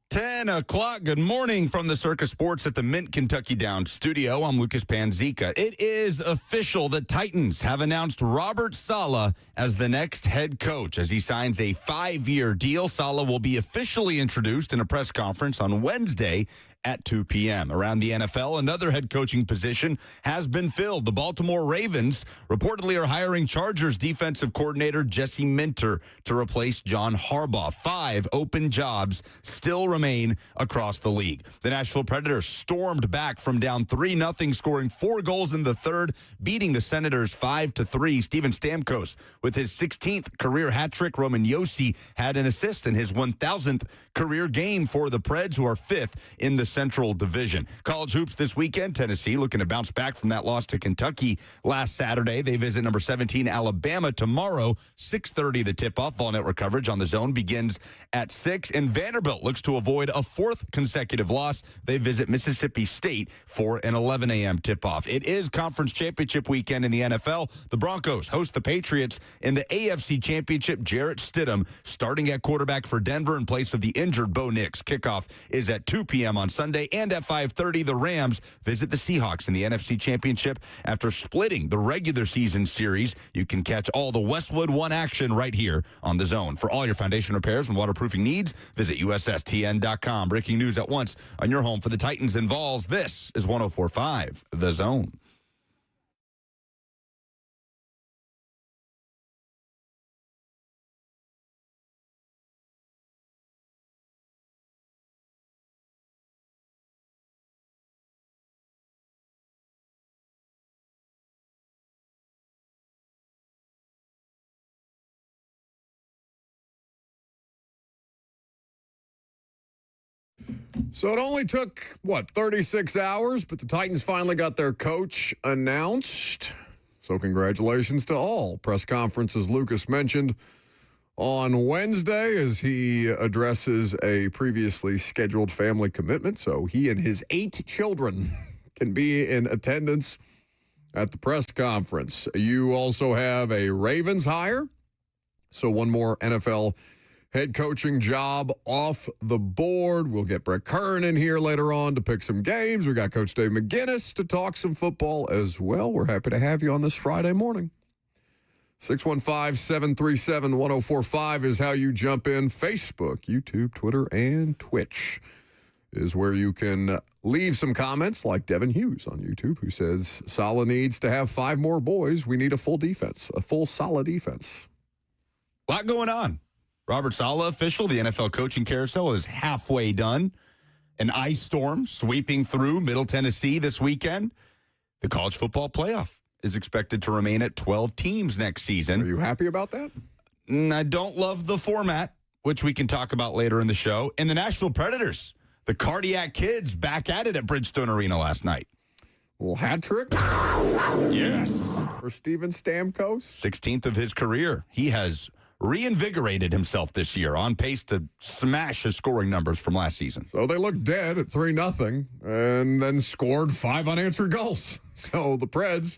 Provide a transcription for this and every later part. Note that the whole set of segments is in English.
10 o'clock. Good morning from the Circus Sports at the Mint Kentucky Downs studio. I'm Lucas Panzica. It is official. The Titans have announced Robert Saleh as the next head coach as he signs a 5-year deal. Saleh will be officially introduced in a press conference on Wednesday at 2 p.m. Around the NFL, another head coaching position has been filled. The Baltimore Ravens reportedly are hiring Chargers defensive coordinator Jesse Minter to replace John Harbaugh. 5 open jobs still remain across the league. The Nashville Predators stormed back from down 3-0, scoring 4 goals in the third, beating the Senators 5-3. Steven Stamkos with his 16th career hat trick. Roman Josi had an assist in his 1,000th career game for the Preds, who are 5th in the Central Division. College hoops this weekend. Tennessee looking to bounce back from that loss to Kentucky last Saturday. They visit number 17 Alabama tomorrow. 6:30 the tip-off. Vol Network coverage on the Zone begins at 6. And Vanderbilt looks to avoid a 4th consecutive loss. They visit Mississippi State for an 11 a.m. tip-off. It is conference championship weekend in the NFL. The Broncos host the Patriots in the AFC Championship. Jarrett Stidham starting at quarterback for Denver in place of the injured Bo Nix. Kickoff is at 2 p.m. on Sunday, and at 5:30, the Rams visit the Seahawks in the NFC Championship. After splitting the regular season series, you can catch all the Westwood One action right here on the Zone. For all your foundation repairs and waterproofing needs, visit USSTN.com. Breaking news at once on your home for the Titans and Vols. This is 104.5 The Zone. So it only took, 36 hours, but the Titans finally got their coach announced. So congratulations to all. Press conference, as Lucas mentioned, on Wednesday as he addresses a previously scheduled family commitment. So he and his 8 children can be in attendance at the press conference. You also have a Ravens hire. So one more NFL head coaching job off the board. We'll get Brett Kern in here later on to pick some games. We got Coach Dave McInness to talk some football as well. We're happy to have you on this Friday morning. 615-737-1045 is how you jump in. Facebook, YouTube, Twitter, and Twitch is where you can leave some comments, like Devin Hughes on YouTube, who says, Saleh needs to have 5 more boys. We need a full defense, a full solid defense. A lot going on. Robert Saleh official. The NFL coaching carousel is halfway done. An ice storm sweeping through Middle Tennessee this weekend. The college football playoff is expected to remain at 12 teams next season. Are you happy about that? I don't love the format, which we can talk about later in the show. And the Nashville Predators, the Cardiac Kids, back at it at Bridgestone Arena last night. A little hat trick? Yes. For Steven Stamkos? 16th of his career. He has reinvigorated himself this year, on pace to smash his scoring numbers from last season. So they looked dead at 3-0 and then scored 5 unanswered goals. So the Preds,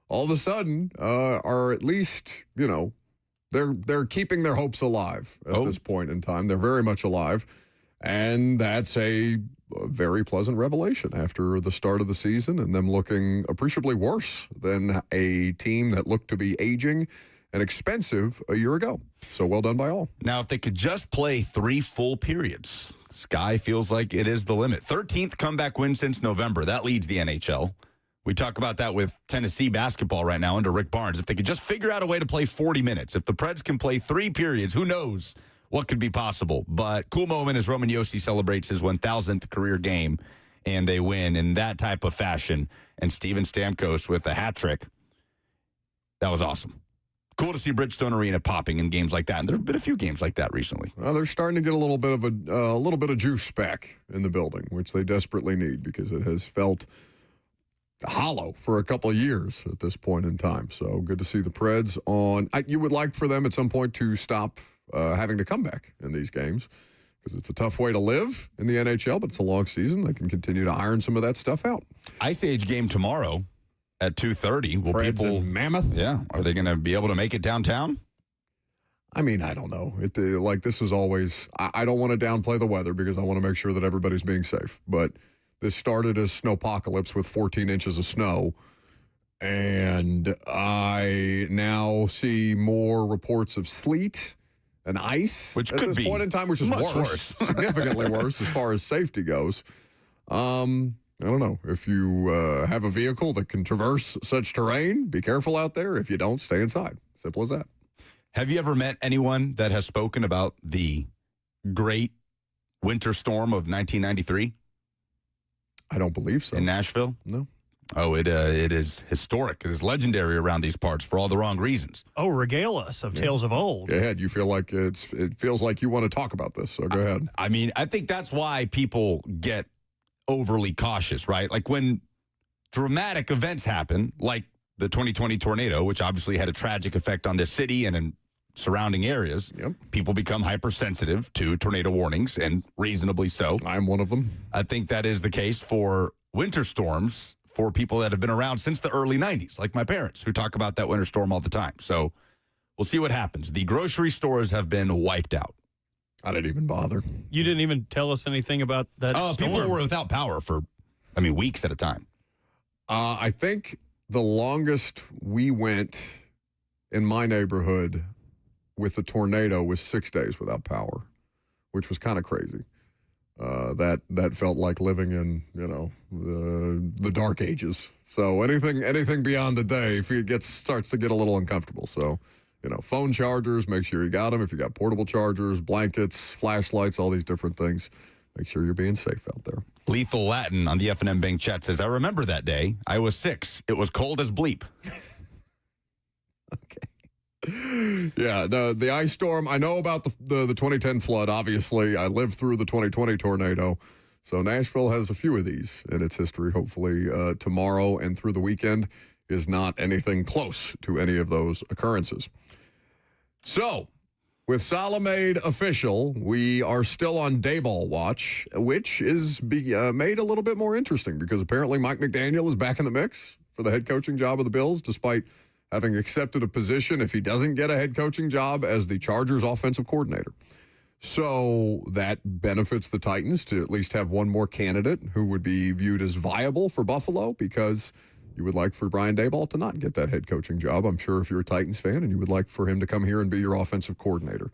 all of a sudden, are at least, they're keeping their hopes alive at this point in time. They're very much alive. And that's a very pleasant revelation after the start of the season and them looking appreciably worse than a team that looked to be aging and expensive a year ago. So well done by all. Now, if they could just play 3 full periods, sky feels like it is the limit. 13th comeback win since November. That leads the NHL. We talk about that with Tennessee basketball right now under Rick Barnes. If they could just figure out a way to play 40 minutes, if the Preds can play 3 periods, who knows what could be possible. But cool moment as Roman Josi celebrates his 1,000th career game, and they win in that type of fashion. And Steven Stamkos with a hat trick. That was awesome. Cool to see Bridgestone Arena popping in games like that. And there have been a few games like that recently. Well, they're starting to get a little bit of juice back in the building, which they desperately need because it has felt hollow for a couple of years at this point in time. So good to see the Preds on. You would like for them at some point to stop having to come back in these games because it's a tough way to live in the NHL, but it's a long season. They can continue to iron some of that stuff out. Ice Age game tomorrow at 2:30. Will Preds people and Mammoth? Yeah. Are they going to be able to make it downtown? I mean, I don't know. This is always, I don't want to downplay the weather because I want to make sure that everybody's being safe. But this started as snowpocalypse with 14 inches of snow. And I now see more reports of sleet and ice which at could this be point in time, which is worse. Significantly worse as far as safety goes. I don't know. If you have a vehicle that can traverse such terrain, be careful out there. If you don't, stay inside. Simple as that. Have you ever met anyone that has spoken about the great winter storm of 1993? I don't believe so. In Nashville? No. Oh, it is historic. It is legendary around these parts for all the wrong reasons. Oh, regale us of tales of old. Go ahead. You feel like it feels like you want to talk about this, so go ahead. I mean, I think that's why people get overly cautious, right? Like when dramatic events happen, like the 2020 tornado, which obviously had a tragic effect on this city and in surrounding areas, people become hypersensitive to tornado warnings, and reasonably so. I'm one of them. I think that is the case for winter storms for people that have been around since the early 90s, like my parents, who talk about that winter storm all the time. So we'll see what happens. The grocery stores have been wiped out. I didn't even bother. You didn't even tell us anything about that storm. People were without power for, weeks at a time. I think the longest we went in my neighborhood with the tornado was 6 days without power, which was kind of crazy. That felt like living in, the dark ages. So anything beyond the day, if it starts to get a little uncomfortable. So, phone chargers, make sure you got them. If you got portable chargers, blankets, flashlights, all these different things, make sure you're being safe out there. Lethal Latin on the F&M Bank chat says, I remember that day. I was 6. It was cold as bleep. Okay. Yeah, the ice storm. I know about the 2010 flood, obviously. I lived through the 2020 tornado. So Nashville has a few of these in its history. Hopefully tomorrow and through the weekend is not anything close to any of those occurrences. So, with Saleh made official, we are still on Dayball watch, which is made a little bit more interesting because apparently Mike McDaniel is back in the mix for the head coaching job of the Bills, despite having accepted a position if he doesn't get a head coaching job as the Chargers offensive coordinator. So that benefits the Titans to at least have one more candidate who would be viewed as viable for Buffalo, because you would like for Brian Daboll to not get that head coaching job, I'm sure, if you're a Titans fan, and you would like for him to come here and be your offensive coordinator.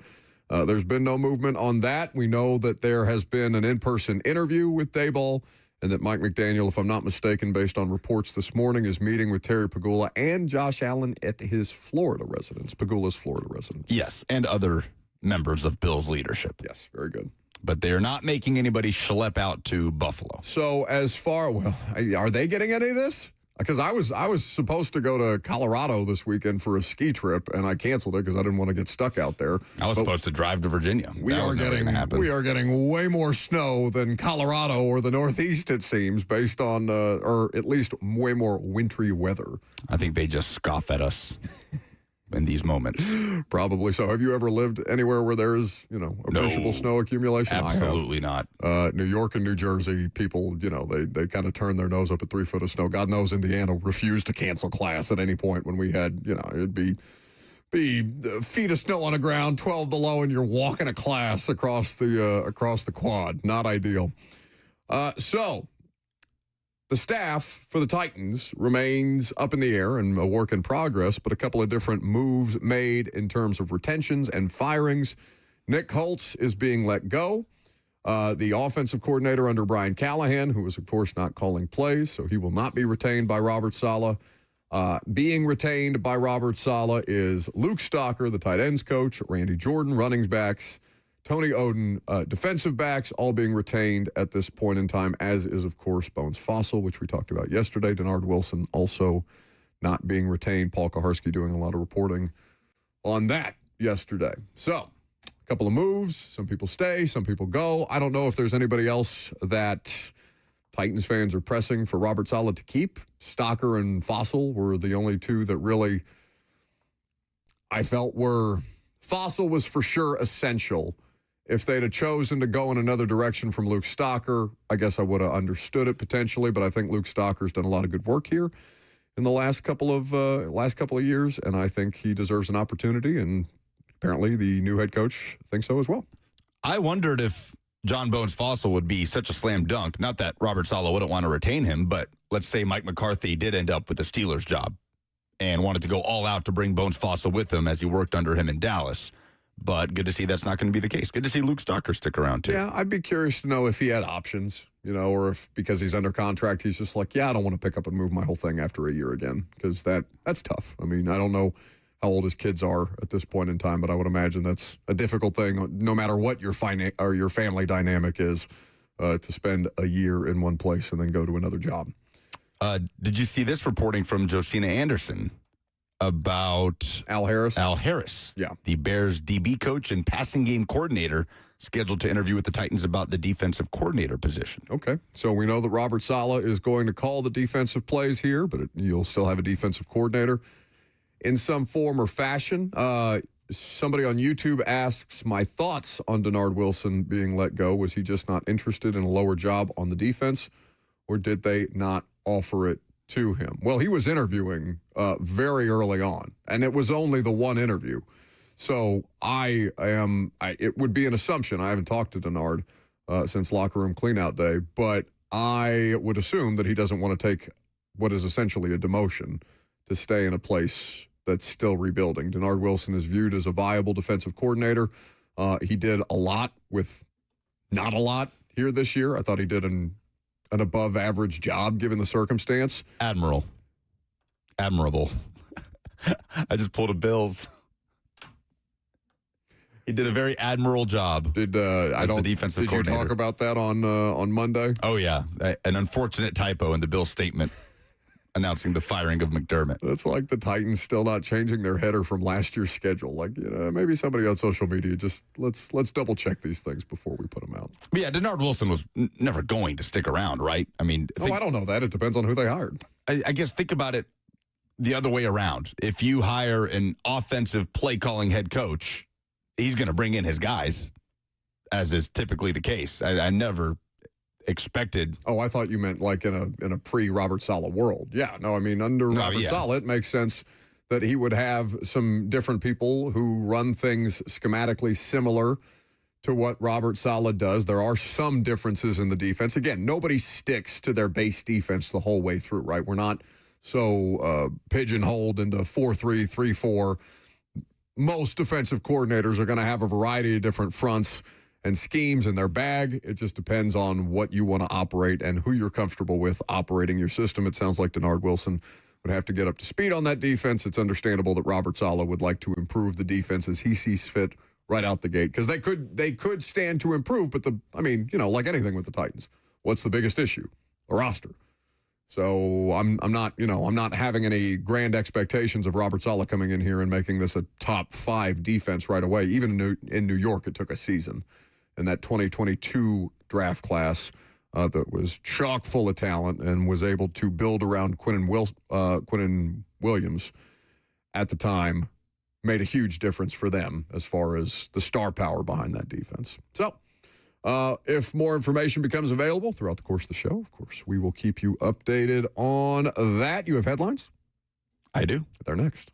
There's been no movement on that. We know that there has been an in-person interview with Daboll, and that Mike McDaniel, if I'm not mistaken, based on reports this morning, is meeting with Terry Pagula and Josh Allen at his Florida residence, Pagula's Florida residence. Yes, and other members of Bill's leadership. Yes, very good. But they're not making anybody schlep out to Buffalo. So are they getting any of this? Because I was supposed to go to Colorado this weekend for a ski trip, and I canceled it because I didn't want to get stuck out there. I was supposed to drive to Virginia. We are getting way more snow than Colorado or the Northeast, it seems, based on or at least way more wintry weather. I think they just scoff at us in these moments. Probably so. Have you ever lived anywhere where there is, appreciable snow accumulation? Absolutely not. New York and New Jersey, people, they kind of turn their nose up at 3 foot of snow. God knows Indiana refused to cancel class at any point when we had, it'd be feet of snow on the ground, 12 below, and you're walking a class across the quad. Not ideal. So the staff for the Titans remains up in the air and a work in progress, but a couple of different moves made in terms of retentions and firings. Nick Holtz is being let go. The offensive coordinator under Brian Callahan, who is, of course, not calling plays, so he will not be retained by Robert Saleh. Being retained by Robert Saleh is Luke Stocker, the tight ends coach, Randy Jordan, running backs, Tony Oden, defensive backs, all being retained at this point in time, as is, of course, Bones Fossil, which we talked about yesterday. Denard Wilson also not being retained. Paul Kaharski doing a lot of reporting on that yesterday. So, a couple of moves. Some people stay, some people go. I don't know if there's anybody else that Titans fans are pressing for Robert Saleh to keep. Stocker and Fossil were the only two that really I felt were... Fossil was for sure essential. If they'd have chosen to go in another direction from Luke Stocker, I guess I would have understood it potentially, but I think Luke Stocker's done a lot of good work here in the last couple of years, and I think he deserves an opportunity, and apparently the new head coach thinks so as well. I wondered if John Bones Fossil would be such a slam dunk. Not that Robert Saleh wouldn't want to retain him, but let's say Mike McCarthy did end up with the Steelers job and wanted to go all out to bring Bones Fossil with him as he worked under him in Dallas. But good to see that's not going to be the case. Good to see Luke Stocker stick around, too. Yeah, I'd be curious to know if he had options, or if because he's under contract, he's just like, yeah, I don't want to pick up and move my whole thing after a year again, because that's tough. I mean, I don't know how old his kids are at this point in time, but I would imagine that's a difficult thing, no matter what your family dynamic is, to spend a year in one place and then go to another job. Did you see this reporting from Josina Anderson about Al Harris? Al Harris, yeah, the Bears DB coach and passing game coordinator, scheduled to interview with the Titans about the defensive coordinator position. Okay, so we know that Robert Saleh is going to call the defensive plays here, but you'll still have a defensive coordinator in some form or fashion. Somebody on YouTube asks my thoughts on Denard Wilson being let go. Was he just not interested in a lower job on the defense, or did they not offer it to him? Well, he was interviewing very early on, and it was only the one interview. So it would be an assumption. I haven't talked to Denard since locker room cleanout day, but I would assume that he doesn't want to take what is essentially a demotion to stay in a place that's still rebuilding. Denard Wilson is viewed as a viable defensive coordinator. He did a lot with not a lot here this year. I thought he did an above average job given the circumstance. Admirable. I just pulled a Bills. He did a very admirable job. The defensive coordinator. Did you talk about that on Monday? Oh, yeah. An unfortunate typo in the Bills statement announcing the firing of McDermott. That's like the Titans still not changing their header from last year's schedule. Like, maybe somebody on social media just let's double check these things before we put them out. But yeah, Denard Wilson was never going to stick around, right? I mean, I don't know that. It depends on who they hired. I guess think about it the other way around. If you hire an offensive play calling head coach, he's going to bring in his guys, as is typically the case. I never expected. Oh, I thought you meant like in a pre-Robert Saleh world. Yeah, no, I mean, under Robert Saleh, it makes sense that he would have some different people who run things schematically similar to what Robert Saleh does. There are some differences in the defense. Again, nobody sticks to their base defense the whole way through, right? We're not so pigeonholed into 4-3, 3-4. Most defensive coordinators are going to have a variety of different fronts and schemes in their bag. It just depends on what you want to operate and who you're comfortable with operating your system. It sounds like Denard Wilson would have to get up to speed on that defense. It's understandable that Robert Saleh would like to improve the defense as he sees fit right out the gate, because they could stand to improve, but like anything with the Titans, what's the biggest issue? The roster. So I'm not having any grand expectations of Robert Saleh coming in here and making this a top 5 defense right away. Even in New York, it took a season. And that 2022 draft class that was chock full of talent and was able to build around Quinnen Williams at the time made a huge difference for them as far as the star power behind that defense. So if more information becomes available throughout the course of the show, of course, we will keep you updated on that. You have headlines? I do. They're next.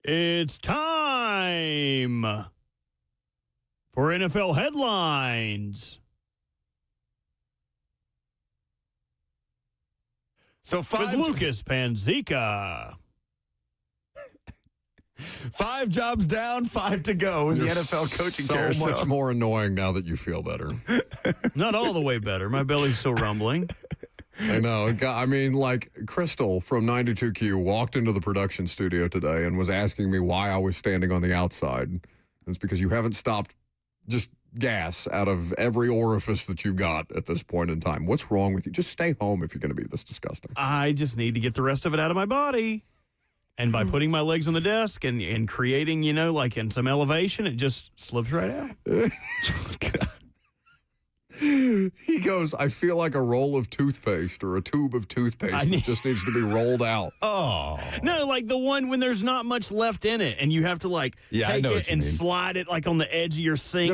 It's time for NFL headlines. So With Lucas Panzica. 5 jobs down, 5 to go in the NFL coaching carousel. So much more annoying now that you feel better. Not all the way better. My belly's still rumbling. I know. I mean, like, Crystal from 92Q walked into the production studio today and was asking me why I was standing on the outside. It's because you haven't stopped just gas out of every orifice that you've got at this point in time. What's wrong with you? Just stay home if you're going to be this disgusting. I just need to get the rest of it out of my body. And by putting my legs on the desk and creating, like in some elevation, it just slips right out. He goes, I feel like a roll of toothpaste or a tube of toothpaste that just needs to be rolled out. Oh. No, like the one when there's not much left in it and you have to take it and slide it like on the edge of your sink.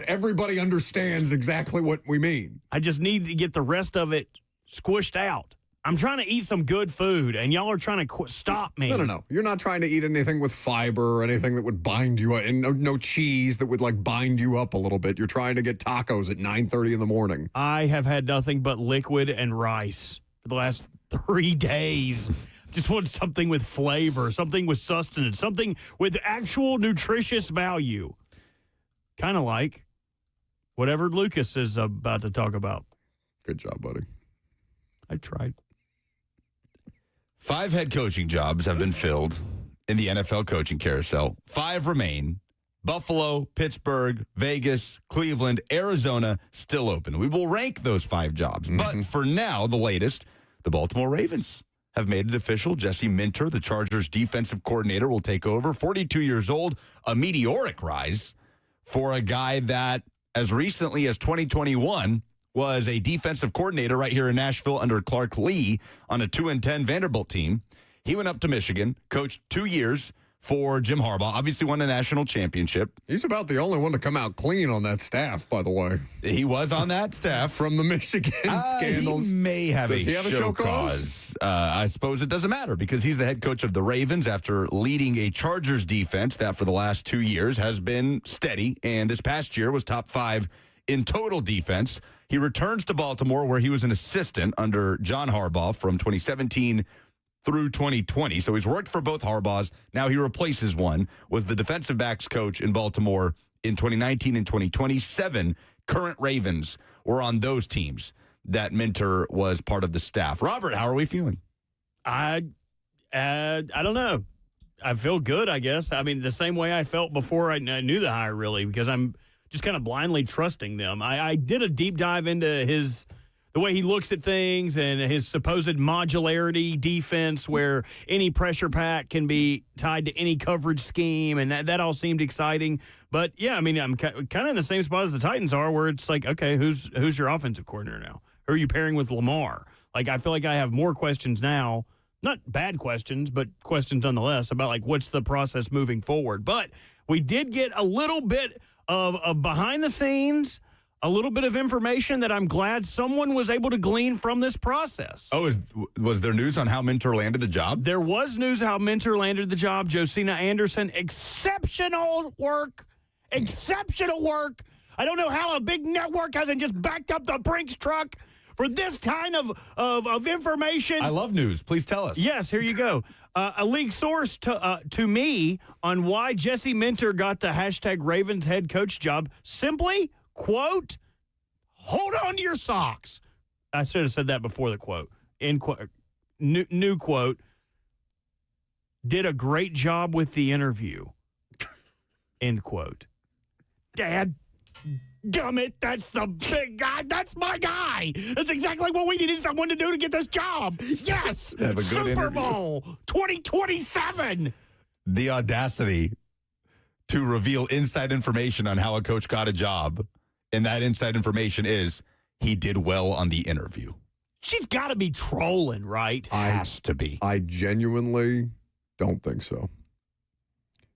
Everybody understands exactly what we mean. I just need to get the rest of it squished out. I'm trying to eat some good food, and y'all are trying to stop me. No. You're not trying to eat anything with fiber or anything that would bind you up, and no cheese that would, bind you up a little bit. You're trying to get tacos at 9:30 in the morning. I have had nothing but liquid and rice for the last 3 days. Just want something with flavor, something with sustenance, something with actual nutritious value. Kind of like whatever Lucas is about to talk about. Good job, buddy. I tried. 5 head coaching jobs have been filled in the NFL coaching carousel. 5 remain. Buffalo, Pittsburgh, Vegas, Cleveland, Arizona still open. We will rank those 5 jobs. But for now, the latest, the Baltimore Ravens have made it official. Jesse Minter, the Chargers defensive coordinator, will take over. 42 years old, a meteoric rise for a guy that as recently as 2021 was a defensive coordinator right here in Nashville under Clark Lee on a 2-10 Vanderbilt team. He went up to Michigan, coached 2 years for Jim Harbaugh, obviously won a national championship. He's about the only one to come out clean on that staff, by the way. He was on that staff. From the Michigan scandals. He may have Does he have a show cause? I suppose it doesn't matter because he's the head coach of the Ravens after leading a Chargers defense that for the last 2 years has been steady, and this past year was top 5 in total defense. He returns to Baltimore where he was an assistant under John Harbaugh from 2017 through 2020. So he's worked for both Harbaughs. Now he replaces one, was the defensive backs coach in Baltimore in 2019 and 2020. 7 current Ravens were on those teams that Minter was part of the staff. Robert, how are we feeling? I don't know. I feel good, I guess. I mean, the same way I felt before I knew the hire, really, because I'm just kind of blindly trusting them. I did a deep dive into the way he looks at things and his supposed modularity defense where any pressure pack can be tied to any coverage scheme, and that all seemed exciting. But, yeah, I mean, I'm kind of in the same spot as the Titans are where it's like, okay, who's your offensive coordinator now? Who are you pairing with Lamar? Like, I feel like I have more questions now, not bad questions, but questions nonetheless about, what's the process moving forward. But we did get a little bit of behind the scenes, a little bit of information that I'm glad someone was able to glean from this process. Oh, was there news on how Minter landed the job? There was news how Minter landed the job. Josina Anderson, exceptional work. Exceptional work. I don't know how a big network hasn't just backed up the Brinks truck for this kind of information. I love news. Please tell us. Yes, here you go. A leaked source to me on why Jesse Minter got the hashtag Ravens head coach job simply, quote, hold on to your socks. I should have said that before the quote. End quote. New quote. Did a great job with the interview. End quote. Dad, gummit, that's the big guy. That's my guy. That's exactly what we needed someone to do to get this job. Yes. Have a good Super interview. Bowl 2027. The audacity to reveal inside information on how a coach got a job, and that inside information is he did well on the interview. She's got to be trolling, right? Has to be. I genuinely don't think so.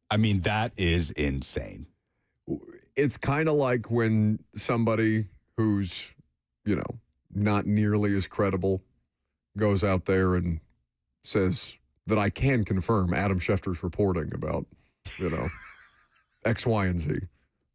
I mean, that is insane. It's kind of like when somebody who's, not nearly as credible goes out there and says that I can confirm Adam Schefter's reporting about, X, Y, and Z.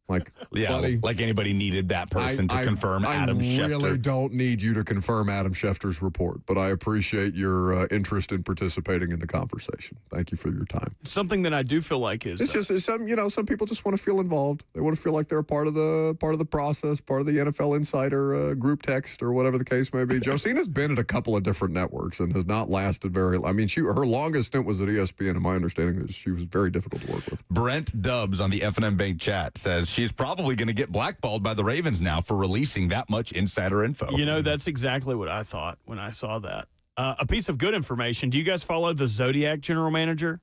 Like, buddy, like anybody needed that person to confirm Adam Schefter. I really don't need you to confirm Adam Schefter's report, but I appreciate your interest in participating in the conversation. Thank you for your time. Something that I do feel like is some people just want to feel involved. They want to feel like they're part of the process, part of the NFL Insider group text or whatever the case may be. Josina's been at a couple of different networks and has not lasted very. I mean, her longest stint was at ESPN, and my understanding is she was very difficult to work with. Brent Dubbs on the F&M Bank chat says she's probably going to get blackballed by the Ravens now for releasing that much insider info. That's exactly what I thought when I saw that. A piece of good information. Do you guys follow the Zodiac general manager?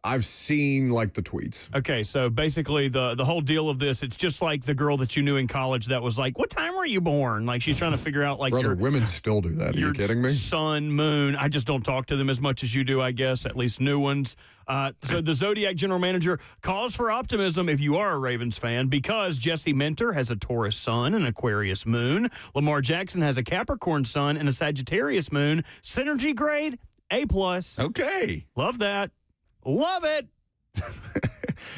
I've seen the tweets. Okay, so basically the whole deal of this, it's just like the girl that you knew in college that was like, what time were you born? Like she's trying to figure out Brother, women still do that. Are you kidding me? Sun, moon. I just don't talk to them as much as you do, I guess, at least new ones. So the Zodiac general manager calls for optimism if you are a Ravens fan because Jesse Minter has a Taurus sun and Aquarius moon. Lamar Jackson has a Capricorn sun and a Sagittarius moon. Synergy grade, A+. Okay. Love that. Love it.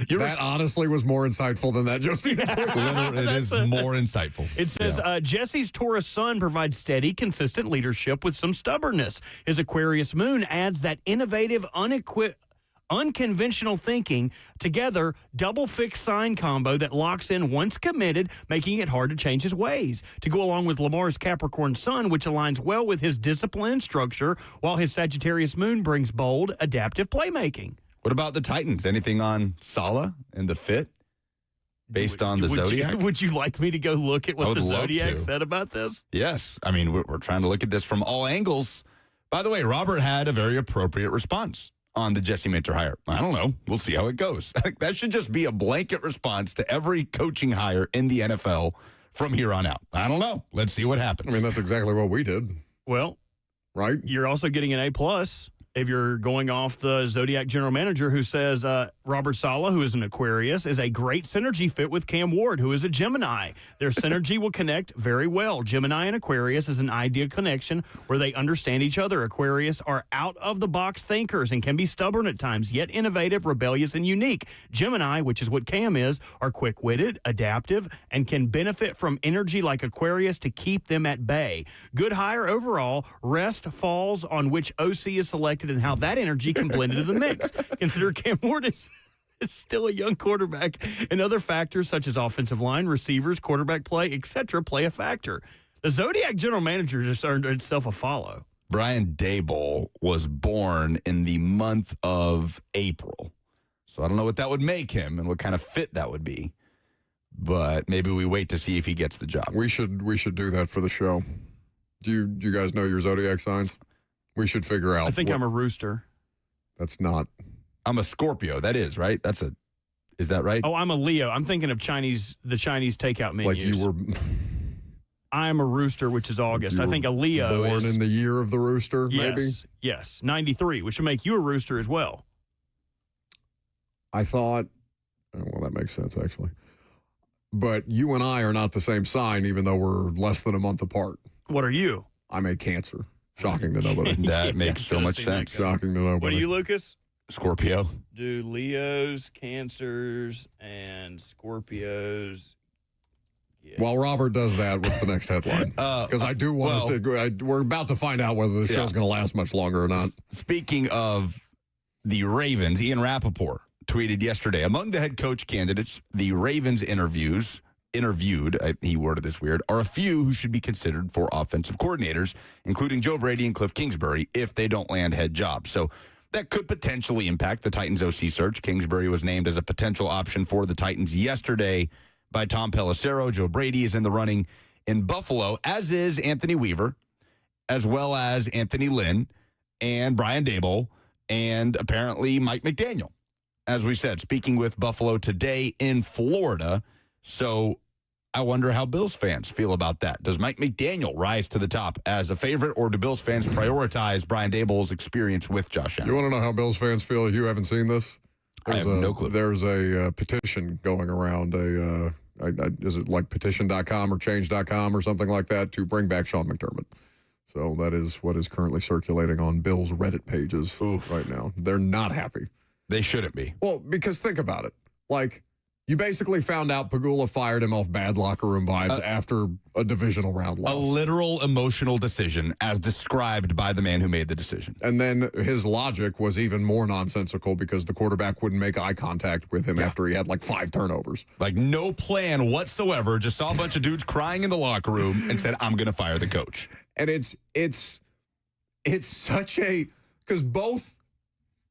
That honestly was more insightful than that, Josina. It is more insightful. It says, Jesse's Taurus sun provides steady, consistent leadership with some stubbornness. His Aquarius moon adds that innovative, unconventional thinking. Together, double fixed sign combo that locks in once committed, making it hard to change his ways. To go along with Lamar's Capricorn sun, which aligns well with his discipline and structure, while his Sagittarius moon brings bold, adaptive playmaking. What about the Titans? Anything on Saleh and the fit based on the Zodiac? Would you like me to go look at what the Zodiac said about this? Yes. I mean, we're trying to look at this from all angles. By the way, Robert had a very appropriate response on the Jesse Minter hire. I don't know. We'll see how it goes. That should just be a blanket response to every coaching hire in the NFL from here on out. I don't know. Let's see what happens. I mean, that's exactly what we did. Well, right? You're also getting an A+ if you're going off the Zodiac general manager who says Robert Saleh, who is an Aquarius, is a great synergy fit with Cam Ward, who is a Gemini. Their synergy will connect very well. Gemini and Aquarius is an ideal connection where they understand each other. Aquarius are out-of-the-box thinkers and can be stubborn at times, yet innovative, rebellious, and unique. Gemini, which is what Cam is, are quick-witted, adaptive, and can benefit from energy like Aquarius to keep them at bay. Good hire overall. Rest falls on which OC is selected and how that energy can blend into the mix. Consider Cam Ward is still a young quarterback, and other factors such as offensive line, receivers, quarterback play, etc. play a factor. The Zodiac general manager just earned itself a follow. Brian Daboll was born in the month of April. So I don't know what that would make him and what kind of fit that would be. But maybe we wait to see if he gets the job. We should do that for the show. Do you guys know your Zodiac signs? We should figure out. I think I'm a rooster. That's not. I'm a Scorpio. That is, right? Is that right? Oh, I'm a Leo. I'm thinking of the Chinese takeout menus. Like you were. I'm a rooster, which is August. I think a Leo born in the year of the rooster, maybe? Yes, 93, which would make you a rooster as well. I thought, well, that makes sense, actually. But you and I are not the same sign, even though we're less than a month apart. What are you? I'm a Cancer. Shocking to nobody. That makes so much sense. Shocking to nobody. What are you, Lucas? Scorpio. Do Leos, Cancers, and Scorpios. Yeah. While Robert does that, what's the next headline? Because I do want us to. We're about to find out whether the show's going to last much longer or not. Speaking of the Ravens, Ian Rappaport tweeted yesterday, among the head coach candidates, the Ravens interviewed, he worded this weird, are a few who should be considered for offensive coordinators, including Joe Brady and Cliff Kingsbury, if they don't land head jobs. So that could potentially impact the Titans OC search. Kingsbury was named as a potential option for the Titans yesterday by Tom Pelissero. Joe Brady is in the running in Buffalo, as is Anthony Weaver, as well as Anthony Lynn and Brian Daboll, and apparently Mike McDaniel. As we said, speaking with Buffalo today in Florida. So I wonder how Bills fans feel about that. Does Mike McDaniel rise to the top as a favorite, or do Bills fans prioritize Brian Daboll's experience with Josh Allen? You want to know how Bills fans feel? You haven't seen this? I have no clue. There's a petition going around. Is it like petition.com or change.com or something like that to bring back Sean McDermott? So that is what is currently circulating on Bill's Reddit pages right now. They're not happy. They shouldn't be. Well, because think about it. Like, you basically found out Pagula fired him off bad locker room vibes after a divisional round loss. A literal emotional decision as described by the man who made the decision. And then his logic was even more nonsensical because the quarterback wouldn't make eye contact with him after he had like 5 turnovers. Like no plan whatsoever. Just saw a bunch of dudes crying in the locker room and said, I'm going to fire the coach. And it's such a, because both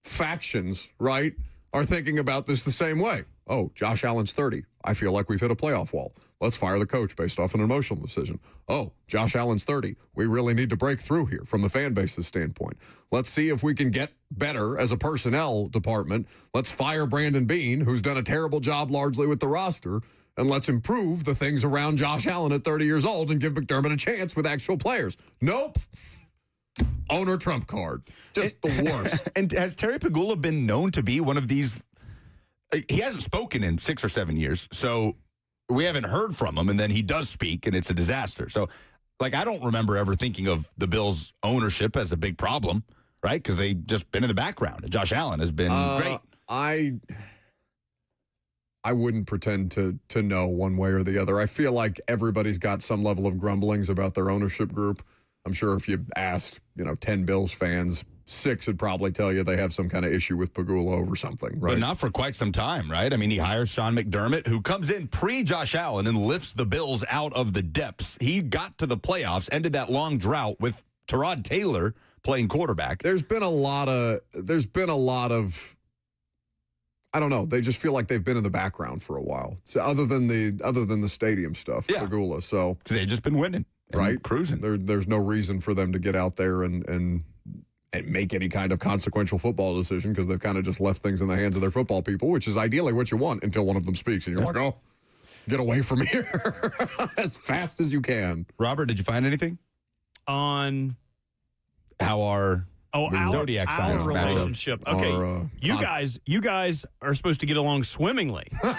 factions, right, are thinking about this the same way. Oh, Josh Allen's 30. I feel like we've hit a playoff wall. Let's fire the coach based off an emotional decision. Oh, Josh Allen's 30. We really need to break through here from the fan base's standpoint. Let's see if we can get better as a personnel department. Let's fire Brandon Beane, who's done a terrible job largely with the roster, and let's improve the things around Josh Allen at 30 years old and give McDermott a chance with actual players. Nope. Owner trump card. Just the worst. And has Terry Pagula been known to be one of these? He hasn't spoken in 6 or 7 years, so we haven't heard from him, and then he does speak, and it's a disaster. So, like, I don't remember ever thinking of the Bills' ownership as a big problem, right? Because they've just been in the background. And Josh Allen has been great. I wouldn't pretend to know one way or the other. I feel like everybody's got some level of grumblings about their ownership group. I'm sure if you asked, 10 Bills fans, 6 would probably tell you they have some kind of issue with Pagula over something, right? But not for quite some time, right? I mean, he hires Sean McDermott, who comes in pre-Josh Allen and lifts the Bills out of the depths. He got to the playoffs, ended that long drought with Tyrod Taylor playing quarterback. There's been a lot of I don't know. They just feel like they've been in the background for a while. So other than the stadium stuff, Pagula. So because they've just been winning, right? Cruising. There's no reason for them to get out there and make any kind of consequential football decision because they've kind of just left things in the hands of their football people, which is ideally what you want until one of them speaks and you're like, oh, get away from here as fast as you can. Robert, did you find anything on how our zodiac signs our match up? relationship? Okay, you guys are supposed to get along swimmingly. You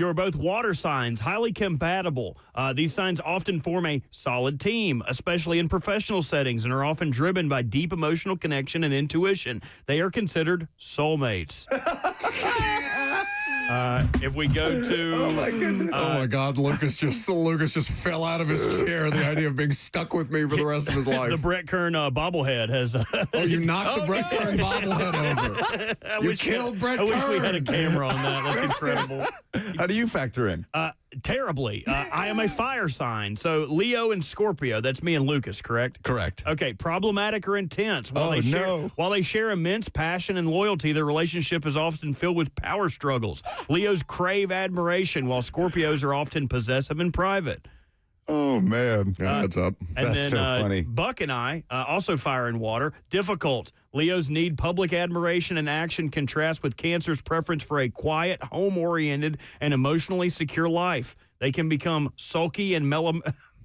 are both water signs, highly compatible. These signs often form a solid team, especially in professional settings, and are often driven by deep emotional connection and intuition. They are considered soulmates. If we go to, oh my God, Lucas just fell out of his chair. The idea of being stuck with me for the rest of his life. The Brett Kern bobblehead has. You knocked the Brett Kern bobblehead over. You killed Brett Kern. I wish we had a camera on that. That's incredible. How do you factor in? Terribly. I am a fire sign. So Leo and Scorpio, that's me and Lucas, correct? Correct. Okay, problematic or intense. While they share immense passion and loyalty, their relationship is often filled with power struggles. Leos crave admiration, while Scorpios are often possessive and private. Oh, man. That's up. And That's then so funny. Buck and I, also fire and water. Difficult. Leos need public admiration and action, contrast with Cancer's preference for a quiet, home-oriented, and emotionally secure life. They can become sulky and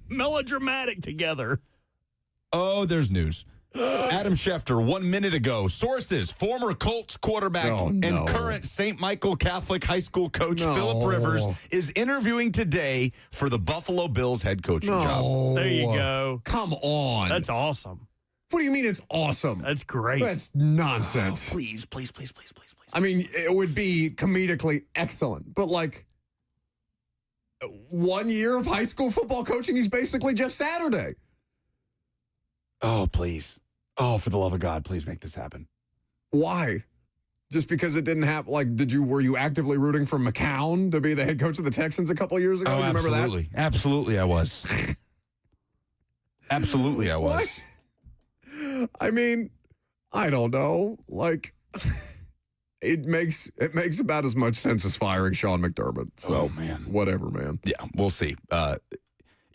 melodramatic together. Oh, there's news. Adam Schefter, 1 minute ago. Sources, former Colts quarterback and current St. Michael Catholic High School coach Phillip Rivers is interviewing today for the Buffalo Bills head coaching job. There you go. Come on. That's awesome. What do you mean it's awesome? That's great. That's nonsense. Oh, please. I mean, it would be comedically excellent, but like 1 year of high school football coaching, he's basically Jeff Saturday. Oh, please. Oh, for the love of God, please make this happen. Why? Just because it didn't happen? Like, were you actively rooting for McCown to be the head coach of the Texans a couple of years ago? Oh, Do you remember absolutely. that? Absolutely, I was. Absolutely, I was. What? I mean, I don't know. Like, it makes about as much sense as firing Sean McDermott. So, man. Whatever, man. Yeah, we'll see.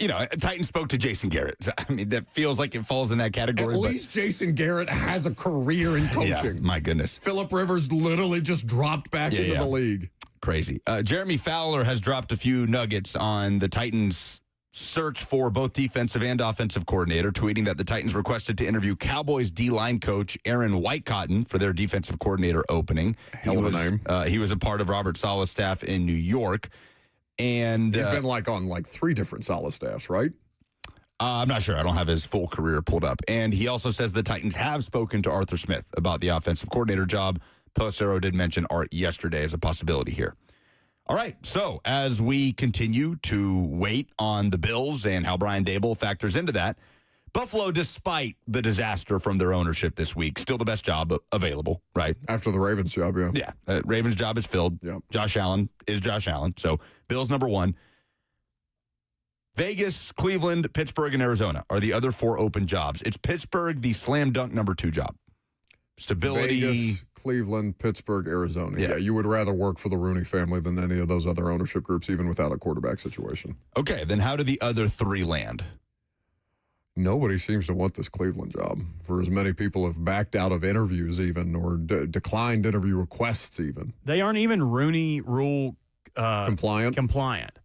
Titans spoke to Jason Garrett. I mean, that feels like it falls in that category. At least Jason Garrett has a career in coaching. Yeah, my goodness. Phillip Rivers literally just dropped back into the league. Crazy. Jeremy Fowler has dropped a few nuggets on the Titans' search for both defensive and offensive coordinator, tweeting that the Titans requested to interview Cowboys D-line coach Aaron Whitecotton for their defensive coordinator opening. Hell of a name. He was a part of Robert Saleh's staff in New York. And he's been on 3 different Saleh staffs, right? I'm not sure. I don't have his full career pulled up. And he also says the Titans have spoken to Arthur Smith about the offensive coordinator job. Pelissero did mention Art yesterday as a possibility here. All right, so as we continue to wait on the Bills and how Brian Daboll factors into that, Buffalo, despite the disaster from their ownership this week, still the best job available, right? After the Ravens job, yeah. Yeah, Ravens' job is filled. Yep. Josh Allen is Josh Allen. So Bills number one. Vegas, Cleveland, Pittsburgh, and Arizona are the other 4 open jobs. It's Pittsburgh, the slam dunk number 2 job. Stability. Vegas, Cleveland, Pittsburgh, Arizona. Yeah, you would rather work for the Rooney family than any of those other ownership groups, even without a quarterback situation. Okay, then how do the other 3 land? Nobody seems to want this Cleveland job. For as many people have backed out of interviews even or declined interview requests even. They aren't even Rooney rule compliant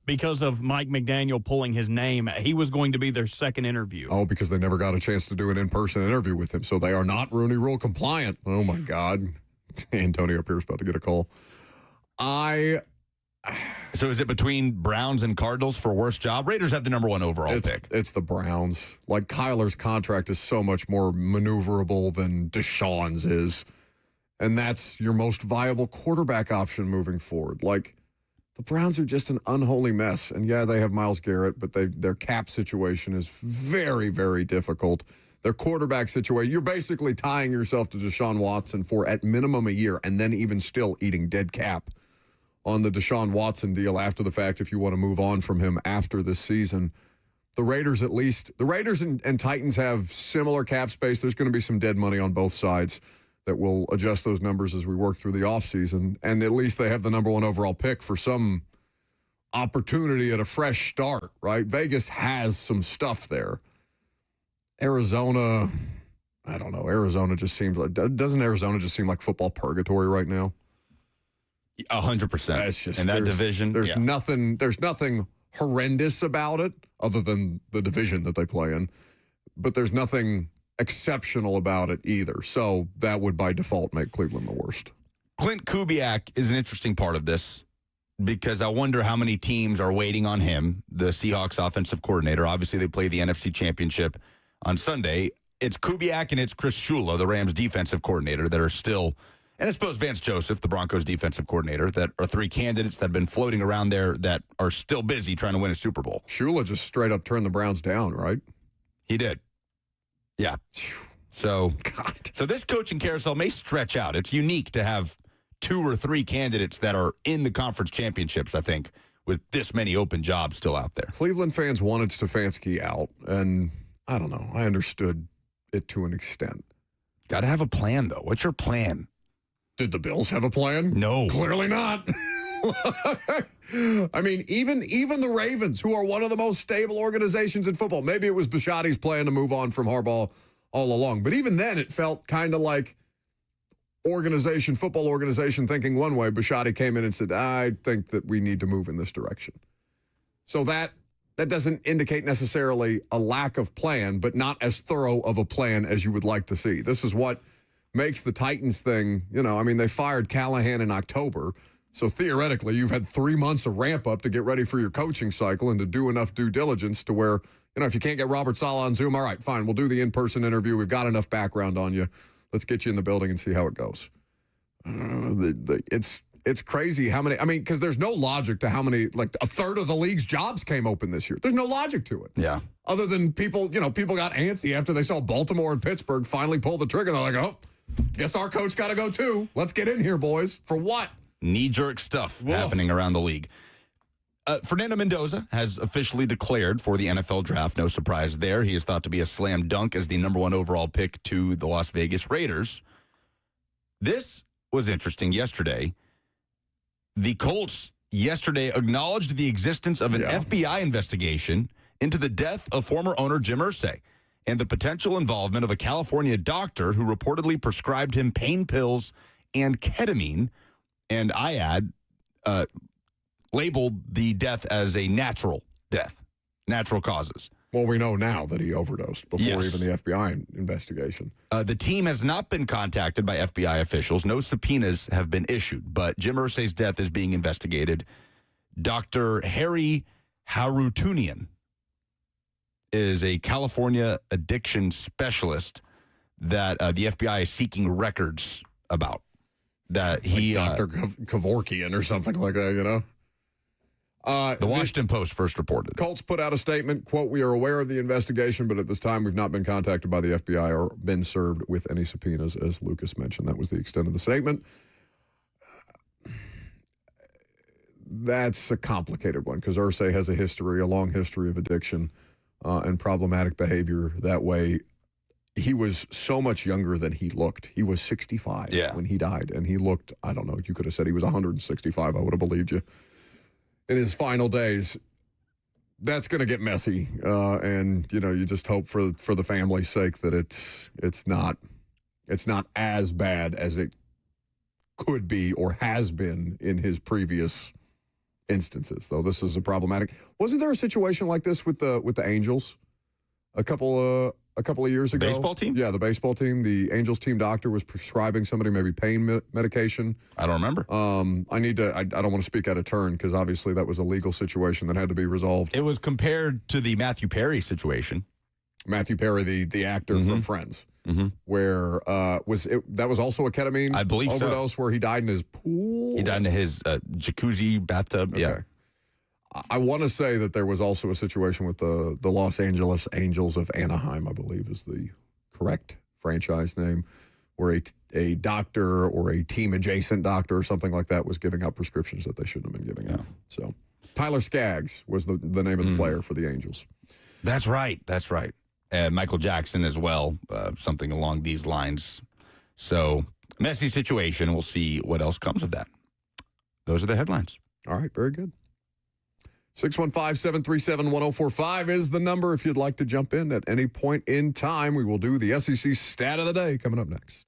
because of Mike McDaniel pulling his name. He was going to be their second interview. Oh, because they never got a chance to do an in-person interview with him. So they are not Rooney rule compliant. Oh, my God. Antonio Pierce about to get a call. So is it between Browns and Cardinals for worst job? Raiders have the number 1 overall pick. It's the Browns. Like, Kyler's contract is so much more maneuverable than Deshaun's is. And that's your most viable quarterback option moving forward. Like, the Browns are just an unholy mess. And, yeah, they have Myles Garrett, but their cap situation is very, very difficult. Their quarterback situation, you're basically tying yourself to Deshaun Watson for at minimum a year and then even still eating dead cap on the Deshaun Watson deal after the fact if you want to move on from him after this season. The Raiders and Titans have similar cap space. There's going to be some dead money on both sides that will adjust those numbers as we work through the offseason. And at least they have the number 1 overall pick for some opportunity at a fresh start, right? Vegas has some stuff there. Arizona, I don't know. Doesn't Arizona just seem like football purgatory right now? 100%. It's just in that division. There's nothing horrendous about it other than the division that they play in. But there's nothing exceptional about it either. So that would by default make Cleveland the worst. Clint Kubiak is an interesting part of this because I wonder how many teams are waiting on him, the Seahawks offensive coordinator. Obviously, they play the NFC Championship on Sunday. It's Kubiak and it's Chris Shula, the Rams defensive coordinator, that are still, and I suppose Vance Joseph, the Broncos defensive coordinator, that are 3 candidates that have been floating around there that are still busy trying to win a Super Bowl. Shula just straight up turned the Browns down, right? He did. Yeah. So this coaching carousel may stretch out. It's unique to have 2 or 3 candidates that are in the conference championships, I think, with this many open jobs still out there. Cleveland fans wanted Stefanski out, and I don't know. I understood it to an extent. Got to have a plan, though. What's your plan? Did the Bills have a plan? No. Clearly not. I mean, even the Ravens, who are one of the most stable organizations in football, maybe it was Bisciotti's plan to move on from Harbaugh all along. But even then, it felt kind of like football organization thinking one way. Bisciotti came in and said, I think that we need to move in this direction. So that doesn't indicate necessarily a lack of plan, but not as thorough of a plan as you would like to see. This is what makes the Titans thing, they fired Callahan in October. So theoretically, you've had 3 months of ramp up to get ready for your coaching cycle and to do enough due diligence to where, if you can't get Robert Saleh on Zoom, all right, fine, we'll do the in-person interview. We've got enough background on you. Let's get you in the building and see how it goes. It's crazy how many, because there's no logic to how many, like a third of the league's jobs came open this year. There's no logic to it. Yeah. Other than people got antsy after they saw Baltimore and Pittsburgh finally pull the trigger. They're like, oh, guess our coach got to go too. Let's get in here, boys. For what? Knee-jerk stuff happening around the league. Fernando Mendoza has officially declared for the NFL draft. No surprise there. He is thought to be a slam dunk as the number 1 overall pick to the Las Vegas Raiders. This was interesting yesterday. The Colts yesterday acknowledged the existence of an FBI investigation into the death of former owner Jim Irsay and the potential involvement of a California doctor who reportedly prescribed him pain pills and ketamine, and I add, labeled the death as a natural death, natural causes. Well, we know now that he overdosed before even the FBI investigation. The team has not been contacted by FBI officials. No subpoenas have been issued, but Jim Irsay's death is being investigated. Dr. Harry Harutunian is a California addiction specialist that the FBI is seeking records about. That he, like Dr. Kevorkian or something like that, you know? The Washington Post first reported. Colts put out a statement, quote, "We are aware of the investigation, but at this time we've not been contacted by the FBI or been served with any subpoenas," as Lucas mentioned. That was the extent of the statement. That's a complicated one because Ersay has a long history of addiction and problematic behavior that way. He was so much younger than he looked. He was 65 when he died, and he looked, I don't know, you could have said he was 165. I would have believed you. In his final days, that's going to get messy, and you just hope for the family's sake that it's not as bad as it could be or has been in his previous instances. Though this is a problematic. Wasn't there a situation like this with the Angels a couple of years ago? Baseball team? Yeah, the baseball team. The Angels team doctor was prescribing somebody maybe pain medication. I don't remember. I don't want to speak out of turn because obviously that was a legal situation that had to be resolved. It was compared to the Matthew Perry situation. Matthew Perry, the actor from Friends, where that was also a ketamine I believe overdose where he died in his pool? He died in his jacuzzi bathtub. Okay. Yeah. I want to say that there was also a situation with the Los Angeles Angels of Anaheim, I believe is the correct franchise name, where a doctor or a team-adjacent doctor or something like that was giving out prescriptions that they shouldn't have been giving out. So Tyler Skaggs was the name of the player for the Angels. That's right. That's right. Michael Jackson as well, something along these lines. So messy situation. We'll see what else comes of that. Those are the headlines. All right, very good. 615-737-1045 is the number if you'd like to jump in at any point in time. We will do the SEC stat of the day coming up next.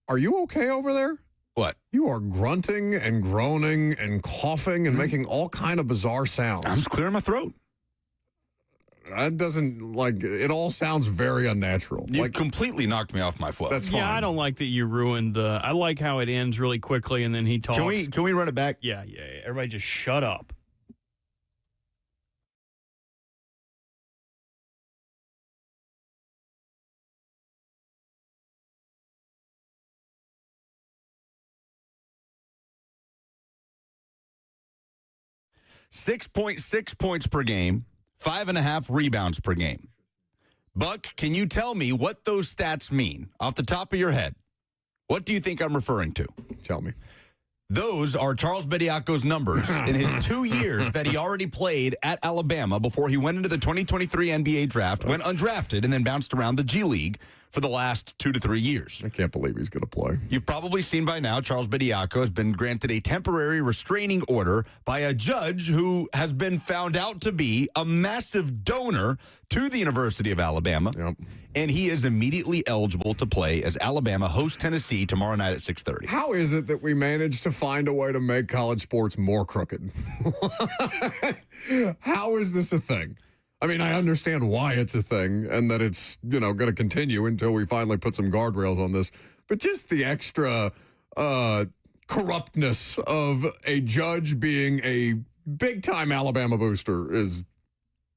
Are you okay over there? What? You are grunting and groaning and coughing and making all kind of bizarre sounds. I'm just clearing my throat. That doesn't, it all sounds very unnatural. You've completely knocked me off my flow. That's fine. Yeah, I don't like that you ruined I like how it ends really quickly and then he talks. Can we run it back? Yeah. Everybody just shut up. .6 points per game, 5.5 rebounds per game. Buck, can you tell me what those stats mean off the top of your head? What do you think I'm referring to? Tell me. Those are Charles Bediako's numbers in his 2 years that he already played at Alabama before he went into the 2023 NBA draft, went undrafted, and then bounced around the G League for the last 2 to 3 years. I can't believe he's going to play. You've probably seen by now Charles Bediako has been granted a temporary restraining order by a judge who has been found out to be a massive donor to the University of Alabama. Yep. And he is immediately eligible to play as Alabama hosts Tennessee tomorrow night at 6:30. How is it that we managed to find a way to make college sports more crooked? How is this a thing? I mean, I understand why it's a thing and that it's, going to continue until we finally put some guardrails on this. But just the extra corruptness of a judge being a big-time Alabama booster is,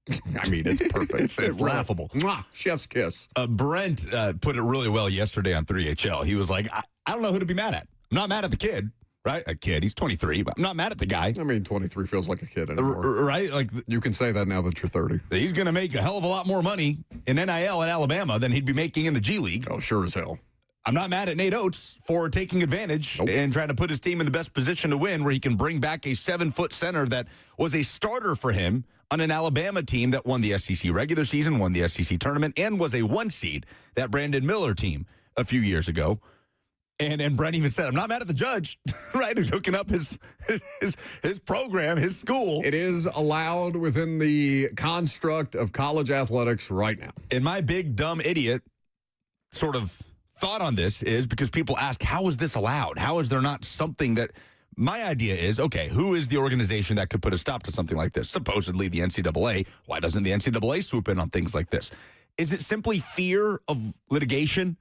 it's perfect. It's laughable. Mwah, chef's kiss. Brent put it really well yesterday on 3HL. He was like, I don't know who to be mad at. I'm not mad at the kid. Right? A kid. He's 23, but I'm not mad at the guy. 23 feels like a kid anymore. Right? You can say that now that you're 30. He's going to make a hell of a lot more money in NIL at Alabama than he'd be making in the G League. Oh, sure as hell. I'm not mad at Nate Oates for taking advantage and trying to put his team in the best position to win, where he can bring back a 7-foot center that was a starter for him on an Alabama team that won the SEC regular season, won the SEC tournament, and was a 1 seed, that Brandon Miller team a few years ago. And Brent even said, I'm not mad at the judge, right, who's hooking up his program, his school. It is allowed within the construct of college athletics right now. And my big, dumb idiot sort of thought on this is because people ask, how is this allowed? How is there not something that – my idea is, okay, who is the organization that could put a stop to something like this? Supposedly the NCAA. Why doesn't the NCAA swoop in on things like this? Is it simply fear of litigation?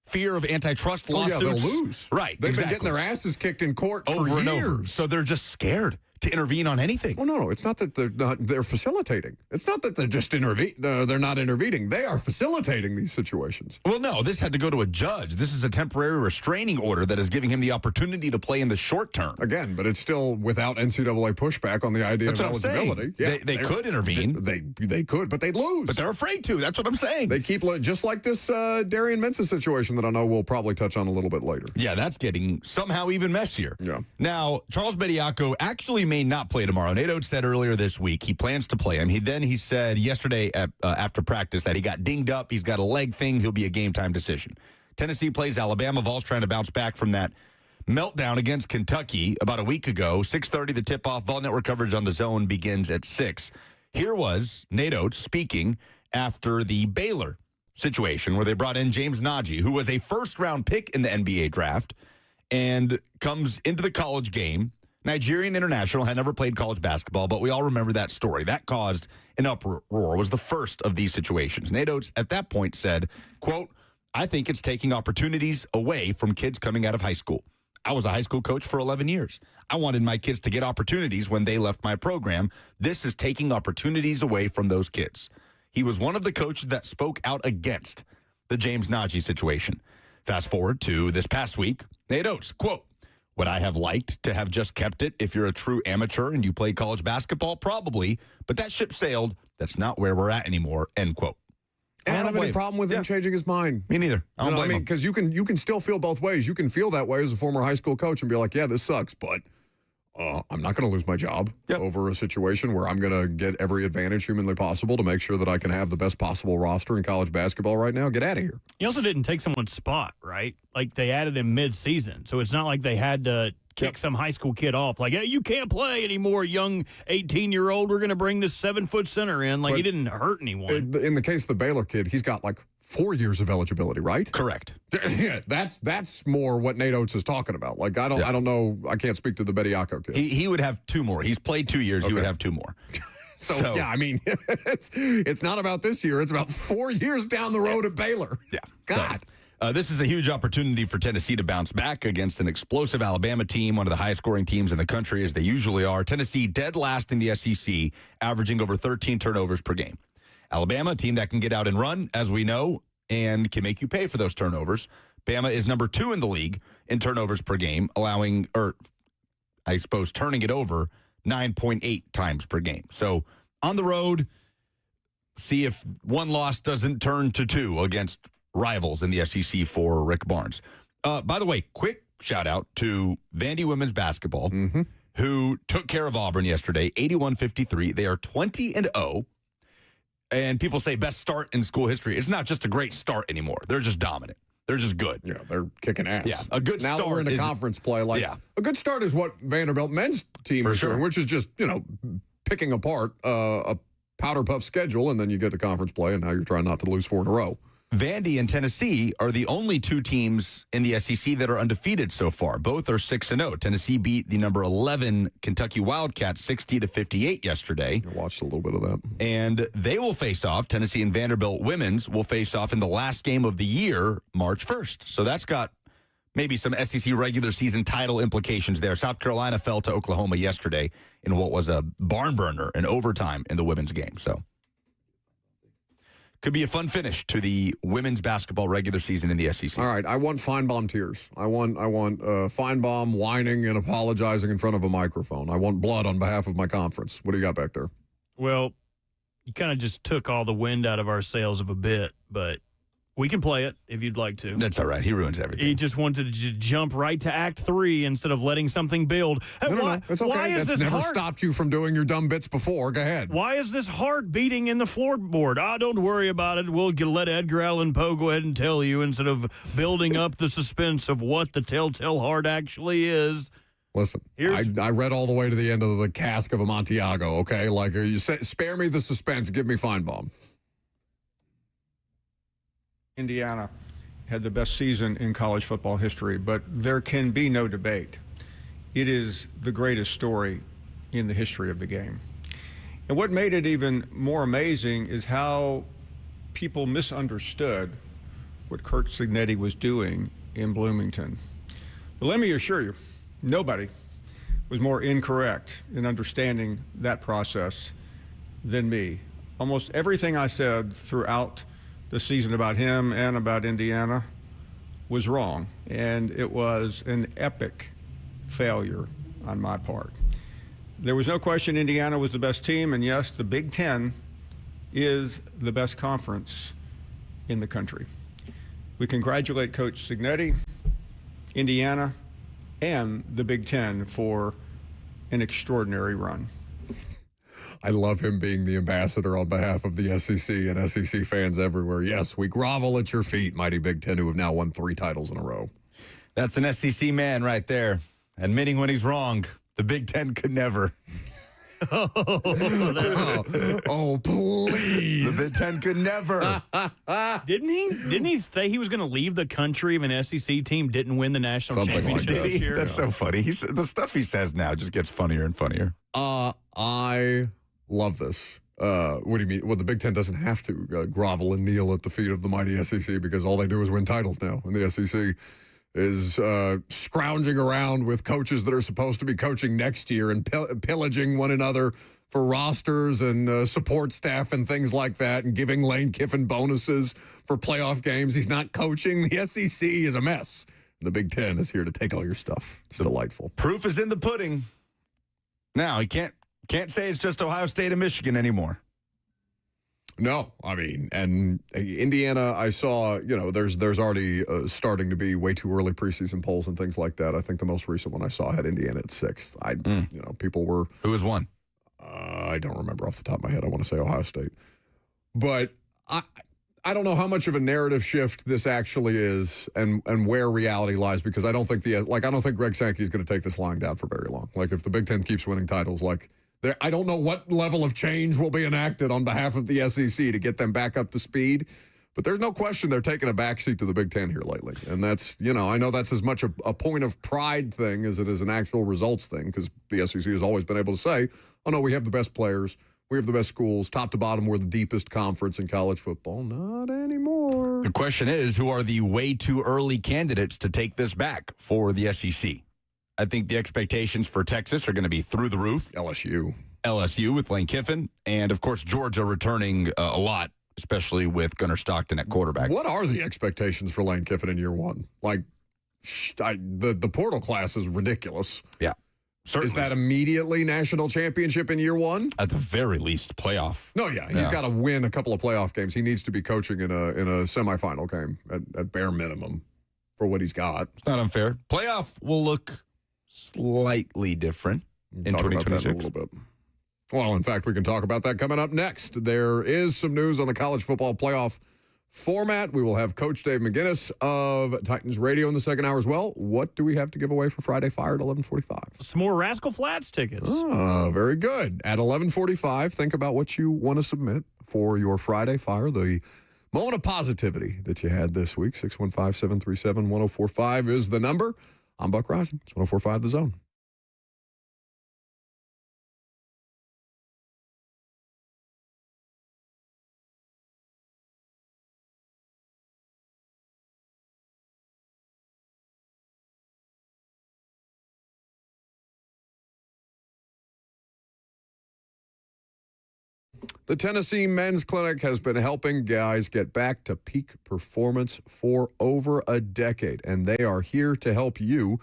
Fear of antitrust lawsuits? Yeah, they'll lose. Right, They've been getting their asses kicked in court over for and years. over. So they're just scared to intervene on anything. Well, no. It's not that they're facilitating. It's not that they're just they're not intervening. They are facilitating these situations. Well, no, this had to go to a judge. This is a temporary restraining order that is giving him the opportunity to play in the short term. Again, but it's still without NCAA pushback on the idea of eligibility. Yeah, they could intervene. They could, but they'd lose. But they're afraid to. That's what I'm saying. They keep just like this Darian Mensah situation that I know we'll probably touch on a little bit later. Yeah, that's getting somehow even messier. Yeah. Now, Charles Bediako actually may not play tomorrow. Nate Oates said earlier this week he plans to play him. He said yesterday after practice that he got dinged up. He's got a leg thing. He'll be a game-time decision. Tennessee plays Alabama. Vols trying to bounce back from that meltdown against Kentucky about a week ago. 6:30 the tip-off. Vol Network coverage on the Zone begins at 6. Here was Nate Oates speaking after the Baylor situation where they brought in James Najee, who was a first-round pick in the NBA draft, and comes into the college game. Nigerian international, had never played college basketball, but we all remember that story. That caused an uproar, was the first of these situations. Nate Oates at that point said, quote, I think it's taking opportunities away from kids coming out of high school. I was a high school coach for 11 years. I wanted my kids to get opportunities when they left my program. This is taking opportunities away from those kids. He was one of the coaches that spoke out against the James Najee situation. Fast forward to this past week, Nate Oates, quote, would I have liked to have just kept it if you're a true amateur and you play college basketball? Probably, but that ship sailed. That's not where we're at anymore, end quote. And I don't have any problem with him changing his mind. Me neither. I don't blame him. Because you can still feel both ways. You can feel that way as a former high school coach and be like, yeah, this sucks, but I'm not going to lose my job over a situation where I'm going to get every advantage humanly possible to make sure that I can have the best possible roster in college basketball right now. Get out of here. He also didn't take someone's spot, right? Like they added him mid-season, so it's not like they had to kick some high school kid off. Like, hey, you can't play anymore, young 18-year-old. We're going to bring this 7-foot center in. Like, he didn't hurt anyone. In the case of the Baylor kid, he's got like 4 years of eligibility, right? Correct. Yeah, that's more what Nate Oates is talking about. Like, I don't know. I can't speak to the Bediako kid. He would have 2 more. He's played 2 years. Okay. He would have 2 more. So, yeah, I mean, it's not about this year. It's about 4 years down the road at Baylor. Yeah. God. This is a huge opportunity for Tennessee to bounce back against an explosive Alabama team, one of the highest scoring teams in the country, as they usually are. Tennessee dead last in the SEC, averaging over 13 turnovers per game. Alabama, a team that can get out and run, as we know, and can make you pay for those turnovers. Bama is number 2 in the league in turnovers per game, allowing, or I suppose turning it over 9.8 times per game. So on the road, see if one loss doesn't turn to 2 against rivals in the SEC for Rick Barnes. By the way, quick shout out to Vandy women's basketball, who took care of Auburn yesterday, 81-53. They are 20-0. And people say best start in school history. It's not just a great start anymore. They're just dominant. They're just good. Yeah, they're kicking ass. Yeah, a good now start we're in a is, conference play. Like, yeah. A good start is what Vanderbilt men's team For is sure. doing, which is just, picking apart a powder puff schedule, and then you get to conference play, and now you're trying not to lose 4 in a row. Vandy and Tennessee are the only 2 teams in the SEC that are undefeated so far. Both are 6-0. Tennessee beat the number 11 Kentucky Wildcats 60-58 yesterday. I watched a little bit of that. And they will face off. Tennessee and Vanderbilt women's will face off in the last game of the year, March 1st. So that's got maybe some SEC regular season title implications there. South Carolina fell to Oklahoma yesterday in what was a barn burner in overtime in the women's game. So could be a fun finish to the women's basketball regular season in the SEC. All right, I want Finebaum tears. I want Finebaum whining and apologizing in front of a microphone. I want blood on behalf of my conference. What do you got back there? Well, you kind of just took all the wind out of our sails of a bit, but we can play it if you'd like to. That's all right. He ruins everything. He just wanted to jump right to Act 3 instead of letting something build. Hey, No. It's okay. Why is That's this never hard? stopped you from doing your dumb bits before. Go ahead. Why is this heart beating in the floorboard? Don't worry about it. We'll let Edgar Allan Poe go ahead and tell you instead of building up the suspense of what the telltale heart actually is. Listen, I read all the way to the end of the cask of Amontillado, okay? Like, spare me the suspense. Give me Finebaum. Indiana had the best season in college football history, but there can be no debate. It is the greatest story in the history of the game. And what made it even more amazing is how people misunderstood what Curt Cignetti was doing in Bloomington. But let me assure you, nobody was more incorrect in understanding that process than me. Almost everything I said throughout the season about him and about Indiana was wrong, and it was an epic failure on my part. There was no question Indiana was the best team, and yes, the Big Ten is the best conference in the country. We congratulate Coach Cignetti, Indiana, and the Big Ten for an extraordinary run. I love him being the ambassador on behalf of the SEC and SEC fans everywhere. Yes, we grovel at your feet, mighty Big Ten, who have now won 3 titles in a row. That's an SEC man right there, admitting when he's wrong. The Big Ten could never. Oh, please. The Big Ten could never. Didn't he say he was going to leave the country if an SEC team didn't win the national Something like championship that. this year? That's so funny. The stuff he says now just gets funnier and funnier. I love this. What do you mean? Well, the Big Ten doesn't have to grovel and kneel at the feet of the mighty SEC because all they do is win titles now. And the SEC is scrounging around with coaches that are supposed to be coaching next year and pillaging one another for rosters and support staff and things like that and giving Lane Kiffin bonuses for playoff games. He's not coaching. The SEC is a mess. The Big Ten is here to take all your stuff. It's delightful. Proof is in the pudding. Now, he can't say it's just Ohio State and Michigan anymore. No, I mean, and Indiana, I saw, there's already starting to be way too early preseason polls and things like that. I think the most recent one I saw had Indiana at 6th. People were. Who was one? I don't remember off the top of my head. I want to say Ohio State. But I I don't know how much of a narrative shift this actually is and where reality lies, because I don't think Greg Sankey is going to take this lying down for very long. Like, if the Big Ten keeps winning titles, I don't know what level of change will be enacted on behalf of the SEC to get them back up to speed. But there's no question they're taking a backseat to the Big Ten here lately. And that's, I know that's as much a point of pride thing as it is an actual results thing, because the SEC has always been able to say, oh, no, we have the best players. We have the best schools. Top to bottom, we're the deepest conference in college football. Not anymore. The question is, who are the way too early candidates to take this back for the SEC? I think the expectations for Texas are going to be through the roof. LSU with Lane Kiffin. And, of course, Georgia returning a lot, especially with Gunnar Stockton at quarterback. What are the expectations for Lane Kiffin in year one? The portal class is ridiculous. Yeah. Certainly. Is that immediately national championship in year one? At the very least, playoff. No, yeah. He's got to win a couple of playoff games. He needs to be coaching in a semifinal game at bare minimum for what he's got. It's not unfair. Playoff will look slightly different in 2026. About that in a little bit. Well, in fact, we can talk about that coming up next. There is some news on the college football playoff format. We will have Coach Dave McInness of Titans Radio in the second hour as well. What do we have to give away for Friday Fire at 11:45? Some more Rascal Flats tickets. Oh, very good. At 11:45, think about what you want to submit for your Friday Fire, the moment of positivity that you had this week. 615-737-1045 is the number. I'm Buck Rising. It's 1045 The Zone. The Tennessee Men's Clinic has been helping guys get back to peak performance for over a decade, and they are here to help you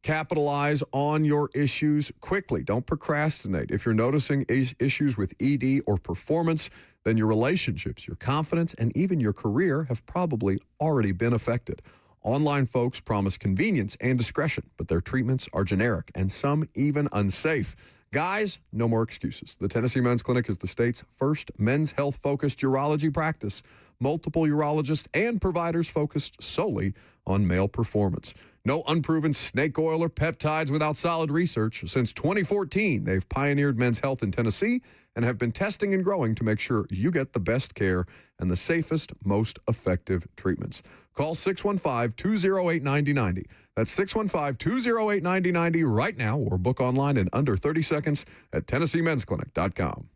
capitalize on your issues quickly. Don't procrastinate. If you're noticing issues with ED or performance, then your relationships, your confidence, and even your career have probably already been affected. Online folks promise convenience and discretion, but their treatments are generic and some even unsafe. Guys, no more excuses. The Tennessee Men's Clinic is the state's first men's health-focused urology practice. Multiple urologists and providers focused solely on male performance. No unproven snake oil or peptides without solid research. Since 2014, they've pioneered men's health in Tennessee and have been testing and growing to make sure you get the best care and the safest, most effective treatments. Call 615-208-9090. That's 615-208-9090 right now, or book online in under 30 seconds at TennesseeMen'sClinic.com.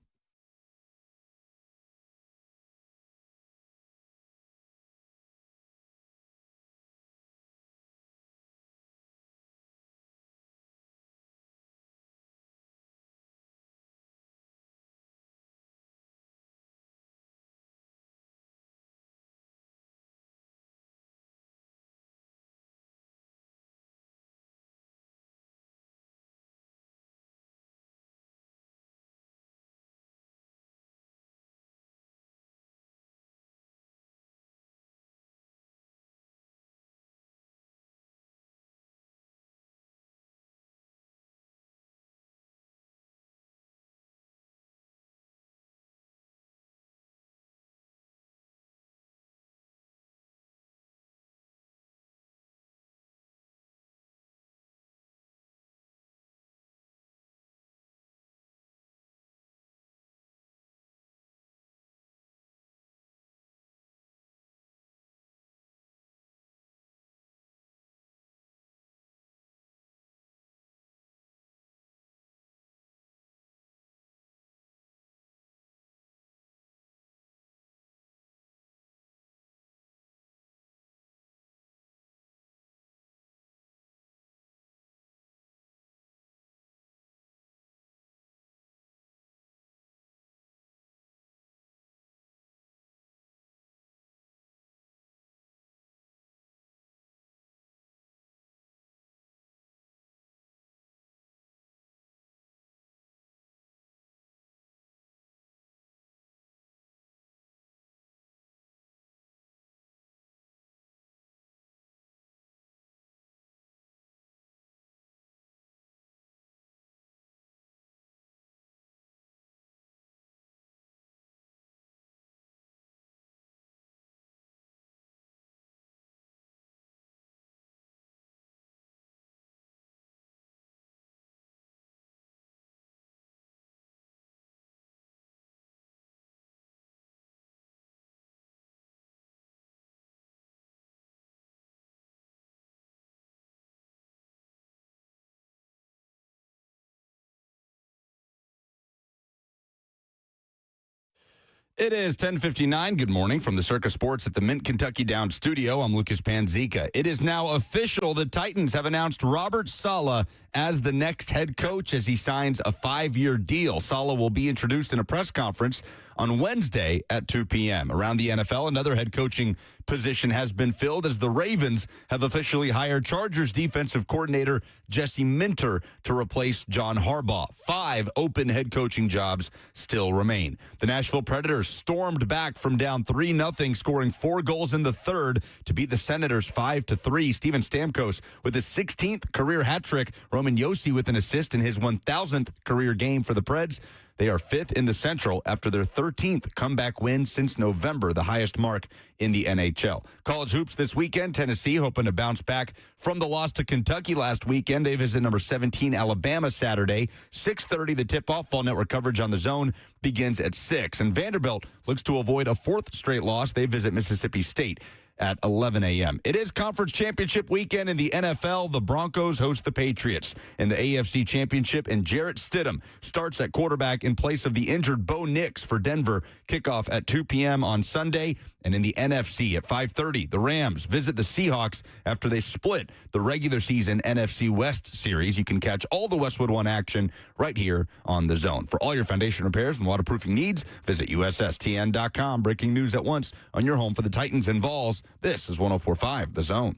It is 10:59. Good morning from the Circus Sports at the Mint Kentucky Downs studio. I'm Lucas Panzica. It is now official. The Titans have announced Robert Saleh as the next head coach as he signs a 5-year deal. Saleh will be introduced in a press conference on Wednesday at 2 p.m. Around the NFL, another head coaching position has been filled as the Ravens have officially hired Chargers defensive coordinator Jesse Minter to replace John Harbaugh. 5 open head coaching jobs still remain. The Nashville Predators stormed back from down 3-0, scoring 4 goals in the third to beat the Senators 5-3. Steven Stamkos with his 16th career hat trick. Roman Josi with an assist in his 1,000th career game for the Preds. They are 5th in the Central after their 13th comeback win since November, the highest mark in the NHL. College hoops this weekend. Tennessee hoping to bounce back from the loss to Kentucky last weekend. They visit number 17 Alabama Saturday. 6:30 the tip-off. Fall Network coverage on the Zone begins at 6. And Vanderbilt looks to avoid a 4th straight loss. They visit Mississippi State at 11 a.m. It is conference championship weekend in the NFL. The Broncos host the Patriots in the AFC Championship, and Jarrett Stidham starts at quarterback in place of the injured Bo Nix for Denver. Kickoff at 2 p.m. on Sunday. And in the NFC at 5:30, the Rams visit the Seahawks after they split the regular season NFC West series. You can catch all the Westwood One action right here on the Zone. For all your foundation repairs and waterproofing needs, visit USSTN.com. Breaking news at once on your home for the Titans and Vols. This is 104.5 The Zone.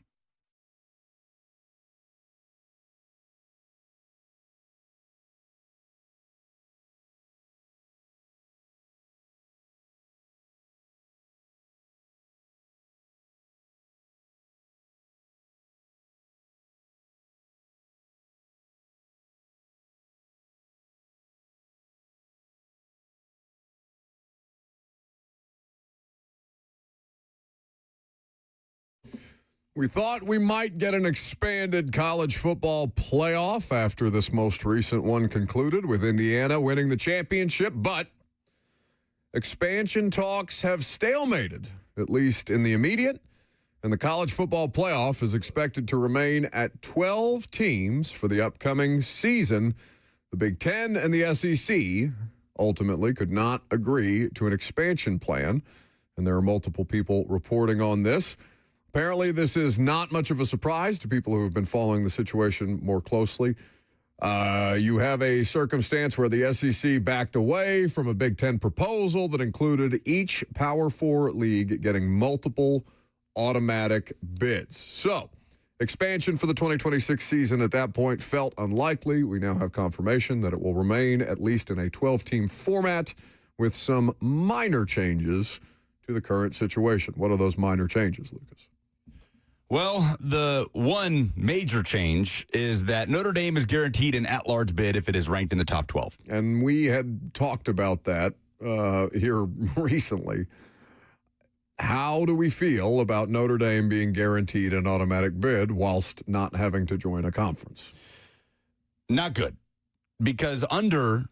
We thought we might get an expanded college football playoff after this most recent one concluded with Indiana winning the championship, but expansion talks have stalemated, at least in the immediate, and the college football playoff is expected to remain at 12 teams for the upcoming season. The Big Ten and the SEC ultimately could not agree to an expansion plan, and there are multiple people reporting on this. Apparently, this is not much of a surprise to people who have been following the situation more closely. You have a circumstance where the SEC backed away from a Big Ten proposal that included each Power 4 league getting multiple automatic bids. So, expansion for the 2026 season at that point felt unlikely. We now have confirmation that it will remain at least in a 12-team format with some minor changes to the current situation. What are those minor changes, Lucas? Well, the one major change is that Notre Dame is guaranteed an at-large bid if it is ranked in the top 12. And we had talked about that here recently. How do we feel about Notre Dame being guaranteed an automatic bid whilst not having to join a conference? Not good, because under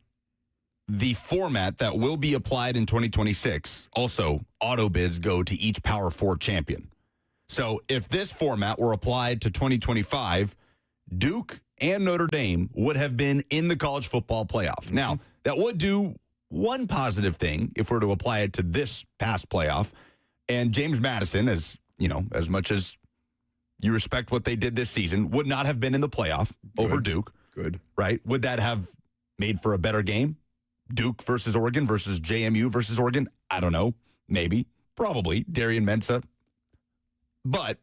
the format that will be applied in 2026, also auto bids go to each Power 4 champion. So if this format were applied to 2025, Duke and Notre Dame would have been in the college football playoff. Now, that would do one positive thing if we're to apply it to this past playoff. And James Madison, as you know, as much as you respect what they did this season, would not have been in the playoff over Duke. Good. Right? Would that have made for a better game? Duke versus Oregon versus JMU versus Oregon? I don't know. Maybe. Probably. Darian Mensah. But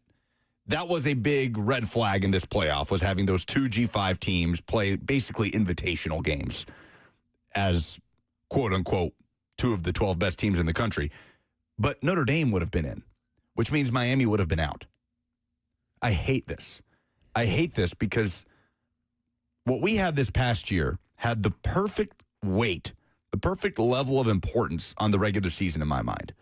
that was a big red flag in this playoff, was having those two G5 teams play basically invitational games as, quote unquote, 2 of the 12 best teams in the country. But Notre Dame would have been in, which means Miami would have been out. I hate this. I hate this because what we had this past year had the perfect weight, the perfect level of importance on the regular season in my mind.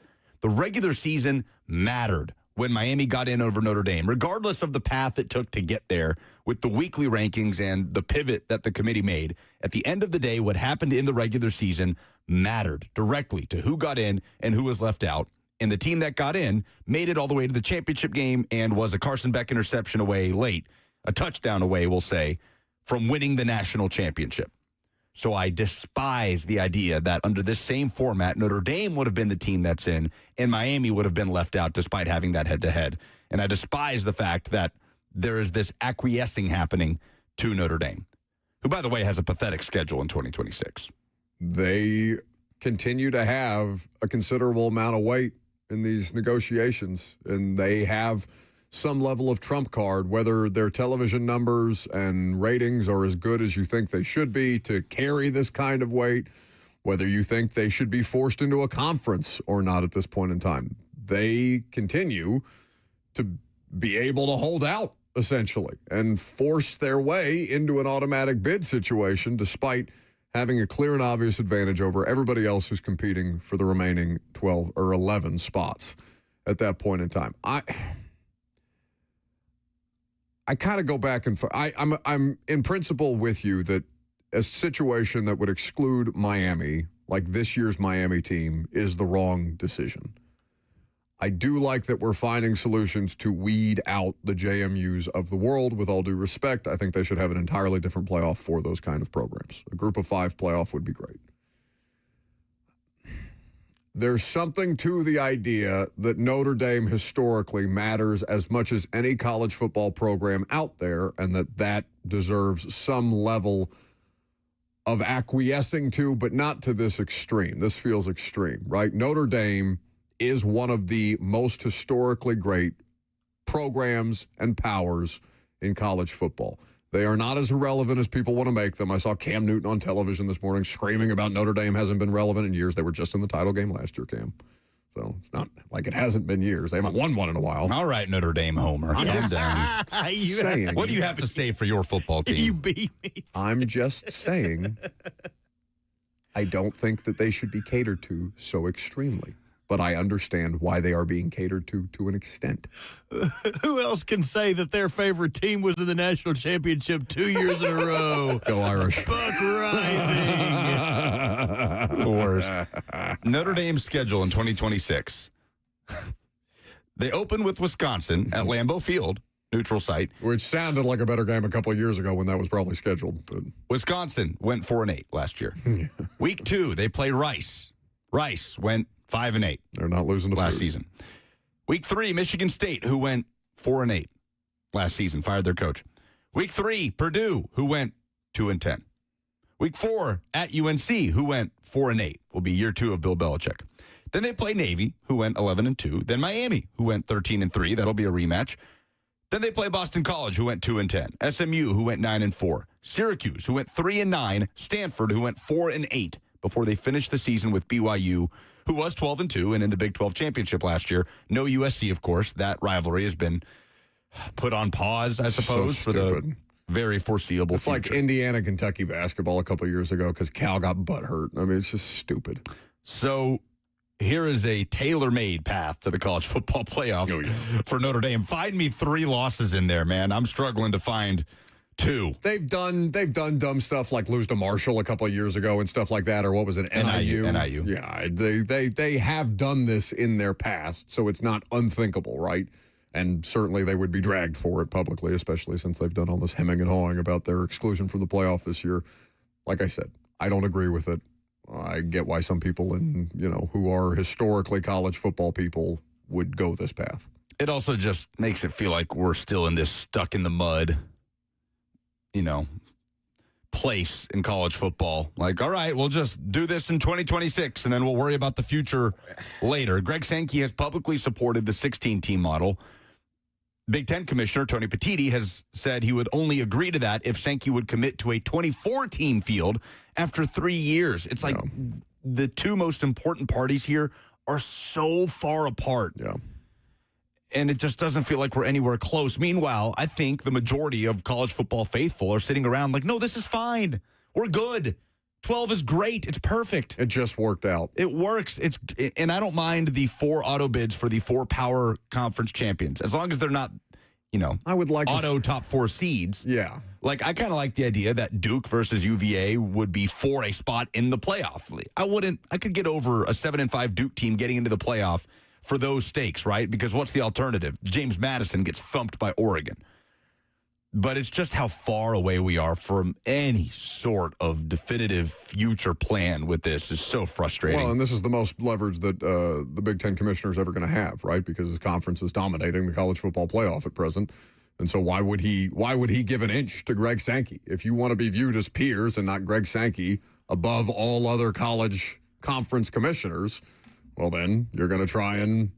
The regular season mattered when Miami got in over Notre Dame, regardless of the path it took to get there with the weekly rankings and the pivot that the committee made. At the end of the day, what happened in the regular season mattered directly to who got in and who was left out. And the team that got in made it all the way to the championship game and was a Carson Beck interception away late, a touchdown away, we'll say, from winning the national championship. So I despise the idea that under this same format, Notre Dame would have been the team that's in, and Miami would have been left out despite having that head-to-head. And I despise the fact that there is this acquiescing happening to Notre Dame, who, by the way, has a pathetic schedule in 2026. They continue to have a considerable amount of weight in these negotiations, and they have some level of trump card, whether their television numbers and ratings are as good as you think they should be to carry this kind of weight, whether you think they should be forced into a conference or not at this point in time. They continue to be able to hold out, essentially, and force their way into an automatic bid situation despite having a clear and obvious advantage over everybody else who's competing for the remaining 12 or 11 spots at that point in time. I kind of go back and forth. I'm in principle with you that a situation that would exclude Miami, like this year's Miami team, is the wrong decision. I do like that we're finding solutions to weed out the JMUs of the world. With all due respect, I think they should have an entirely different playoff for those kind of programs. A group of 5 playoff would be great. There's something to the idea that Notre Dame historically matters as much as any college football program out there, and that deserves some level of acquiescing to, but not to this extreme. This feels extreme, right? Notre Dame is one of the most historically great programs and powers in college football. They are not as irrelevant as people want to make them. I saw Cam Newton on television this morning screaming about Notre Dame hasn't been relevant in years. They were just in the title game last year, Cam. So it's not like it hasn't been years. They haven't won one in a while. All right, Notre Dame homer. I'm just saying. What do you have to say for your football team? You beat me. I'm just saying I don't think that they should be catered to so extremely. But I understand why they are being catered to an extent. Who else can say that their favorite team was in the national championship 2 years in a row? Go Irish. Buck Rising. The worst. Notre Dame's schedule in 2026. They open with Wisconsin at Lambeau Field, neutral site. Which sounded like a better game a couple of years ago when that was probably scheduled. But. Wisconsin went 4-8 last year. Week 2, they play Rice. Rice went 5-8. They're not losing to last season. Week 3, Michigan State, who went 4-8 last season, fired their coach. Week 3, Purdue, who went 2-10. Week 4, at UNC, who went 4-8. Will be year 2 of Bill Belichick. Then they play Navy, who went 11-2. Then Miami, who went 13-3. That'll be a rematch. Then they play Boston College, who went 2-10. SMU, who went 9-4. Syracuse, who went 3-9. Stanford, who went 4-8 before they finished the season with BYU, who was 12-2 and in the Big 12 championship last year. No USC, of course. That rivalry has been put on pause, I suppose, for the very foreseeable future. It's like Indiana-Kentucky basketball a couple of years ago because Cal got butt hurt. I mean, it's just stupid. So here is a tailor-made path to the college football playoff for Notre Dame. Find me 3 losses in there, man. I'm struggling to find 2. They've done dumb stuff like lose to Marshall a couple of years ago and stuff like that, or what was it, NIU? NIU. Yeah, they have done this in their past, so it's not unthinkable, right? And certainly they would be dragged for it publicly, especially since they've done all this hemming and hawing about their exclusion from the playoff this year. Like I said, I don't agree with it. I get why some people who are historically college football people would go this path. It also just makes it feel like we're still in this stuck in the mud place in college football. Like, all right, we'll just do this in 2026, and then we'll worry about the future later. Greg Sankey has publicly supported the 16-team model. Big Ten Commissioner Tony Petitti has said he would only agree to that if Sankey would commit to a 24-team field after 3 years. It's like the two most important parties here are so far apart. Yeah. And it just doesn't feel like we're anywhere close. Meanwhile, I think the majority of college football faithful are sitting around like, no, this is fine. We're good. 12 is great. It's perfect. It just worked out. It works. And I don't mind the 4 auto bids for the 4 power conference champions, as long as they're not, I would like auto top 4 seeds. Yeah. Like, I kind of like the idea that Duke versus UVA would be for a spot in the playoff. I could get over a 7-5 Duke team getting into the playoff for those stakes, right? Because what's the alternative? James Madison gets thumped by Oregon. But it's just how far away we are from any sort of definitive future plan with this is so frustrating. Well, and this is the most leverage that the Big Ten commissioner is ever going to have, right? Because his conference is dominating the college football playoff at present. And so why would he give an inch to Greg Sankey? If you want to be viewed as peers and not Greg Sankey above all other college conference commissioners, well, then you're going to try and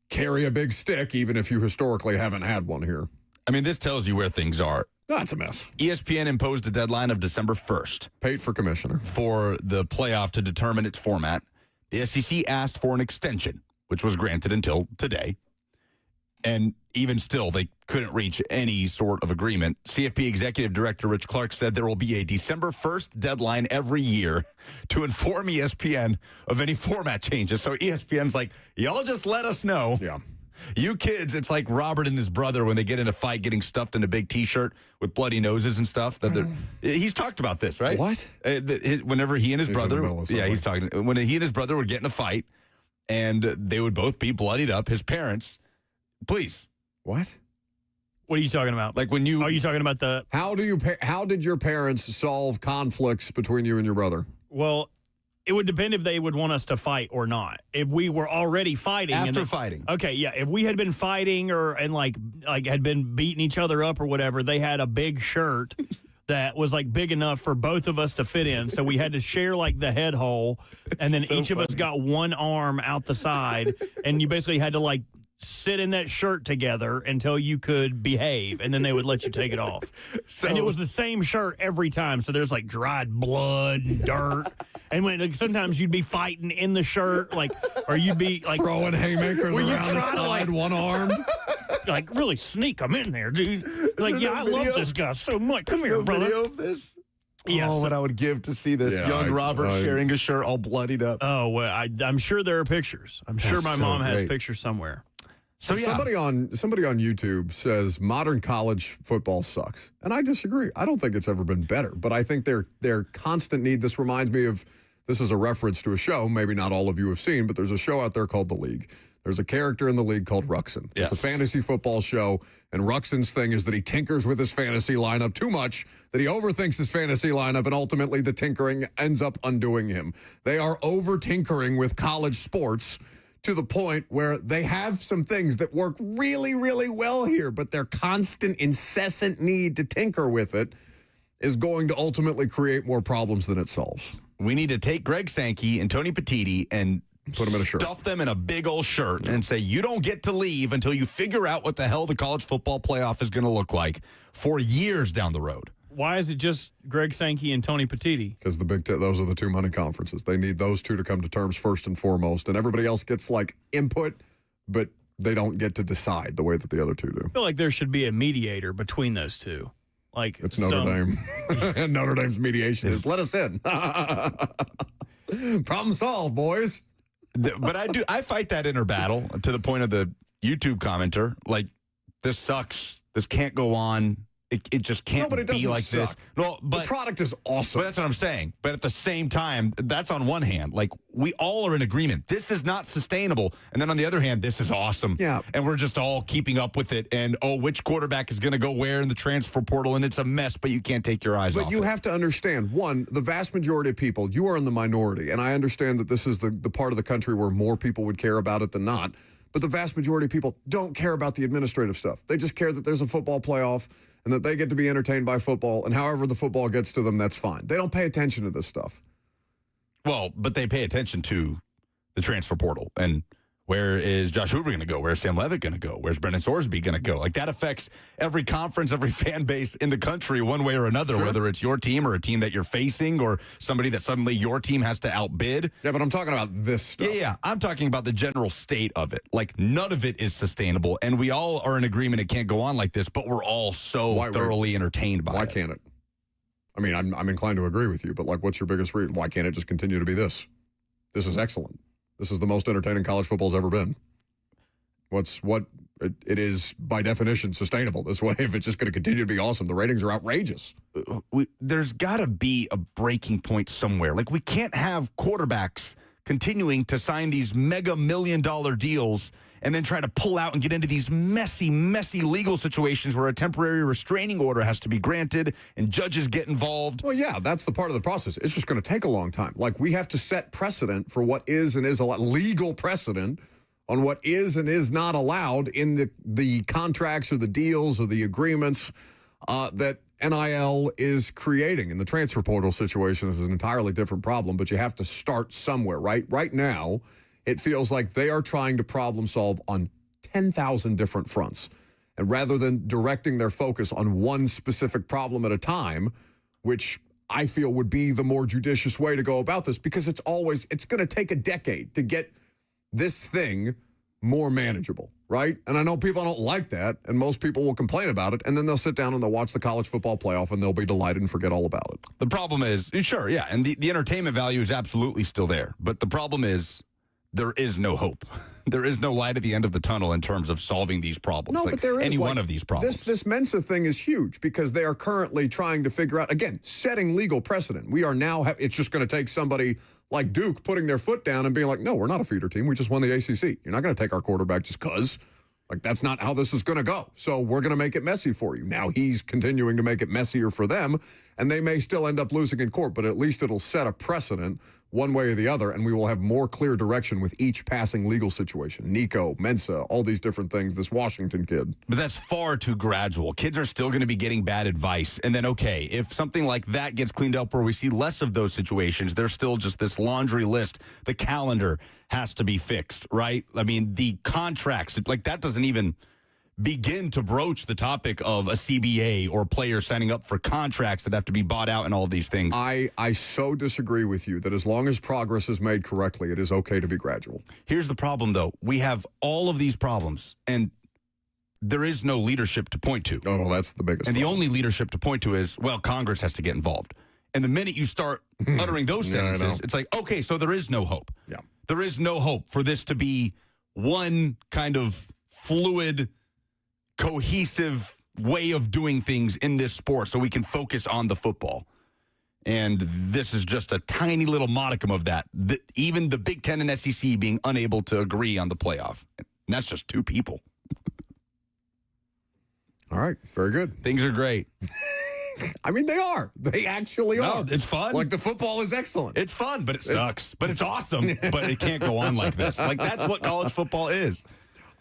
carry a big stick, even if you historically haven't had one here. I mean, this tells you where things are. That's a mess. ESPN imposed a deadline of December 1st. Paid for commissioner. For the playoff to determine its format. The SEC asked for an extension, which was granted until today. And even still, they couldn't reach any sort of agreement. CFP Executive Director Rich Clark said there will be a December 1st deadline every year to inform ESPN of any format changes. So ESPN's like, y'all just let us know. Yeah. You kids, it's like Robert and his brother when they get in a fight getting stuffed in a big T-shirt with bloody noses and stuff. He's talked about this, right? What? Whenever he and his brother, he's talking. When he and his brother would get in a fight and they would both be bloodied up, his parents, please. What? What are you talking about? Like when you... Are you talking about the... How did your parents solve conflicts between you and your brother? Well, it would depend if they would want us to fight or not. If we were already fighting... After fighting. Okay, yeah. If we had been fighting and had been beating each other up or whatever, they had a big shirt that was like big enough for both of us to fit in. So we had to share like the head hole, and then each of us got one arm out the side, and you basically had to like sit in that shirt together until you could behave, and then they would let you take it off. And it was the same shirt every time. So there's like dried blood, dirt. And sometimes you'd be fighting in the shirt, or you'd be like throwing haymakers around the side, one armed. Like really sneak them in there, dude. Like, yeah, I love this guy so much. Come here, brother. Video of this? Yes. Oh, what I would give to see this young Robert sharing a shirt all bloodied up. Oh, well, I'm sure there are pictures. I'm sure my mom has pictures somewhere. So somebody on YouTube says modern college football sucks, and I disagree. I don't think it's ever been better, but I think their constant need. This reminds me of, this is a reference to a show maybe not all of you have seen, but there's a show out there called The League. There's a character in The League called Ruxin. Yes. It's a fantasy football show, and Ruxin's thing is that he tinkers with his fantasy lineup too much, that he overthinks his fantasy lineup, and ultimately the tinkering ends up undoing him. They are over-tinkering with college sports to the point where they have some things that work really, really well here, but their constant, incessant need to tinker with it is going to ultimately create more problems than it solves. We need to take Greg Sankey and Tony Petitti and put them in a shirt. Stuff them in a big old shirt and say, you don't get to leave until you figure out what the hell the college football playoff is going to look like for years down the road. Why is it just Greg Sankey and Tony Petitti? Because the Big Ten, those are the two money conferences. They need those two to come to terms first and foremost, and everybody else gets like input, but they don't get to decide the way that the other two do. I feel like there should be a mediator between those two. Like it's Notre Dame. And Notre Dame's mediation is let us in. Problem solved, boys. But I fight that inner battle to the point of the YouTube commenter. Like, this sucks. This can't go on. It just can't be like suck. this. No, but the product is awesome. But that's what I'm saying. But at the same time, that's on one hand. Like, we all are in agreement. This is not sustainable. And then on the other hand, this is awesome. Yeah. And we're just all keeping up with it. And, which quarterback is going to go where in the transfer portal? And it's a mess, but you can't take your eyes off it. But you have to understand, one, the vast majority of people, you are in the minority. And I understand that this is the part of the country where more people would care about it than not. But the vast majority of people don't care about the administrative stuff. They just care that there's a football playoff and that they get to be entertained by football, and however the football gets to them, that's fine. They don't pay attention to this stuff. Well, but they pay attention to the transfer portal and where is Josh Hoover going to go? Where's Sam Levitt going to go? Where's Brendan Sorsby going to go? Like, that affects every conference, every fan base in the country one way or another, whether it's your team or a team that you're facing or somebody that suddenly your team has to outbid. Yeah, but I'm talking about this stuff. Yeah. I'm talking about the general state of it. Like, none of it is sustainable, and we all are in agreement it can't go on like this, but we're all so thoroughly entertained by it. Why can't it? I mean, I'm inclined to agree with you, but, like, what's your biggest reason? Why can't it just continue to be this? This is excellent. This is the most entertaining college football's ever been. It is, by definition, sustainable this way. If it's just going to continue to be awesome, the ratings are outrageous. There's got to be a breaking point somewhere. Like, we can't have quarterbacks continuing to sign these mega $1 million deals and then try to pull out and get into these messy legal situations where a temporary restraining order has to be granted and judges get involved. Well, yeah, that's the part of the process. It's just going to take a long time. Like, we have to set precedent for what is and is legal precedent on what is and is not allowed in the contracts or the deals or the agreements that NIL is creating. And the transfer portal situation is an entirely different problem, but you have to start somewhere, right? Right now, it feels like they are trying to problem solve on 10,000 different fronts. And rather than directing their focus on one specific problem at a time, which I feel would be the more judicious way to go about this, because it's going to take a decade to get this thing more manageable, right? And I know people don't like that, and most people will complain about it, and then they'll sit down and they'll watch the college football playoff, and they'll be delighted and forget all about it. The problem is, sure, yeah, and the entertainment value is absolutely still there. But the problem is, there is no hope. There is no light at the end of the tunnel in terms of solving these problems. No, but there is. Any one of these problems. This Mensa thing is huge because they are currently trying to figure out, again, setting legal precedent. We are now, it's just going to take somebody like Duke putting their foot down and being like, no, we're not a feeder team. We just won the ACC. You're not going to take our quarterback just because. Like, that's not how this is going to go. So we're going to make it messy for you. Now he's continuing to make it messier for them, and they may still end up losing in court, but at least it'll set a precedent one way or the other, and we will have more clear direction with each passing legal situation. Nico, Mensa, all these different things, this Washington kid. But that's far too gradual. Kids are still going to be getting bad advice. And then, okay, if something like that gets cleaned up where we see less of those situations, there's still just this laundry list. The calendar has to be fixed, right? I mean, the contracts, like that doesn't even begin to broach the topic of a CBA or players signing up for contracts that have to be bought out and all of these things. I so disagree with you that as long as progress is made correctly, it is okay to be gradual. Here's the problem, though. We have all of these problems, and there is no leadership to point to. Oh, that's the biggest And problem. the only leadership to point to is, well, Congress has to get involved. And the minute you start uttering those sentences, it's like, okay, so there is no hope. Yeah. There is no hope for this to be one kind of fluid, cohesive way of doing things in this sport so we can focus on the football. And this is just a tiny little modicum of that. Even the Big Ten and SEC being unable to agree on the playoff. And that's just two people. All right. Very good. Things are great. I mean, they are. They actually are. It's fun. Like, the football is excellent. It's fun, but it sucks. But it's awesome. But it can't go on like this. Like, that's what college football is.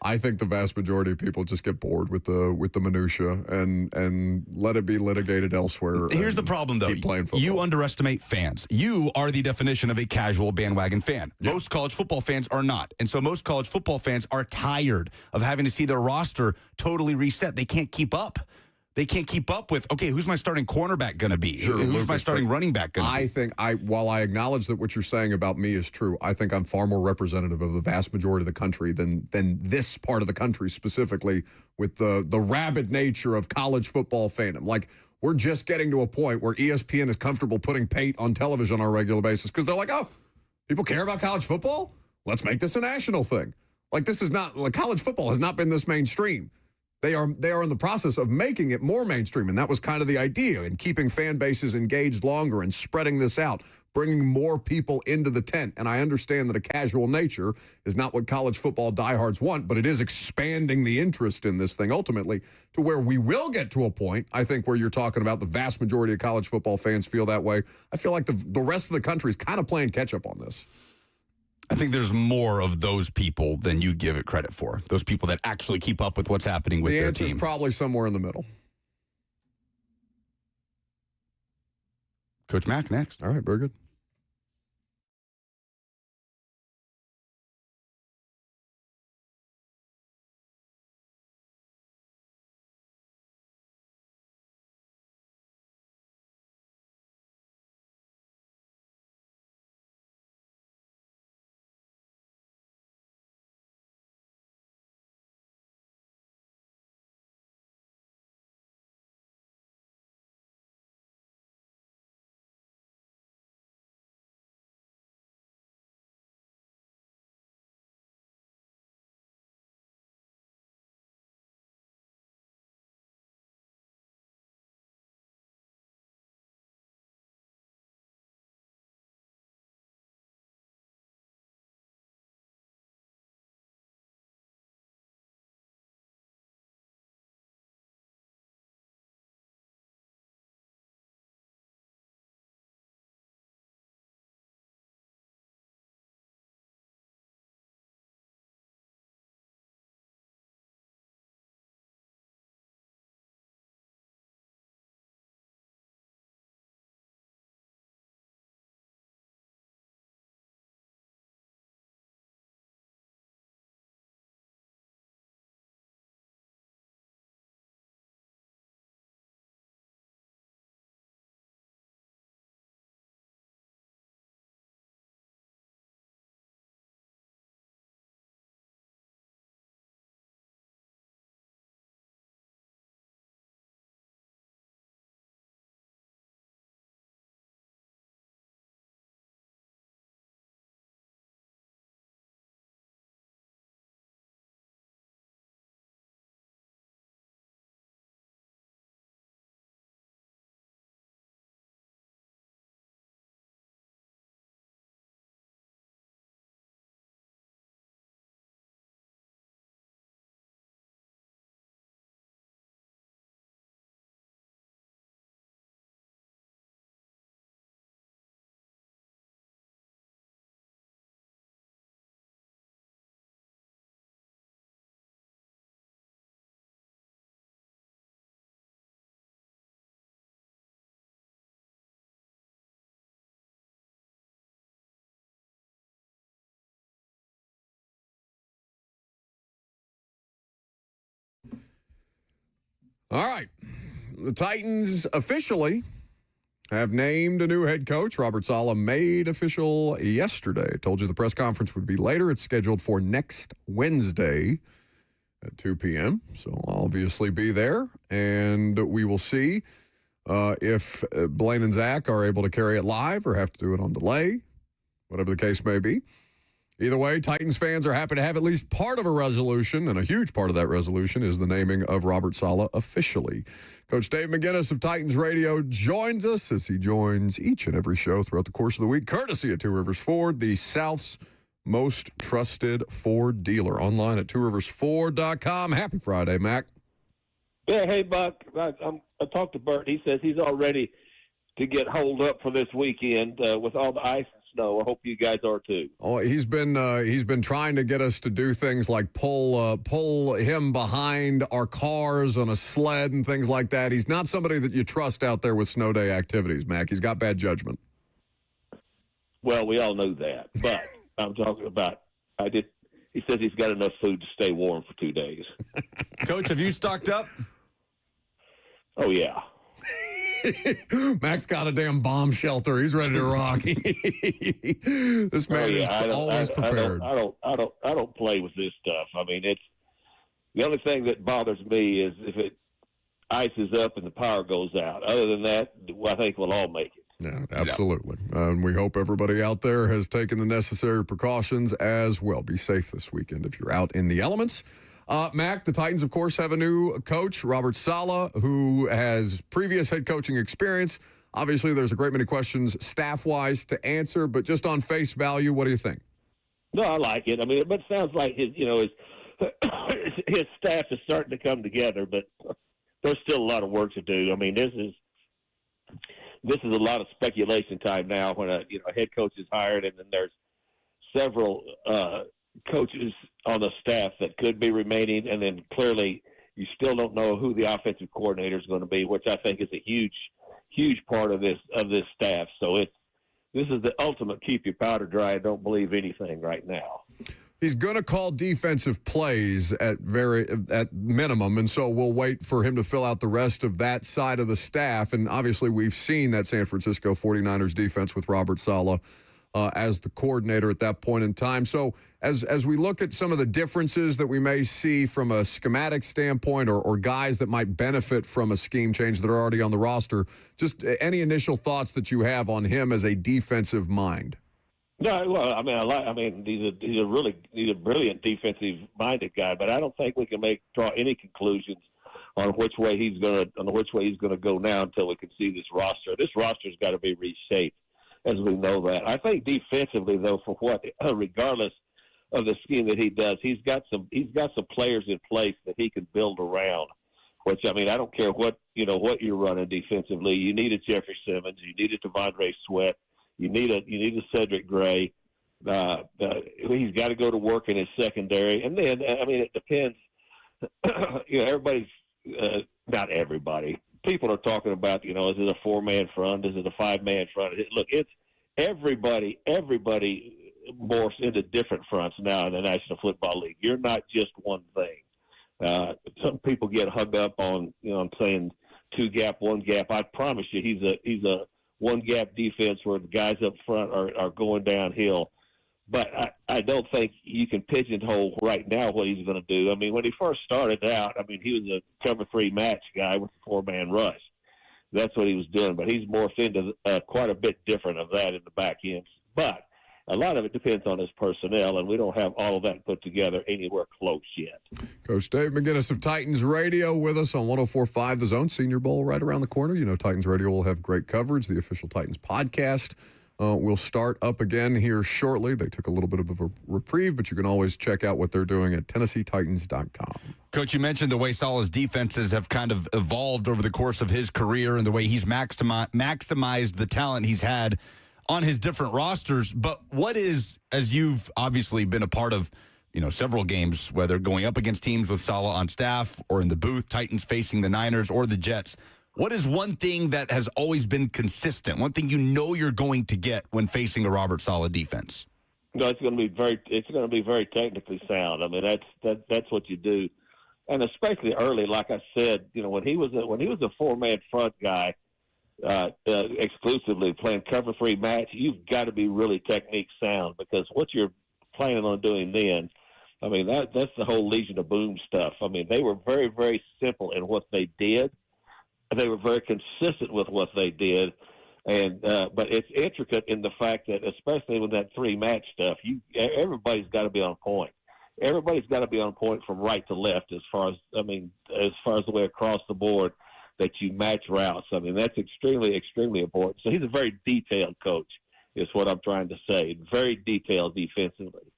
I think the vast majority of people just get bored with the minutia and let it be litigated elsewhere. Here's the problem, though. Keep playing football. You underestimate fans. You are the definition of a casual bandwagon fan. Yep. Most college football fans are not. And so most college football fans are tired of having to see their roster totally reset. They can't keep up. They can't keep up with, okay, who's my starting cornerback going to be? Sure, who's my starting running back going to be? While I acknowledge that what you're saying about me is true, I think I'm far more representative of the vast majority of the country than this part of the country specifically, with the rabid nature of college football fandom. Like, we're just getting to a point where ESPN is comfortable putting Pate on television on a regular basis because they're like, oh, people care about college football? Let's make this a national thing. Like, this is not, like, college football has not been this mainstream. They are in the process of making it more mainstream, and that was kind of the idea, in keeping fan bases engaged longer and spreading this out, bringing more people into the tent. And I understand that a casual nature is not what college football diehards want, but it is expanding the interest in this thing ultimately to where we will get to a point, I think, where you're talking about the vast majority of college football fans feel that way. I feel like the rest of the country is kind of playing catch up on this. I think there's more of those people than you give it credit for. Those people that actually keep up with what's happening with their team. The answer is probably somewhere in the middle. Coach Mack next. All right, very good. All right. The Titans officially have named a new head coach. Robert Saleh made official yesterday. I told you the press conference would be later. It's scheduled for next Wednesday at 2 p.m. So I'll obviously be there, and we will see if Blaine and Zach are able to carry it live or have to do it on delay, whatever the case may be. Either way, Titans fans are happy to have at least part of a resolution, and a huge part of that resolution is the naming of Robert Saleh officially. Coach Dave McInness of Titans Radio joins us as he joins each and every show throughout the course of the week, courtesy of Two Rivers Ford, the South's most trusted Ford dealer. Online at tworiversford.com. Happy Friday, Mac. Yeah, hey, Buck. I talked to Bert. He says he's all ready to get holed up for this weekend with all the ice and snow. I hope you guys are too. Oh, he's been trying to get us to do things like pull him behind our cars on a sled and things like that. He's not somebody that you trust out there with snow day activities, Mac. He's got bad judgment. Well, we all know that, but I'm talking about. He says he's got enough food to stay warm for 2 days. Coach, have you stocked up? Oh yeah. Mac's got a damn bomb shelter. He's ready to rock. This man is always prepared. I don't play with this stuff. I mean, it's the only thing that bothers me is if it ices up and the power goes out. Other than that, I think we'll all make it. Yeah, absolutely. And we hope everybody out there has taken the necessary precautions as well. Be safe this weekend if you're out in the elements. Mac, the Titans, of course, have a new coach, Robert Saleh, who has previous head coaching experience. Obviously, there's a great many questions staff-wise to answer, but just on face value, what do you think? No, I like it. I mean, it sounds like his staff is starting to come together, but there's still a lot of work to do. I mean, this is a lot of speculation time now when a head coach is hired, and then there's several coaches on the staff that could be remaining, and then clearly you still don't know who the offensive coordinator is going to be, which I think is a huge part of this staff. So this is the ultimate keep your powder dry and don't believe anything right now. He's going to call defensive plays at minimum, and so we'll wait for him to fill out the rest of that side of the staff. And obviously we've seen that San Francisco 49ers defense with Robert Saleh as the coordinator at that point in time. So as we look at some of the differences that we may see from a schematic standpoint or guys that might benefit from a scheme change that are already on the roster, just any initial thoughts that you have on him as a defensive mind? No, well, I mean, he's a brilliant defensive-minded guy, but I don't think we can draw any conclusions on which way he's going to go now until we can see this roster. This roster's got to be reshaped, as we know that. I think defensively, though, regardless of the scheme that he does, he's got some players in place that he can build around. Which, I mean, I don't care what you're running defensively. You need a Jeffrey Simmons, you need a Devondre Sweat. You need a Cedric Gray. He's got to go to work in his secondary, and then I mean it depends. Everybody's not everybody. People are talking about is it a 4-man front? Is it a 5-man front? Look, it's everybody. Everybody morphs into different fronts now in the National Football League. You're not just one thing. Some people get hung up on saying 2-gap, 1-gap. I promise you, he's a 1-gap defense where the guys up front are going downhill. But I don't think you can pigeonhole right now what he's going to do. I mean, when he first started out, he was a cover 3 match guy with a 4-man rush. That's what he was doing. But he's morphed into quite a bit different of that in the back end. But a lot of it depends on his personnel, and we don't have all of that put together anywhere close yet. Coach Dave McInness of Titans Radio with us on 104.5 The Zone. Senior Bowl right around the corner. Titans Radio will have great coverage. The official Titans podcast will start up again here shortly. They took a little bit of a reprieve, but you can always check out what they're doing at TennesseeTitans.com. Coach, you mentioned the way Saleh's defenses have kind of evolved over the course of his career and the way he's maximized the talent he's had on his different rosters. But what is, as you've obviously been a part of, several games, whether going up against teams with Saleh on staff or in the booth, Titans facing the Niners or the Jets, what is one thing that has always been consistent, one thing you're going to get when facing a Robert Saleh defense? No, it's going to be very technically sound. I mean, that's what you do. and especially early, like I said, when he was a four-man front guy, exclusively playing cover three match, you've got to be really technique sound, because what you're planning on doing then, I mean, that's the whole Legion of Boom stuff. I mean, they were very, very simple in what they did. They were very consistent with what they did. And but it's intricate in the fact that, especially with that three match stuff, everybody's got to be on point. Everybody's got to be on point from right to left, as far as the way across the board that you match routes. I mean, that's extremely, extremely important. So he's a very detailed coach, is what I'm trying to say. Very detailed defensively.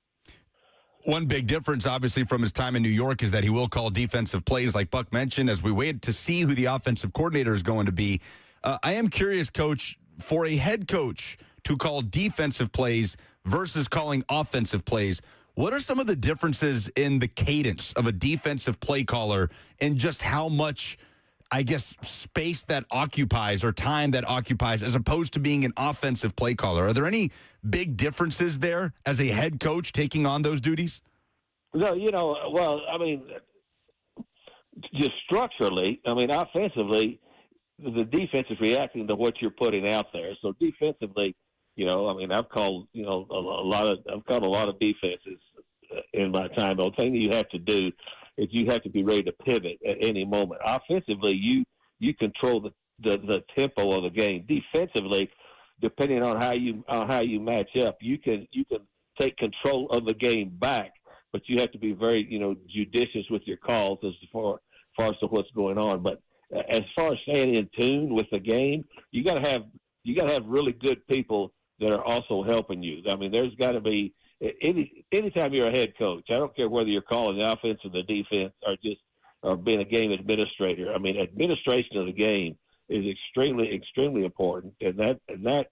One big difference, obviously, from his time in New York is that he will call defensive plays, like Buck mentioned, as we wait to see who the offensive coordinator is going to be. I am curious, Coach, for a head coach to call defensive plays versus calling offensive plays, what are some of the differences in the cadence of a defensive play caller and just how much, I guess, space that occupies or time that occupies as opposed to being an offensive play caller? Are there any big differences there as a head coach taking on those duties? No, just structurally, offensively, the defense is reacting to what you're putting out there. So defensively, I've called a lot of defenses in my time. The thing that you have to do is you have to be ready to pivot at any moment. Offensively, you control the tempo of the game. Defensively, depending on how you match up, you can take control of the game back, but you have to be very judicious with your calls as far as to what's going on. But as far as staying in tune with the game, you got to have really good people that are also helping you. I mean, there's got to be anytime you're a head coach. I don't care whether you're calling the offense or the defense or being a game administrator. I mean, administration of the game is extremely, extremely important, and that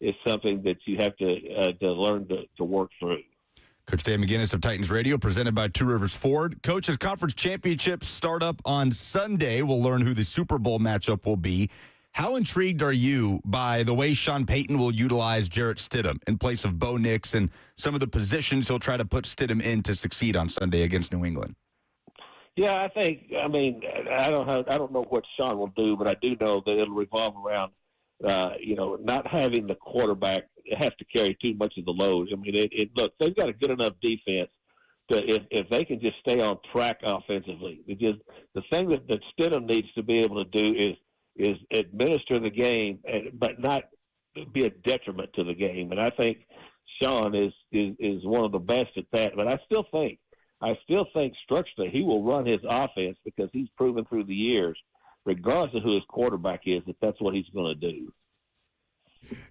is something that you have to learn to work through. Coach Dave McInness of Titans Radio, presented by Two Rivers Ford. Coach, as conference championships start up on Sunday, we'll learn who the Super Bowl matchup will be. How intrigued are you by the way Sean Payton will utilize Jarrett Stidham in place of Bo Nix and some of the positions he'll try to put Stidham in to succeed on Sunday against New England? Yeah, I don't know what Sean will do, but I do know that it'll revolve around, not having the quarterback have to carry too much of the load. I mean, look, they've got a good enough defense that if they can just stay on track offensively, the thing that Stidham needs to be able to do is administer the game, but not be a detriment to the game. And I think Sean is one of the best at that. But I still think structurally he will run his offense, because he's proven through the years, regardless of who his quarterback is, that's what he's going to do.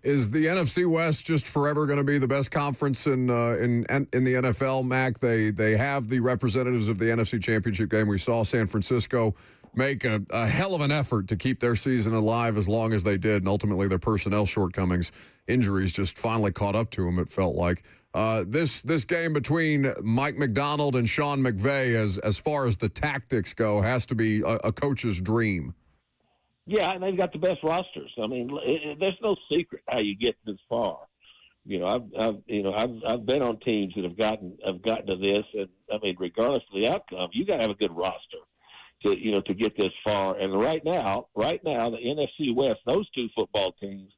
Is the NFC West just forever going to be the best conference in the NFL, Mac? They have the representatives of the NFC Championship game. We saw San Francisco make a hell of an effort to keep their season alive as long as they did, and ultimately their personnel shortcomings, injuries just finally caught up to them, it felt like. This game between Mike Macdonald and Sean McVay, as far as the tactics go, has to be a coach's dream. Yeah, and they've got the best rosters. I mean, there's no secret how you get this far. I've been on teams that have gotten to this, and I mean, regardless of the outcome, you got to have a good roster to get this far. And right now, the NFC West, those two football teams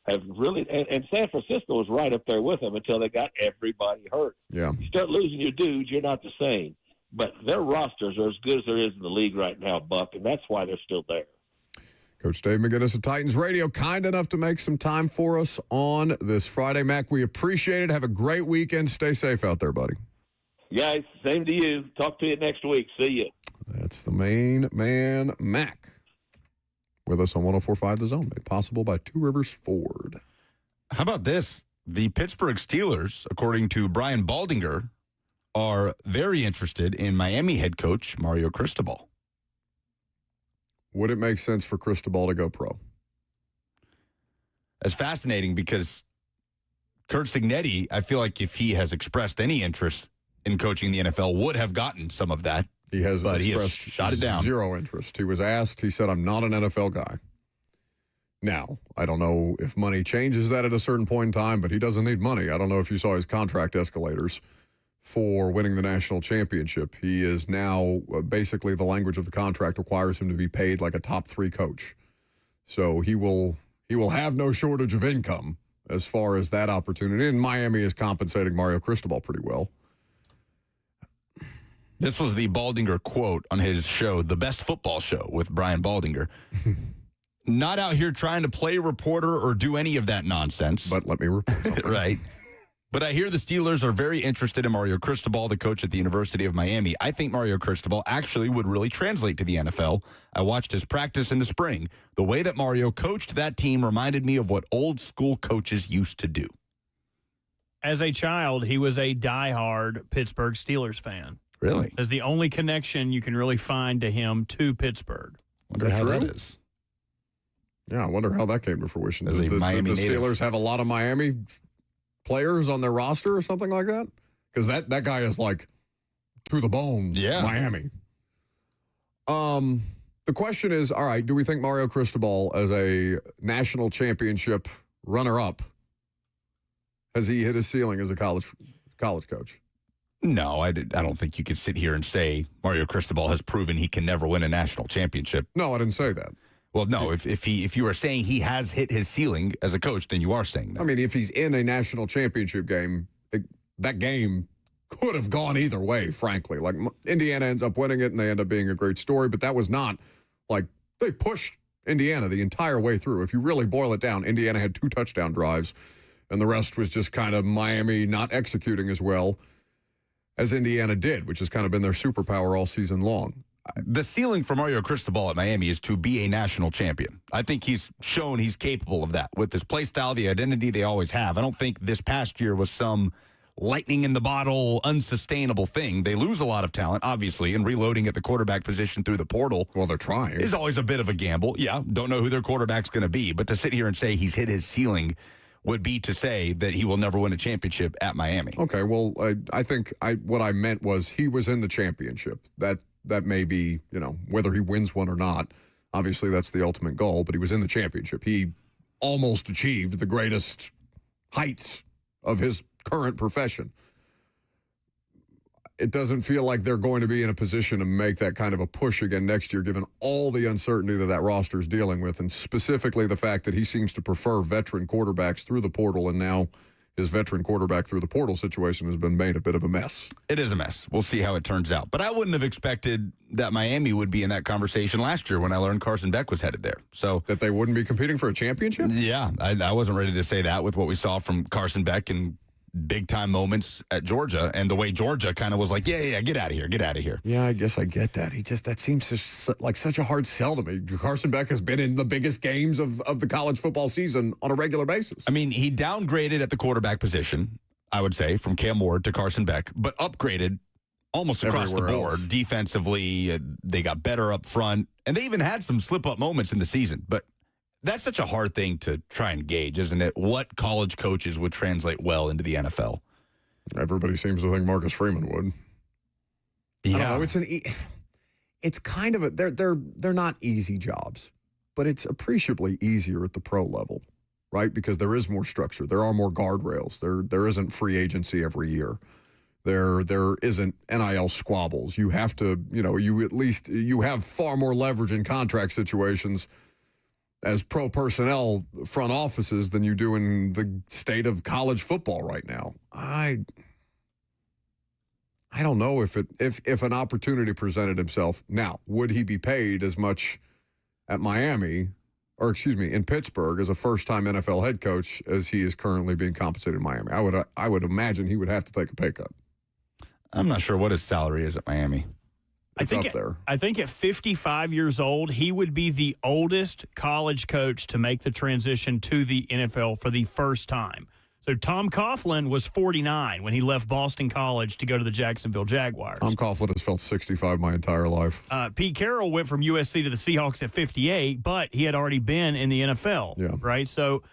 have really, and San Francisco was right up there with them until they got everybody hurt. Yeah, you start losing your dudes, you're not the same. But their rosters are as good as there is in the league right now, Buck, and that's why they're still there. Coach Dave McInness of Titans Radio, kind enough to make some time for us on this Friday. Mac, we appreciate it. Have a great weekend. Stay safe out there, buddy. Guys, same to you. Talk to you next week. See you. That's the main man, Mac, with us on 104.5 The Zone, made possible by Two Rivers Ford. How about this? The Pittsburgh Steelers, according to Brian Baldinger, are very interested in Miami head coach Mario Cristobal. Would it make sense for Cristobal to go pro? That's fascinating, because Curt Cignetti, I feel like if he has expressed any interest in coaching the NFL, would have gotten some of that. He has expressed shot it down. Zero interest. He was asked, he said, I'm not an NFL guy. Now, I don't know if money changes that at a certain point in time, but he doesn't need money. I don't know if you saw his contract escalators for winning the national championship. He is now basically the language of the contract requires him to be paid like a top 3 coach. So he will have no shortage of income as far as that opportunity. And Miami is compensating Mario Cristobal pretty well. This was the Baldinger quote on his show, The Best Football Show with Brian Baldinger. Not out here trying to play reporter or do any of that nonsense. But let me report something. Right. But I hear the Steelers are very interested in Mario Cristobal, the coach at the University of Miami. I think Mario Cristobal actually would really translate to the NFL. I watched his practice in the spring. The way that Mario coached that team reminded me of what old school coaches used to do. As a child, he was a diehard Pittsburgh Steelers fan. Really? As the only connection you can really find to him to Pittsburgh. Wonder how that is. Yeah, I wonder how that came to fruition. As a Miami the native. Steelers have a lot of Miami players on their roster or something like that? Because that guy is like to the bone, Miami. The question is, all right, do we think Mario Cristobal as a national championship runner-up, has he hit his ceiling as a college coach? No, I don't think you could sit here and say Mario Cristobal has proven he can never win a national championship. No, I didn't say that. Well, no, if you are saying he has hit his ceiling as a coach, then you are saying that. I mean, if he's in a national championship game, that game could have gone either way, frankly. Like, Indiana ends up winning it, and they end up being a great story, but that was not, like, they pushed Indiana the entire way through. If you really boil it down, Indiana had 2 touchdown drives, and the rest was just kind of Miami not executing as well as Indiana did, which has kind of been their superpower all season long. The ceiling for Mario Cristobal at Miami is to be a national champion. I think he's shown he's capable of that with his play style, the identity they always have. I don't think this past year was some lightning in the bottle, unsustainable thing. They lose a lot of talent, obviously, and reloading at the quarterback position through the portal. Well, they're trying. Is always a bit of a gamble. Yeah, don't know who their quarterback's going to be. But to sit here and say he's hit his ceiling would be to say that he will never win a championship at Miami. Okay, well, I think what I meant was he was in the championship. That may be, whether he wins one or not. Obviously, that's the ultimate goal, but he was in the championship. He almost achieved the greatest heights of his current profession. It doesn't feel like they're going to be in a position to make that kind of a push again next year, given all the uncertainty that roster is dealing with, and specifically the fact that he seems to prefer veteran quarterbacks through the portal, and now his veteran quarterback through the portal situation has been made a bit of a mess. It is a mess. We'll see how it turns out. But I wouldn't have expected that Miami would be in that conversation last year when I learned Carson Beck was headed there. So that they wouldn't be competing for a championship? Yeah, I wasn't ready to say that with what we saw from Carson Beck and big-time moments at Georgia, and the way Georgia kind of was like, yeah, get out of here. Yeah, I guess I get that. That seems like such a hard sell to me. Carson Beck has been in the biggest games of the college football season on a regular basis. I mean, he downgraded at the quarterback position, I would say, from Cam Ward to Carson Beck, but upgraded almost across the board. Else. Defensively, they got better up front, and they even had some slip-up moments in the season, but that's such a hard thing to try and gauge, isn't it? What college coaches would translate well into the NFL? Everybody seems to think Marcus Freeman would. Yeah, I don't know, it's kind of they're not easy jobs, but it's appreciably easier at the pro level, right? Because there is more structure, there are more guardrails. There isn't free agency every year. There isn't NIL squabbles. You have to, you have far more leverage in contract situations as pro personnel front offices than you do in the state of college football right now. I don't know if an opportunity presented himself. Now, would he be paid as much at Miami, in Pittsburgh as a first-time NFL head coach as he is currently being compensated in Miami? I would imagine he would have to take a pay cut. I'm not sure what his salary is at Miami. It's up there. I think at 55 years old, he would be the oldest college coach to make the transition to the NFL for the first time. So Tom Coughlin was 49 when he left Boston College to go to the Jacksonville Jaguars. Tom Coughlin has felt 65 my entire life. Pete Carroll went from USC to the Seahawks at 58, but he had already been in the NFL, right? So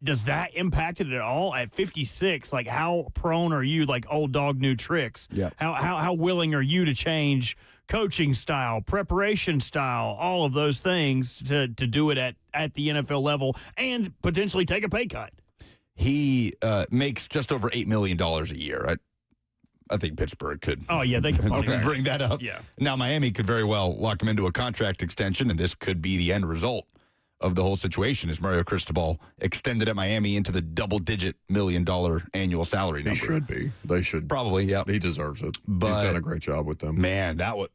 does that impact it at all at 56? Like, how prone are you, like old dog, new tricks? Yeah. How willing are you to change coaching style, preparation style, all of those things to do it at the NFL level and potentially take a pay cut? He makes just over $8 million a year. I think Pittsburgh could. Oh, yeah, they could probably bring that up. Yeah. Now, Miami could very well lock him into a contract extension, and this could be the end result of the whole situation as Mario Cristobal extended at Miami into the double-digit $1 million annual salary number. He should be. They should. Probably, yeah. He deserves it. But, he's done a great job with them. Man, the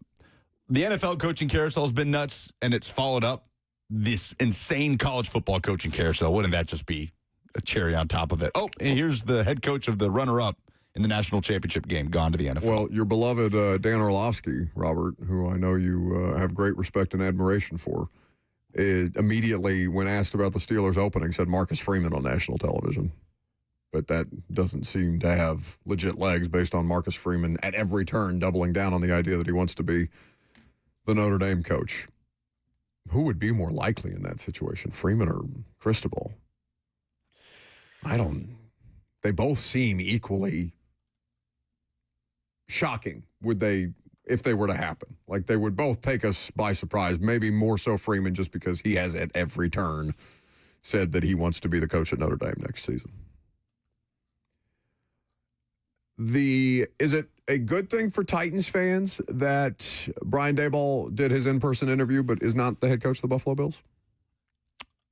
NFL coaching carousel has been nuts, and it's followed up this insane college football coaching carousel. Wouldn't that just be a cherry on top of it? Oh, and here's the head coach of the runner-up in the national championship game gone to the NFL. Well, your beloved Dan Orlovsky, Robert, who I know you have great respect and admiration for, immediately, when asked about the Steelers' opening, said Marcus Freeman on national television. But that doesn't seem to have legit legs based on Marcus Freeman at every turn doubling down on the idea that he wants to be the Notre Dame coach. Who would be more likely in that situation, Freeman or Cristobal? They both seem equally shocking, if they were to happen. Like, they would both take us by surprise, maybe more so Freeman just because he has at every turn said that he wants to be the coach at Notre Dame next season. Is it a good thing for Titans fans that Brian Daboll did his in-person interview but is not the head coach of the Buffalo Bills?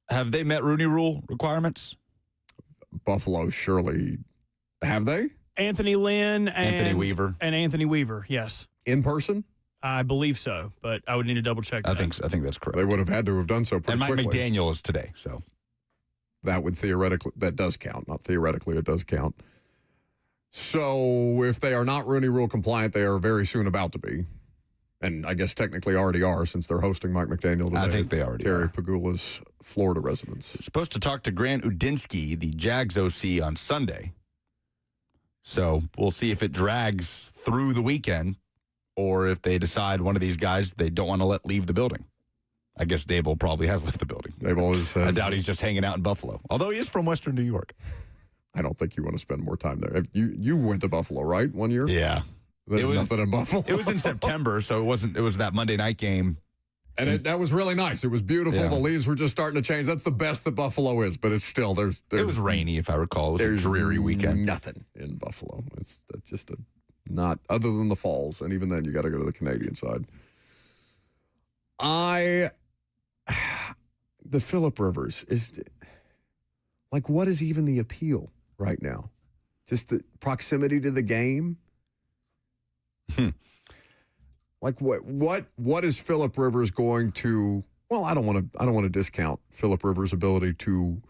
Have they met Rooney Rule requirements? Buffalo surely. Have they? Anthony Lynn and Anthony Weaver. And Anthony Weaver, yes. In person? I believe so, but I would need to double check that. I think that's correct. They would have had to have done so pretty and Mike quickly. McDaniel is today, so. That does count. Not theoretically, it does count. So if they are not Rooney Rule compliant, they are very soon about to be. And I guess technically already are, since they're hosting Mike McDaniel today. I think they already Terry are. Pagula's Florida residence. Supposed to talk to Grant Udinsky, the Jags OC, on Sunday. So we'll see if it drags through the weekend or if they decide one of these guys they don't want to let leave the building. I guess Daboll probably has left the building. I doubt he's just hanging out in Buffalo, although he is from Western New York. I don't think you want to spend more time there. You went to Buffalo, right? 1 year? Yeah. There's nothing in Buffalo. It was in September, so it was that Monday night game. And that was really nice. It was beautiful. Yeah. The leaves were just starting to change. That's the best that Buffalo is, but it's still, it was rainy, if I recall. It was a dreary weekend. Nothing in Buffalo. That's just not, other than the falls. And even then, you got to go to the Canadian side. The Phillip Rivers is, like, what is even the appeal right now? Just the proximity to the game? Like what is Phillip Rivers going to? Well, I don't want to discount Phillip Rivers' ability to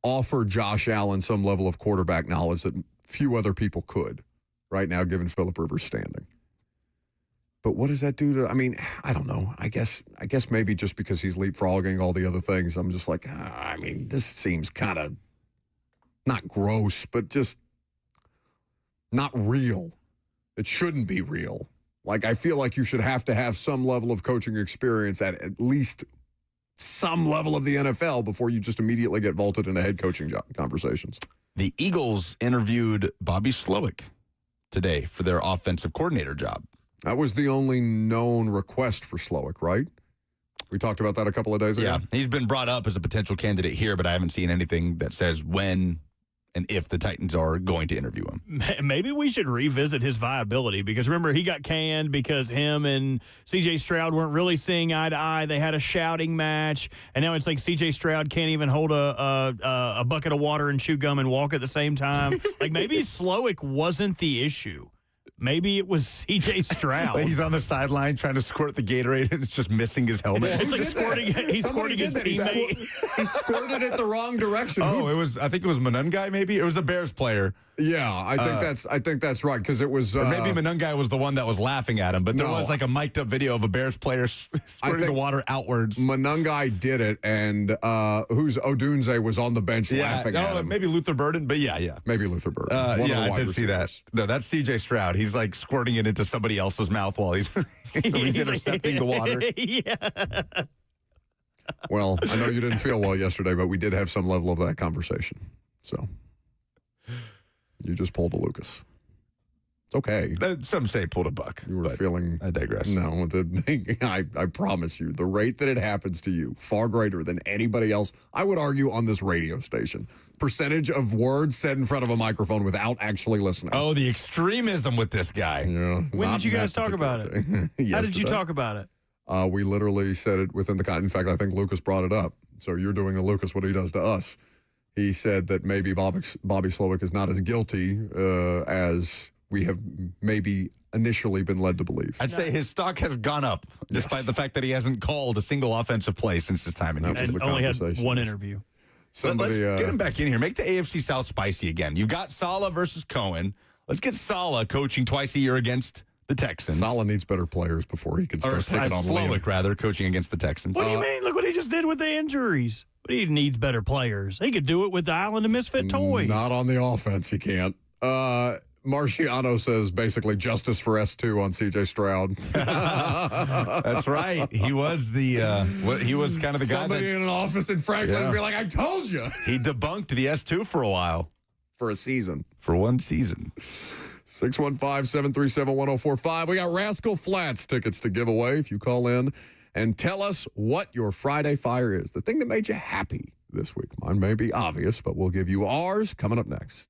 offer Josh Allen some level of quarterback knowledge that few other people could right now, given Phillip Rivers' standing. But what does that do to? I mean, I don't know. I guess maybe just because he's leapfrogging all the other things, I'm just like, I mean, this seems kind of not gross, but just not real. It shouldn't be real. Like, I feel like you should have to have some level of coaching experience at least some level of the NFL before you just immediately get vaulted into head coaching conversations. The Eagles interviewed Bobby Slowick today for their offensive coordinator job. That was the only known request for Slowick, right? We talked about that a couple of days ago. Yeah, he's been brought up as a potential candidate here, but I haven't seen anything that says when and if the Titans are going to interview him. Maybe we should revisit his viability, because remember, he got canned because him and C.J. Stroud weren't really seeing eye to eye. They had a shouting match, and now it's like C.J. Stroud can't even hold a bucket of water and chew gum and walk at the same time. Like, maybe Slowick wasn't the issue. Maybe it was C.J. Stroud. He's on the sideline trying to squirt the Gatorade, and it's just missing his helmet. It's like he's squirting his teammate. He squirted it the wrong direction. I think it was Manungai, maybe? It was a Bears player. Yeah, I think that's right, because it was... or maybe Manungai was the one that was laughing at him, but there was like a mic'd up video of a Bears player squirting the water outwards. Manungai did it, and Odunze was on the bench laughing at him. Maybe Luther Burden, but yeah. Maybe Luther Burden. I did see that. No, that's C.J. Stroud. He's like squirting it into somebody else's mouth while he's intercepting the water. Yeah. Well, I know you didn't feel well yesterday, but we did have some level of that conversation. So you just pulled a Lucas. It's okay. Some say pulled a buck. You were feeling. I digress. No, I promise you, the rate that it happens to you, far greater than anybody else, I would argue, on this radio station. Percentage of words said in front of a microphone without actually listening. Oh, the extremism with this guy. Yeah, When did you guys talk about it? How did you talk about it? We literally said it within the. In fact, I think Lucas brought it up. So you're doing to Lucas what he does to us. He said that maybe Bobby Slowick is not as guilty as we have maybe initially been led to believe. I'd say his stock has gone up, despite the fact that he hasn't called a single offensive play since his time in Houston. And only had one interview. Let's get him back in here. Make the AFC South spicy again. You've got Saleh versus Cohen. Let's get Saleh coaching twice a year against the Texans. Saleh needs better players before he can start taking on Slowick, rather, coaching against the Texans. What do you mean? Look what he just did with the injuries. But he needs better players. He could do it with the Island of Misfit Toys. Not on the offense, he can't. Marciano says basically justice for S2 on CJ Stroud. That's right. He was he was kind of the guy Somebody in an office in Franklin be like, I told you. He debunked the S2 for a while. For a season. For one season. 615-737-1045. We got Rascal Flats tickets to give away if you call in and tell us what your Friday fire is. The thing that made you happy this week. Mine may be obvious, but we'll give you ours coming up next.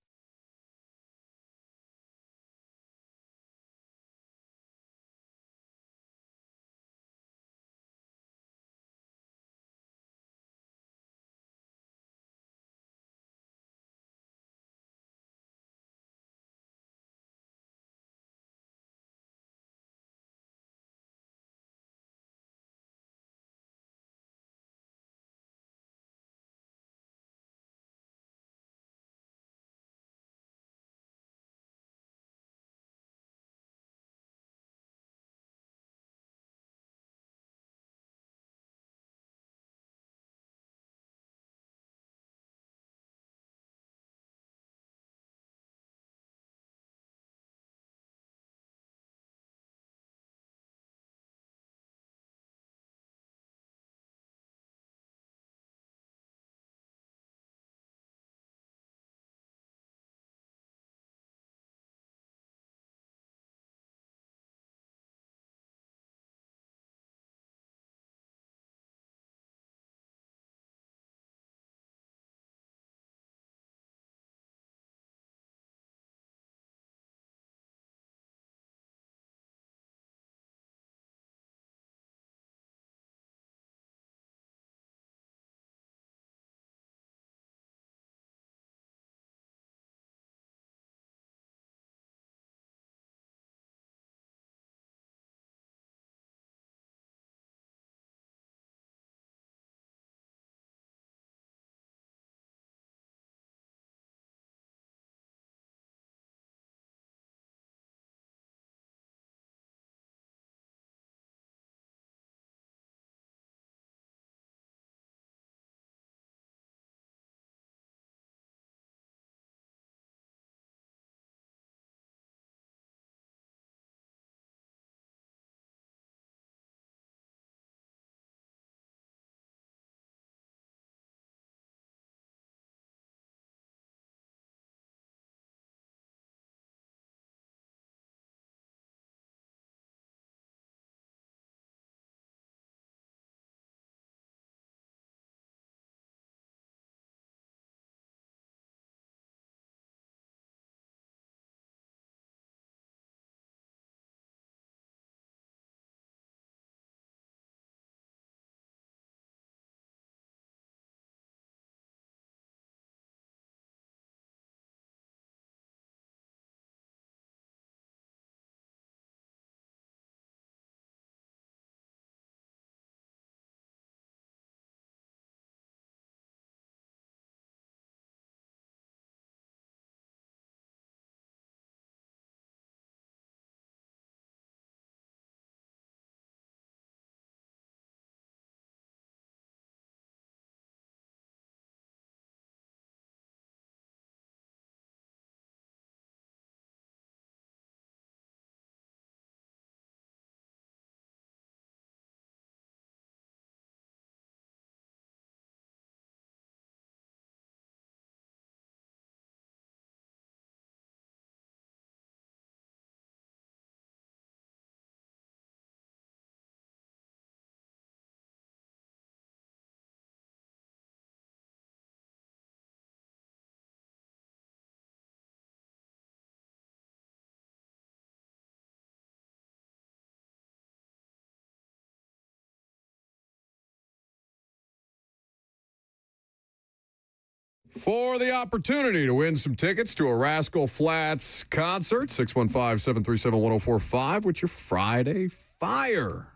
For the opportunity to win some tickets to a Rascal Flatts concert, 615-737-1045. What's your Friday Fire?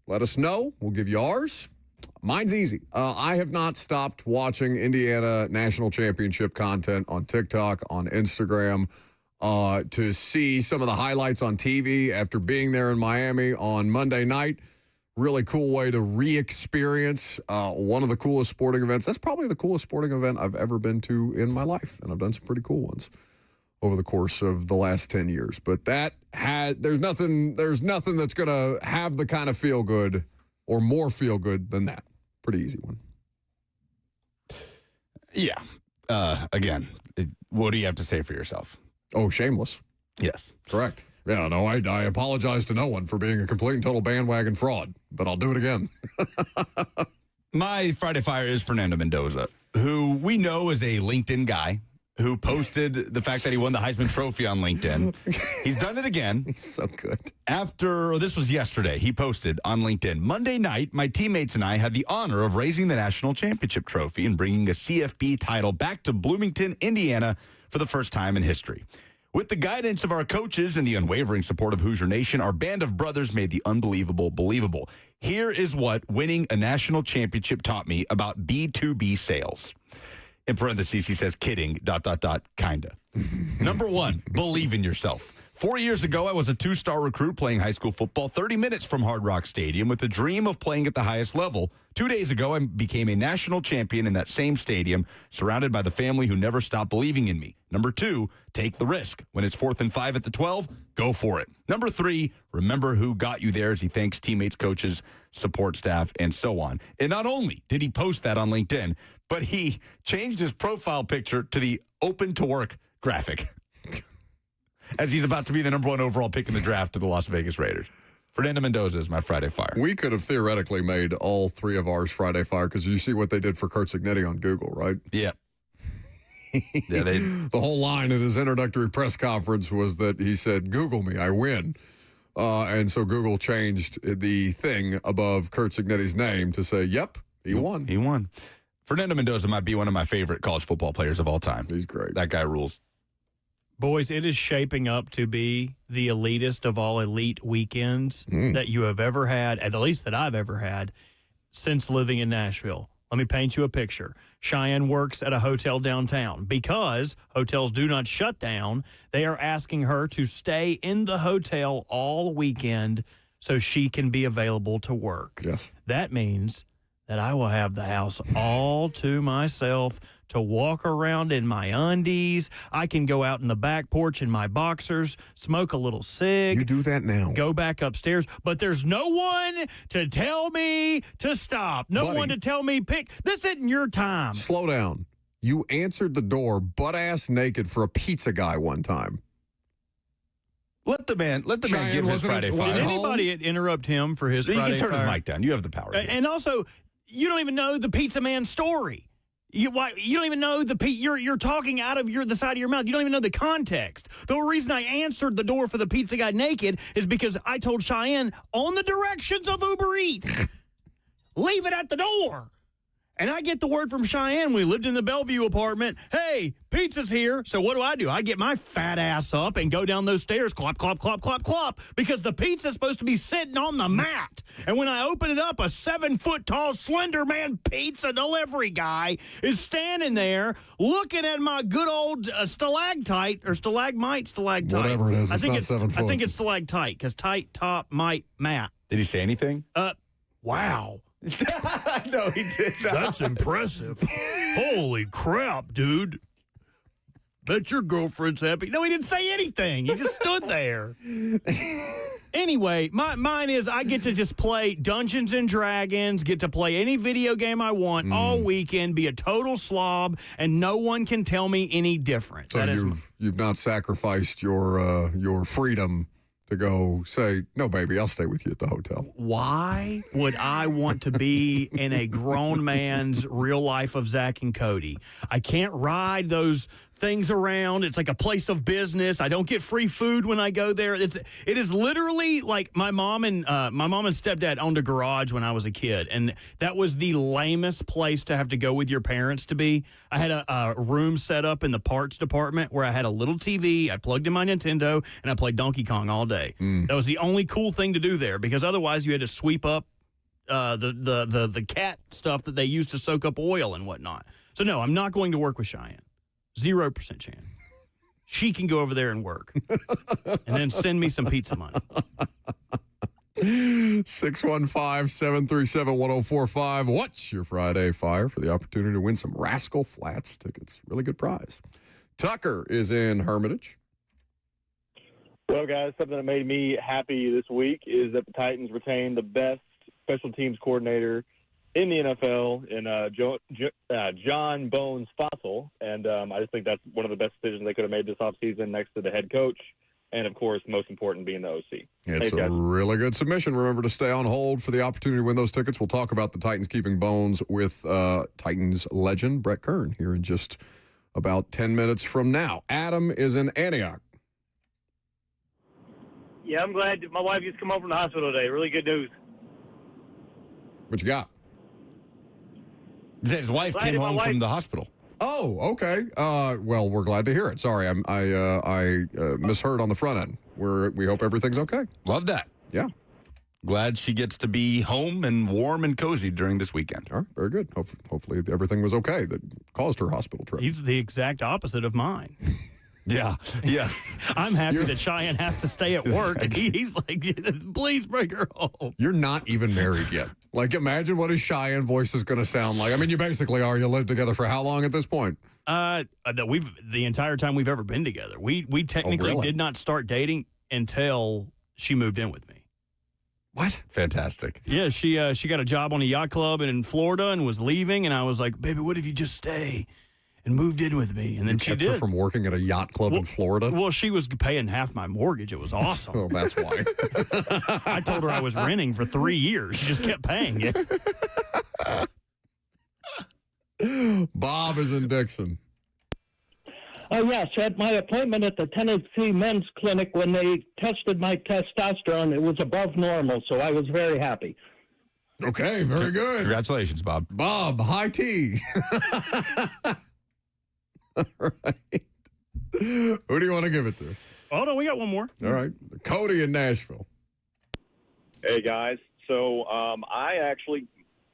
Let us know. We'll give you ours. Mine's easy. I have not stopped watching Indiana National Championship content on TikTok, on Instagram, to see some of the highlights on TV after being there in Miami on Monday night. Really cool way to re-experience one of the coolest sporting events. That's probably the coolest sporting event I've ever been to in my life, and I've done some pretty cool ones over the course of the last 10 years. But there's nothing that's going to have the kind of feel-good or more feel-good than that. Pretty easy one. Yeah. Again, what do you have to say for yourself? Oh, shameless. Yes. Correct. Yeah, no, I apologize to no one for being a complete and total bandwagon fraud, but I'll do it again. My Friday Fire is Fernando Mendoza, who we know is a LinkedIn guy who posted the fact that he won the Heisman Trophy on LinkedIn. He's done it again. He's so good. This was yesterday, he posted on LinkedIn, Monday night, my teammates and I had the honor of raising the national championship trophy and bringing a CFB title back to Bloomington, Indiana for the first time in history. With the guidance of our coaches and the unwavering support of Hoosier Nation, our band of brothers made the unbelievable believable. Here is what winning a national championship taught me about B2B sales. In parentheses, he says, kidding, ... kinda. Number one, believe in yourself. 4 years ago, I was a 2-star recruit playing high school football 30 minutes from Hard Rock Stadium with the dream of playing at the highest level. 2 days ago, I became a national champion in that same stadium, surrounded by the family who never stopped believing in me. Number two, take the risk. When it's 4th and 5 at the 12, go for it. Number three, remember who got you there as he thanks teammates, coaches, support staff, and so on. And not only did he post that on LinkedIn, but he changed his profile picture to the open to work graphic as he's about to be the number 1 overall pick in the draft to the Las Vegas Raiders. Fernando Mendoza is my Friday Fire. We could have theoretically made all three of ours Friday Fire because you see what they did for Kurt Cignetti on Google, right? Yeah. The whole line at his introductory press conference was that he said, Google me, I win. And so Google changed the thing above Kurt Cignetti's name to say, yep, he won. He won. Fernando Mendoza might be one of my favorite college football players of all time. He's great. That guy rules. Boys, it is shaping up to be the elitist of all elite weekends that you have ever had, at least that I've ever had, since living in Nashville. Let me paint you a picture. Cheyenne works at a hotel downtown. Because hotels do not shut down, they are asking her to stay in the hotel all weekend so she can be available to work. Yes. That means that I will have the house all to myself to walk around in my undies. I can go out in the back porch in my boxers, smoke a little cig. You do that now. Go back upstairs. But there's no one to tell me to stop. No one to tell me pick. This isn't your time. Slow down. You answered the door butt-ass naked for a pizza guy one time. Let the man give his Friday Fire. Did anybody interrupt him for his Friday Fire? You can turn his mic down. You have the power. And also, you don't even know the pizza man story. You don't even know you're talking out of the side of your mouth. You don't even know the context. The only reason I answered the door for the pizza guy naked is because I told Cheyenne on the directions of Uber Eats, leave it at the door. And I get the word from Cheyenne. We lived in the Bellevue apartment. Hey, pizza's here. So what do? I get my fat ass up and go down those stairs, clop, clop, clop, clop, clop, because the pizza's supposed to be sitting on the mat. And when I open it up, a 7-foot-tall, slender man pizza delivery guy is standing there looking at my good old stalactite or stalagmite. Whatever it is, it's not 7 foot. I think it's stalactite because tight, top, mite, mat. Did he say anything? Wow. No, he did not. That's impressive. Holy crap, dude. Bet your girlfriend's happy. No, he didn't say anything. He just stood there. Anyway, mine is I get to just play Dungeons and Dragons, get to play any video game I want all weekend, be a total slob, and no one can tell me any different. So you've not sacrificed your freedom to go say, no, baby, I'll stay with you at the hotel. Why would I want to be in a grown man's real life of Zach and Cody? I can't ride those things around. It's like a place of business. I don't get free food when I go there. It is literally like my mom and stepdad owned a garage when I was a kid, and that was the lamest place to have to go with your parents to be. I had a room set up in the parts department where I had a little TV. I plugged in my Nintendo, and I played Donkey Kong all day. That was the only cool thing to do there, because otherwise you had to sweep up the cat stuff that they use to soak up oil and whatnot. So no, I'm not going to work with Cheyenne. 0% chance. She can go over there and work. And then send me some pizza money. 615-737-1045. What's your Friday Fire for the opportunity to win some Rascal Flats tickets? Really good prize. Tucker is in Hermitage. Well, guys, something that made me happy this week is that the Titans retained the best special teams coordinator in the NFL, in John Bones Fossil, and I just think that's one of the best decisions they could have made this offseason, next to the head coach, and, of course, most important being the OC. It's a really good submission. Remember to stay on hold for the opportunity to win those tickets. We'll talk about the Titans keeping Bones with Titans legend Brett Kern here in just about 10 minutes from now. Adam is in Antioch. Yeah, I'm glad my wife just come home from the hospital today. Really good news. What you got? His wife came home from the hospital. Oh, okay. Well, we're glad to hear it. Sorry, I misheard on the front end. We hope everything's okay. Love that. Yeah. Glad she gets to be home and warm and cozy during this weekend. All right, very good. Hopefully everything was okay that caused her hospital trip. He's the exact opposite of mine. Yeah. I'm happy that Cheyenne has to stay at work, and he's like, please bring her home. You're not even married yet. Like, imagine what his Cheyenne voice is going to sound like. I mean, you basically are. You lived together for how long at this point? The entire time we've ever been together. We technically did not start dating until she moved in with me. What? Fantastic. Yeah, she got a job on a yacht club in Florida and was leaving, and I was like, baby, what if you just stay and moved in with me? And then she did. Her from working at a yacht club in Florida? Well, she was paying half my mortgage. It was awesome. Oh, that's why. I told her I was renting for 3 years. She just kept paying it. Bob is in Dixon. Yes, at my appointment at the Tennessee Men's Clinic, when they tested my testosterone, it was above normal, so I was very happy. Okay, very good. Congratulations, Bob. Bob, high tea. All right. Who do you want to give it to? Oh, no, we got one more. All right. Cody in Nashville. Hey, guys. So I actually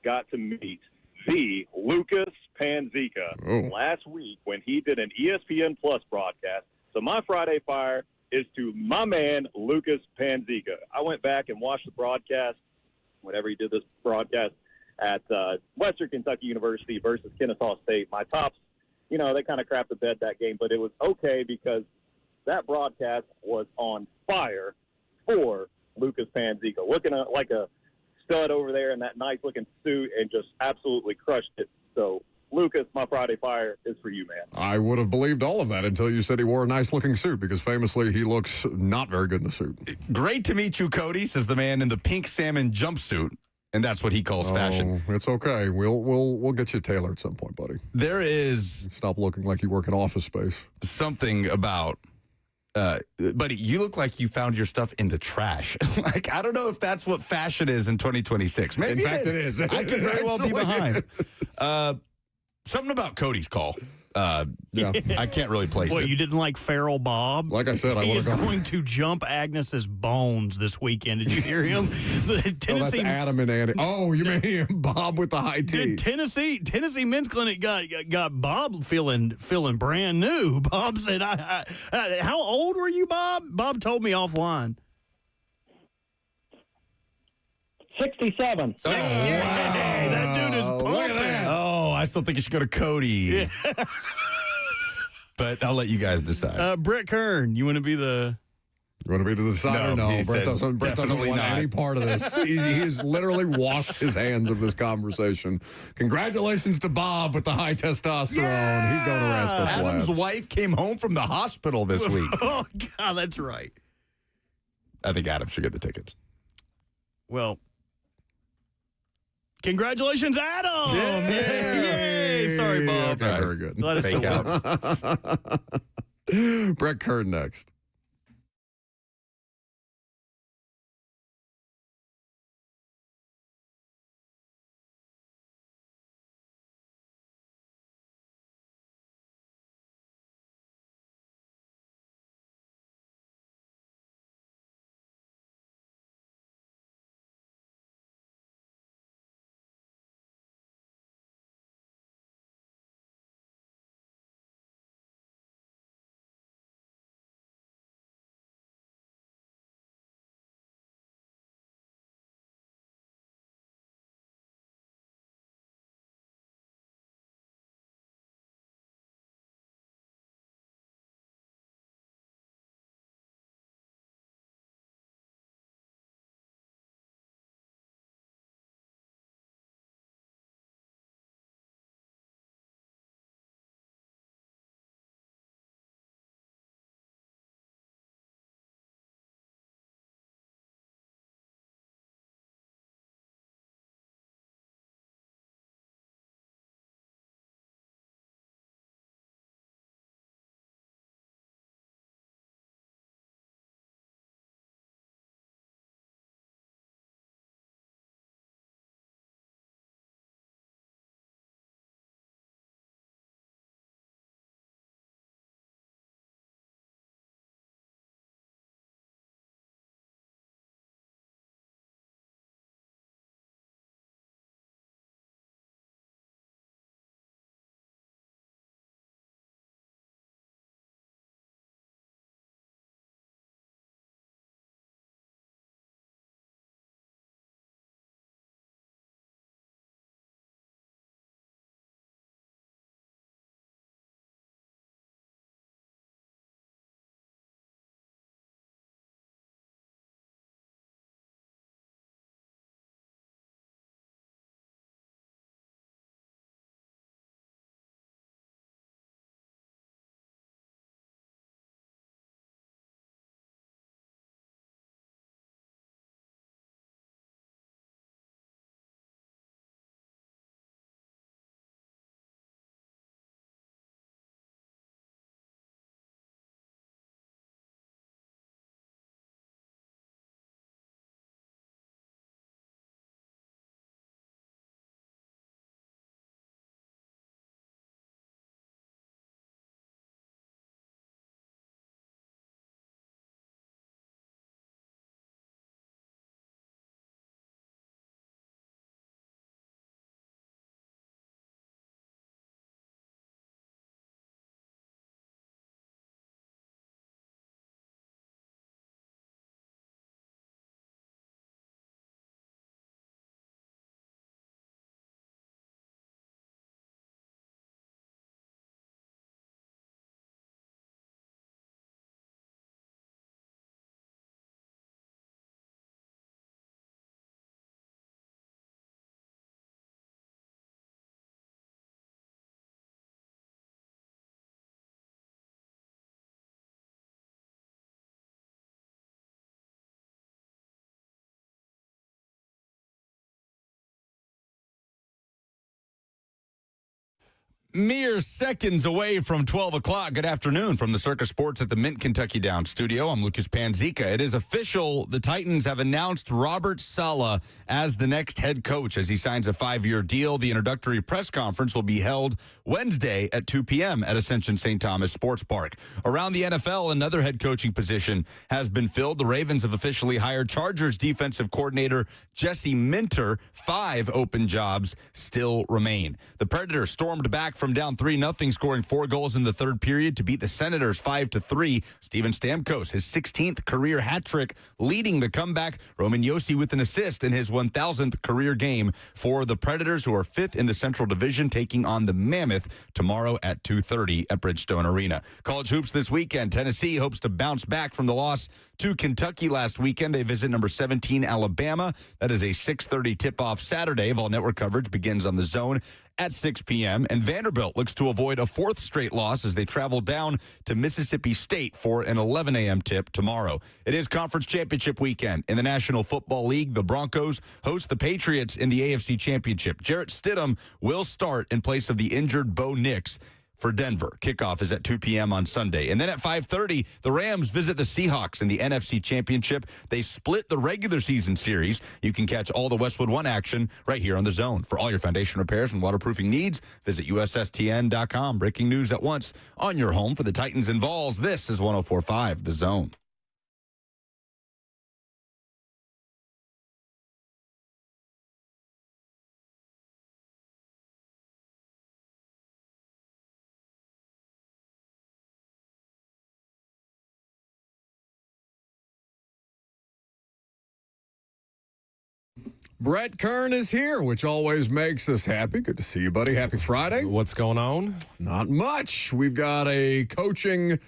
got to meet the Lucas Panzica last week when he did an ESPN Plus broadcast. So my Friday Fire is to my man, Lucas Panzica. I went back and watched the broadcast whenever he did this broadcast at Western Kentucky University versus Kennesaw State. My Tops, they kind of crapped the bed that game, but it was okay because that broadcast was on fire for Lucas Panzica, looking like a stud over there in that nice-looking suit and just absolutely crushed it. So, Lucas, my Friday Fire is for you, man. I would have believed all of that until you said he wore a nice-looking suit, because famously he looks not very good in a suit. Great to meet you, Cody, says the man in the pink salmon jumpsuit, and that's what he calls fashion. It's okay. We'll get you tailored at some point, buddy. There is... Stop looking like you work in Office Space. Something about... buddy, you look like you found your stuff in the trash. Like, I don't know if that's what fashion is in 2026. Maybe in fact, it is. I could very well be behind. Something about Cody's call. Yeah. I can't really place it. You didn't like Feral Bob? Like I said, I he would is have gone. going to jump Agnes's bones this weekend. Did you hear him? The Tennessee, that's Adam and Andy. Oh, you mean Bob with the high tea? Tennessee Men's Clinic got Bob feeling brand new. Bob said, "How old were you, Bob?" Bob told me offline. 67. Oh, wow. That dude is pumping. Look at that. Oh, I still think you should go to Cody. Yeah. But I'll let you guys decide. Brett Kern, you want to be the... You want to be the decider? No, he Brett said doesn't definitely want not. any part of this. He's literally washed his hands of this conversation. Congratulations to Bob with the high testosterone. Yeah! He's going to Rascal Flats. Adam's wife came home from the hospital this week. Oh, God, that's right. I think Adam should get the tickets. Well... Congratulations, Adam! Yeah. Yay! Hey, sorry, Bob. Okay, very good. Glad it still Fake works. Brett Kern next. Mere seconds away from 12 o'clock. Good afternoon from the Circus Sports at the Mint Kentucky Downs studio. I'm Lucas Panzica. It is official. The Titans have announced Robert Saleh as the next head coach as he signs a 5-year deal. The introductory press conference will be held Wednesday at 2 p.m. at Ascension St. Thomas Sports Park. Around the NFL, another head coaching position has been filled. The Ravens have officially hired Chargers defensive coordinator Jesse Minter. 5 open jobs still remain. The Predators stormed back from down 3-0, scoring 4 goals in the third period to beat the Senators 5-3. Steven Stamkos, his 16th career hat trick, leading the comeback. Roman Josi with an assist in his 1,000th career game for the Predators, who are 5th in the Central Division, taking on the Mammoth tomorrow at 2:30 at Bridgestone Arena. College hoops this weekend. Tennessee hopes to bounce back from the loss to Kentucky last weekend. They visit number 17 Alabama. That is a 6:30 tip-off Saturday. All network coverage begins on The Zone at 6 p.m. And Vanderbilt looks to avoid a fourth straight loss as they travel down to Mississippi State for an 11 a.m. tip tomorrow. It is Conference Championship weekend. In the National Football League, the Broncos host the Patriots in the AFC Championship. Jarrett Stidham will start in place of the injured Bo Nix for Denver. Kickoff is at 2 p.m. on Sunday. And then at 5:30, the Rams visit the Seahawks in the NFC Championship. They split the regular season series. You can catch all the Westwood One action right here on The Zone. For all your foundation repairs and waterproofing needs, visit USSTN.com. Breaking news at once on your home for the Titans and Vols. This is 104.5 The Zone. Brett Kern is here, which always makes us happy. Good to see you, buddy. Happy Friday. What's going on? Not much. We've got a coaching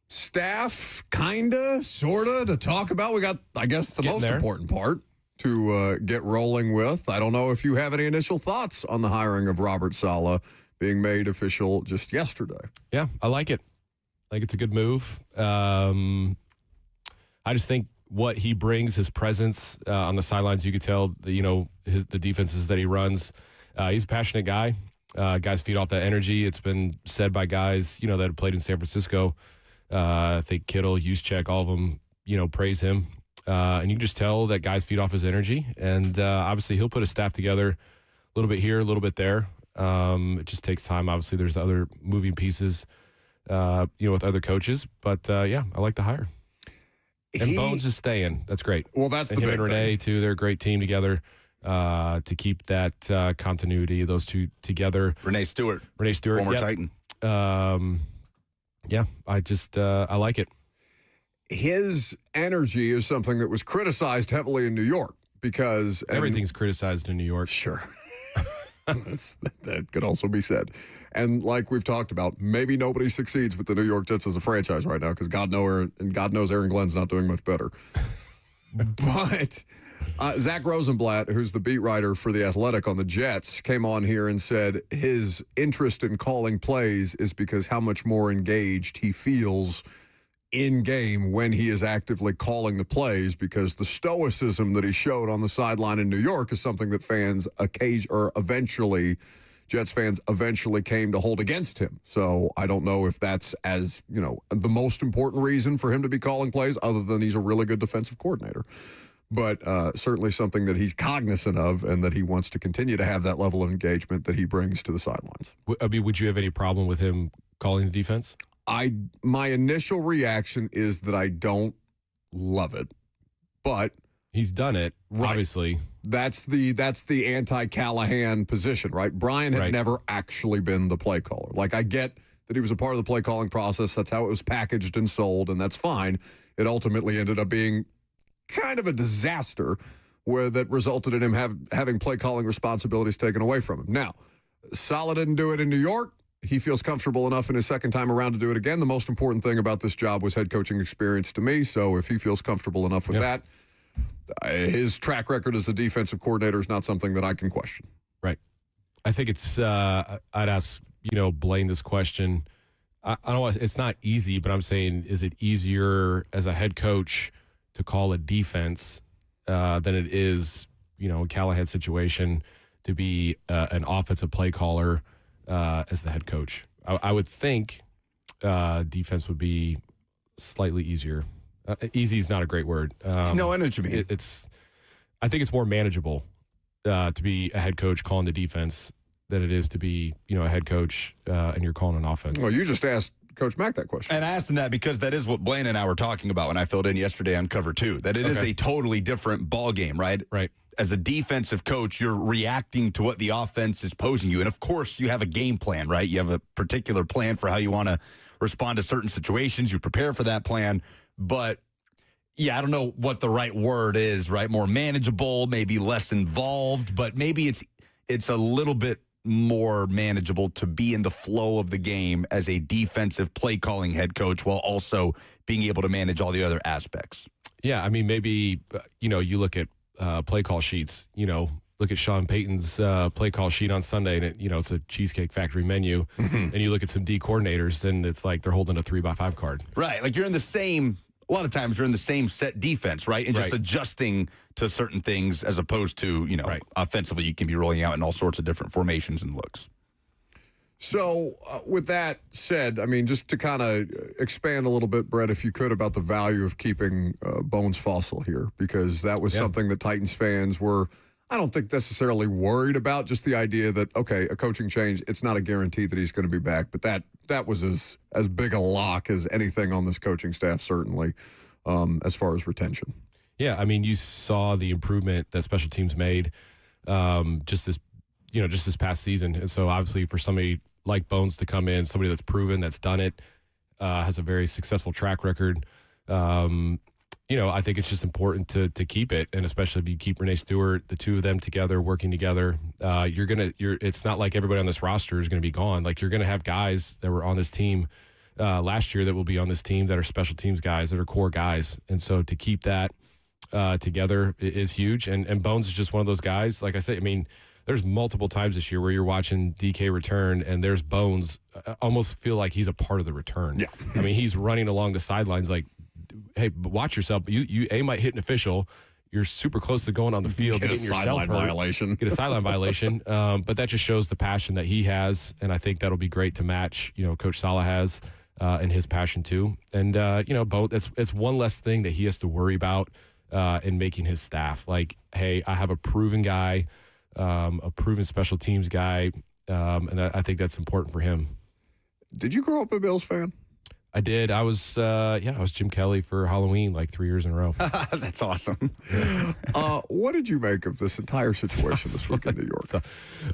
staff, kinda, sorta, to talk about. We got, I guess, the most important part to get rolling with. I don't know if you have any initial thoughts on the hiring of Robert Saleh being made official just yesterday. Yeah, I like it. It's a good move. I just think what he brings, his presence on the sidelines, you could tell, the defenses that he runs. He's a passionate guy. Guys feed off that energy. It's been said by guys, that have played in San Francisco. I think Kittle, Juszczyk, all of them, praise him. And you can just tell that guys feed off his energy. And obviously he'll put a staff together a little bit here, a little bit there. It just takes time. Obviously there's other moving pieces, with other coaches. But, I like the hire. And Bones is staying. That's great. Well, that's the big big thing. And Renee, too. They're a great team together to keep that continuity of those two together. Renee Stewart. Former Titan. I like it. His energy is something that was criticized heavily in New York because... Everything's criticized in New York. Sure. That could also be said. And like we've talked about, maybe nobody succeeds with the New York Jets as a franchise right now because God knows Aaron Glenn's not doing much better. But Zach Rosenblatt, who's the beat writer for The Athletic on the Jets, came on here and said his interest in calling plays is because how much more engaged he feels in game when he is actively calling the plays, because the stoicism that he showed on the sideline in New York is something that Jets fans eventually came to hold against him. So I don't know if that's the most important reason for him to be calling plays, other than he's a really good defensive coordinator. But certainly something that he's cognizant of and that he wants to continue to have that level of engagement that he brings to the sidelines. Would you have any problem with him calling the defense? My initial reaction is that I don't love it, but he's done it, right. Obviously. That's the anti-Callahan position, right? Brian had never actually been the play caller. I get that he was a part of the play calling process. That's how it was packaged and sold, and that's fine. It ultimately ended up being kind of a disaster that resulted in him having play calling responsibilities taken away from him. Now, Saleh didn't do it in New York. He feels comfortable enough in his second time around to do it again. The most important thing about this job was head coaching experience to me. So if he feels comfortable enough with that, his track record as a defensive coordinator is not something that I can question. Right. I think it's, I'd ask, Blaine this question. I don't know, it's not easy, but I'm saying, is it easier as a head coach to call a defense than it is, in Callahan's situation, to be an offensive play caller as the head coach? I would think defense would be slightly easier. Easy is not a great word. No, I know what you mean. I think it's more manageable to be a head coach calling the defense than it is to be, a head coach and you're calling an offense. Well, you just asked Coach Mack that question. And I asked him that because that is what Blaine and I were talking about when I filled in yesterday on Cover 2, that it is a totally different ball game, right? Right. As a defensive coach, you're reacting to what the offense is posing you. And, of course, you have a game plan, right? You have a particular plan for how you want to respond to certain situations. You prepare for that plan. But, yeah, I don't know what the right word is, right? More manageable, maybe less involved, but maybe it's a little bit more manageable to be in the flow of the game as a defensive play-calling head coach while also being able to manage all the other aspects. Yeah, I mean, maybe, you look at play call sheets, look at Sean Payton's play call sheet on Sunday, and it's a Cheesecake Factory menu, and you look at some D coordinators, then it's like they're holding a 3x5 card. Right. Like you're in the same, a lot of times you're in the same set defense, right? And just adjusting to certain things as opposed to, offensively, you can be rolling out in all sorts of different formations and looks. So with that said, I mean, just to kind of expand a little bit, Brett, if you could, about the value of keeping Bones Fossil here, because that was something that Titans fans were, I don't think necessarily worried about, just the idea that, okay, a coaching change, it's not a guarantee that he's going to be back, but that was as big a lock as anything on this coaching staff, certainly, as far as retention. Yeah, I mean, you saw the improvement that special teams made just this past season. And so obviously for somebody like Bones to come in, somebody that's proven, that's done it, has a very successful track record, I think it's just important to keep it. And especially if you keep Renee Stewart, the two of them together, working together, it's not like everybody on this roster is going to be gone. Like, you're going to have guys that were on this team last year that will be on this team that are special teams guys, that are core guys. And so to keep that together is huge. And Bones is just one of those guys. Like I say, I mean, there's multiple times this year where you're watching DK return and there's Bones. I almost feel like he's a part of the return. Yeah. I mean, he's running along the sidelines like, hey, watch yourself. You might hit an official. You're super close to going on the field. Get a sideline violation. Get a sideline violation. But that just shows the passion that he has. And I think that'll be great to match, Coach Saleh has and his passion too. And, it's one less thing that he has to worry about in making his staff. Like, hey, I have a proven guy, a proven special teams guy, and I think that's important for him. Did you grow up a Bills fan? I did. I was Jim Kelly for Halloween like 3 years in a row. That's awesome. What did you make of this entire situation this week in New York?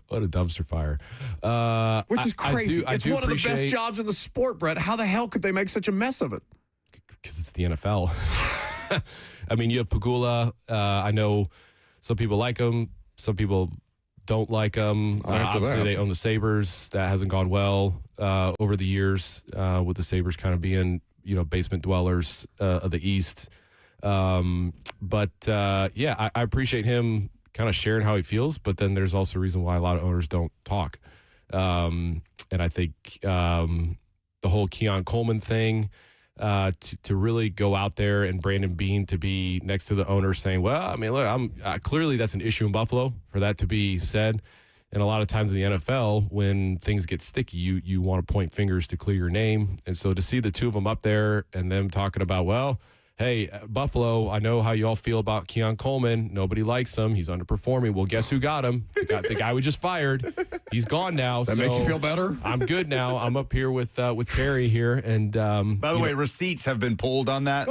What a dumpster fire. Which is crazy. I it's do one of the best jobs in the sport, Brett. How the hell could they make such a mess of it? Because it's the NFL. I mean, you have Pagula. I know some people like him. Some people don't like him. Obviously, they own the Sabres. That hasn't gone well over the years, with the Sabres kind of being, basement dwellers of the East. But I appreciate him kind of sharing how he feels. But then there's also a reason why a lot of owners don't talk. And I think the whole Keon Coleman thing, to really go out there and Brandon Beane to be next to the owner saying, well, I mean, look, I'm clearly that's an issue in Buffalo for that to be said. And a lot of times in the NFL, when things get sticky, you want to point fingers to clear your name. And so to see the two of them up there and them talking about, well, hey, Buffalo, I know how you all feel about Keon Coleman. Nobody likes him. He's underperforming. Well, guess who got him? The guy we just fired. He's gone now. Does that make you feel better? I'm good now. I'm up here with Terry here. And by the way, receipts have been pulled on that.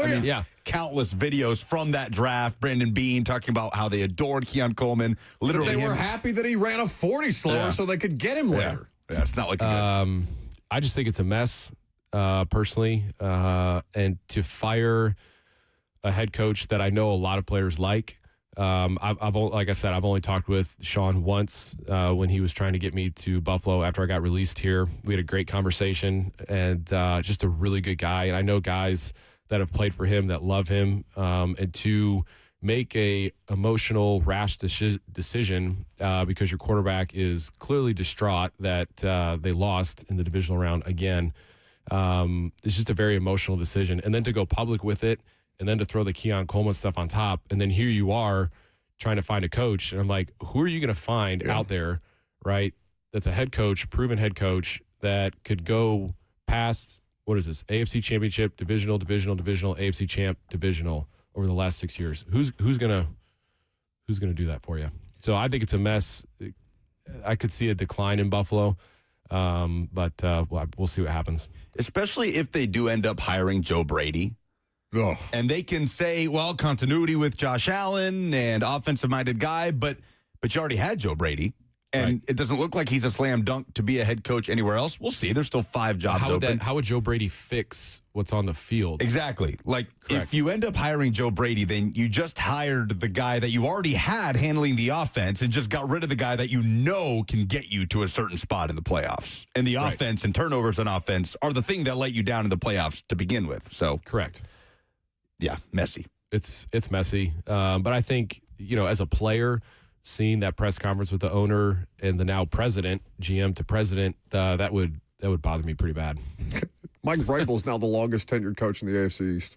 Countless videos from that draft. Brandon Beane talking about how they adored Keon Coleman. Literally, they were happy that he ran a 40 slower so they could get him later. Yeah, it's not looking good. I just think it's a mess, personally. And to fire a head coach that I know a lot of players like. Like I said, I've only talked with Sean once when he was trying to get me to Buffalo after I got released here. We had a great conversation and just a really good guy. And I know guys that have played for him that love him. And to make a emotional, rash decision because your quarterback is clearly distraught that they lost in the divisional round again, it's just a very emotional decision. And then to go public with it, and then to throw the Keon Coleman stuff on top, and then here you are trying to find a coach. And I'm like, who are you going to find out there, right, that's a head coach, proven head coach, that could go past, what is this, AFC Championship, divisional, AFC Champ, divisional over the last 6 years? Who's gonna do that for you? So I think it's a mess. I could see a decline in Buffalo, but we'll see what happens. Especially if they do end up hiring Joe Brady. Ugh. And they can say, well, continuity with Josh Allen and offensive-minded guy, but you already had Joe Brady, and it doesn't look like he's a slam dunk to be a head coach anywhere else. We'll see. There's still 5 jobs open. How would Joe Brady fix what's on the field? Exactly. Like, if you end up hiring Joe Brady, then you just hired the guy that you already had handling the offense and just got rid of the guy that you know can get you to a certain spot in the playoffs. And the offense and turnovers on offense are the thing that let you down in the playoffs to begin with. So correct. Yeah, messy. It's messy. But I think, as a player, seeing that press conference with the owner and the now president, GM to president, that would bother me pretty bad. Mike Vrabel is now the longest tenured coach in the AFC East.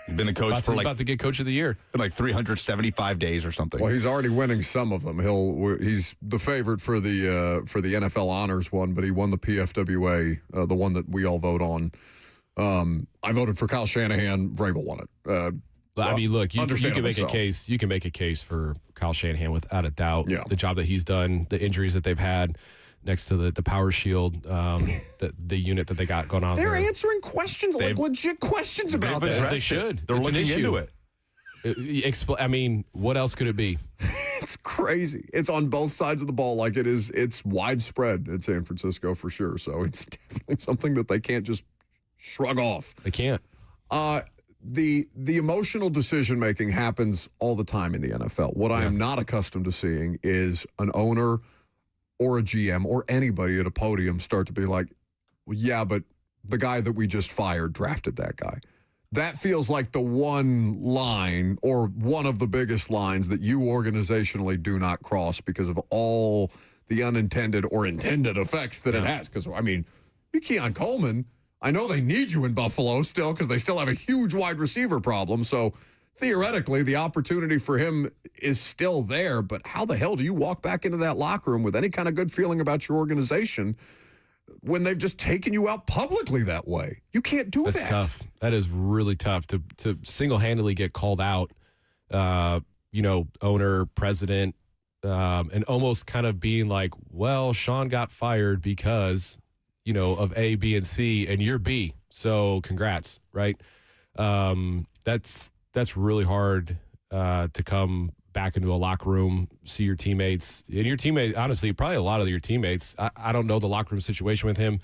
He's been a coach for about to get coach of the year. Been like 375 days or something. Well, he's already winning some of them. He's the favorite for the NFL honors one, but he won the PFWA, the one that we all vote on. I voted for Kyle Shanahan. Vrabel won it. I mean, look, you can make a case. You can make a case for Kyle Shanahan without a doubt. Yeah. The job that he's done, the injuries that they've had next to the Power Shield, the unit that they got going on. They're answering questions, like legit questions about this. As they should. They're looking into it. I mean, what else could it be? It's crazy. It's on both sides of the ball. Like it's widespread in San Francisco for sure. So it's definitely something that they can't just shrug off. They can't. The emotional decision making happens all the time in the NFL. What I am not accustomed to seeing is an owner or a GM or anybody at a podium start to be like, well, yeah, but the guy that we just fired drafted that guy. That feels like the one line or one of the biggest lines that you organizationally do not cross because of all the unintended or intended effects that it has. Because, I mean, Keon Coleman, I know they need you in Buffalo still because they still have a huge wide receiver problem. So theoretically, the opportunity for him is still there. But how the hell do you walk back into that locker room with any kind of good feeling about your organization when they've just taken you out publicly that way? You can't do that. That's tough. That is really tough to single-handedly get called out, owner, president, and almost kind of being like, well, Sean got fired because – of A, B, and C, and you're B. So congrats, right? That's really hard to come back into a locker room, see your teammates. And your teammates, honestly, probably a lot of your teammates. I don't know the locker room situation with him,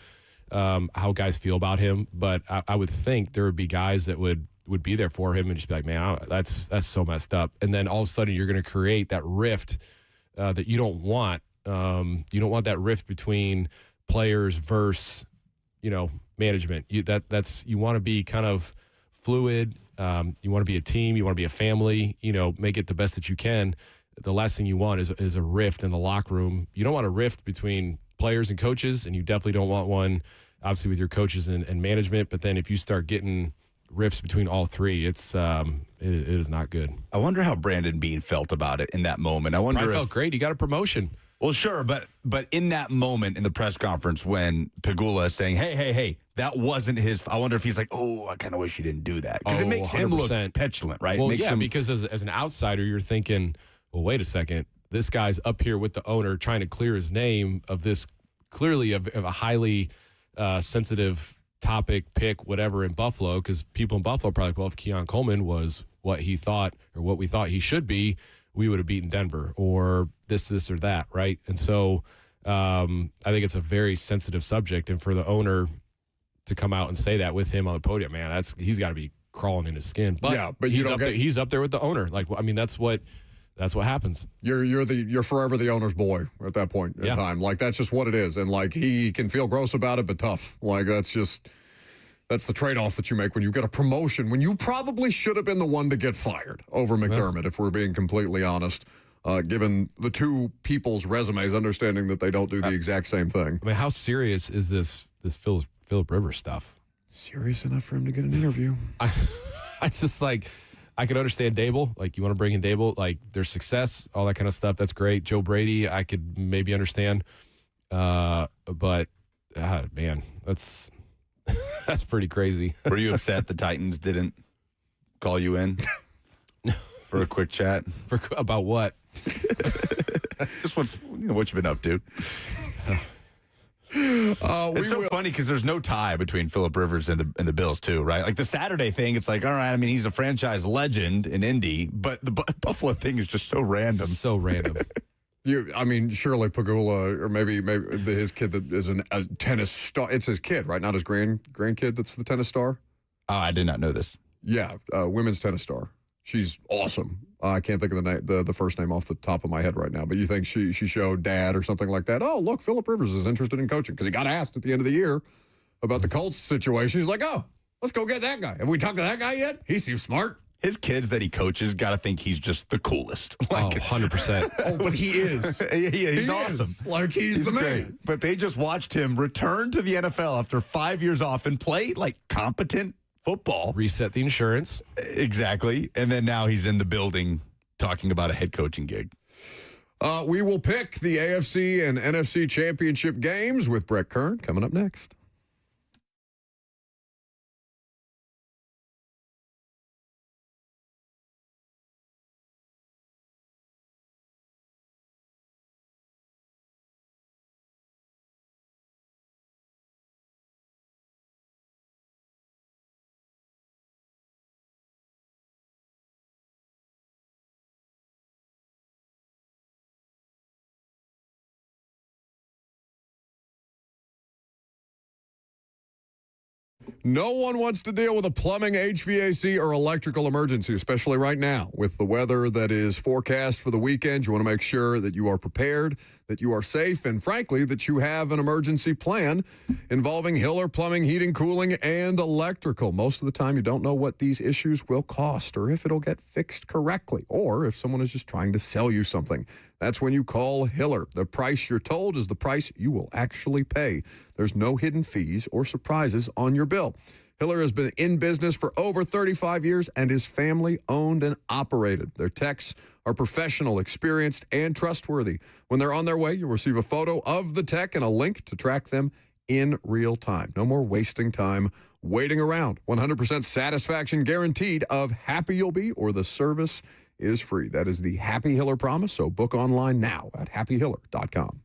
how guys feel about him, but I would think there would be guys that would be there for him and just be like, man, that's so messed up. And then all of a sudden you're going to create that rift that you don't want. You don't want that rift between players versus, management. You want to be kind of fluid. You want to be a team. You want to be a family. Make it the best that you can. The last thing you want is a rift in the locker room. You don't want a rift between players and coaches, and you definitely don't want one, obviously, with your coaches and management. But then if you start getting rifts between all three, it is not good. I wonder how Brandon Beane felt about it in that moment. I wonder felt great. He got a promotion. Well, sure, but in that moment in the press conference when Pegula is saying, hey, that wasn't his, I wonder if he's like, oh, I kind of wish he didn't do that. Because it makes 100%. Him look petulant, right? Well, makes him... because as an outsider, you're thinking, well, wait a second. This guy's up here with the owner trying to clear his name of this clearly of a highly sensitive topic, pick, whatever in Buffalo, because people in Buffalo probably, well, if Keon Coleman was what he thought or what we thought he should be, we would have beaten Denver or this or that, right? And so I think it's a very sensitive subject. And for the owner to come out and say that with him on the podium, man, he's got to be crawling in his skin. But he's up there with the owner. Like, I mean, that's what happens. You're forever the owner's boy at that point in time. Like, that's just what it is. And like, he can feel gross about it, but tough. Like, that's the trade-off that you make when you get a promotion, when you probably should have been the one to get fired over McDermott, if we're being completely honest, given the two people's resumes, understanding that they don't do the exact same thing. I mean, how serious is this Phillip Rivers stuff? Serious enough for him to get an interview. I just like, I could understand Dable. Like, you want to bring in Dable, like their success, all that kind of stuff. That's great. Joe Brady, I could maybe understand. But, man, that's pretty crazy. Were you upset the Titans didn't call you in for a quick chat? About what? Just what you've been up to. It's so funny because there's no tie between Phillip Rivers and the Bills too, right? Like the Saturday thing, it's like, all right, I mean, he's a franchise legend in Indy, but the Buffalo thing is just so random. So random. Surely Pegula, or maybe his kid that is a tennis star. It's his kid, right? Not his grandkid that's the tennis star? Oh, I did not know this. Yeah, women's tennis star. She's awesome. I can't think of the first name off the top of my head right now, but you think she showed dad or something like that. Oh, look, Phillip Rivers is interested in coaching because he got asked at the end of the year about the Colts situation. He's like, oh, let's go get that guy. Have we talked to that guy yet? He seems smart. his kids that he coaches got to think he's just the coolest. 100%. Oh, but he is. He's awesome. Is. Like, he's the man. Great. But they just watched him return to the NFL after 5 years off and play like competent football. Reset the insurance. Exactly. And then now he's in the building talking about a head coaching gig. We will pick the AFC and NFC Championship games with Brett Kern coming up next. No one wants to deal with a plumbing, HVAC, or electrical emergency, especially right now. With the weather that is forecast for the weekend, you want to make sure that you are prepared, that you are safe, and frankly, that you have an emergency plan involving Hiller Plumbing, Heating, Cooling, and Electrical. Most of the time, you don't know what these issues will cost or if it'll get fixed correctly or if someone is just trying to sell you something. That's when you call Hiller. The price you're told is the price you will actually pay. There's no hidden fees or surprises on your bill. Hiller has been in business for over 35 years and is family-owned and operated. Their techs are professional, experienced, and trustworthy. When they're on their way, you'll receive a photo of the tech and a link to track them in real time. No more wasting time waiting around. 100% satisfaction guaranteed of happy you'll be or the service is free. That is the Happy Hiller promise, so book online now at happyhiller.com.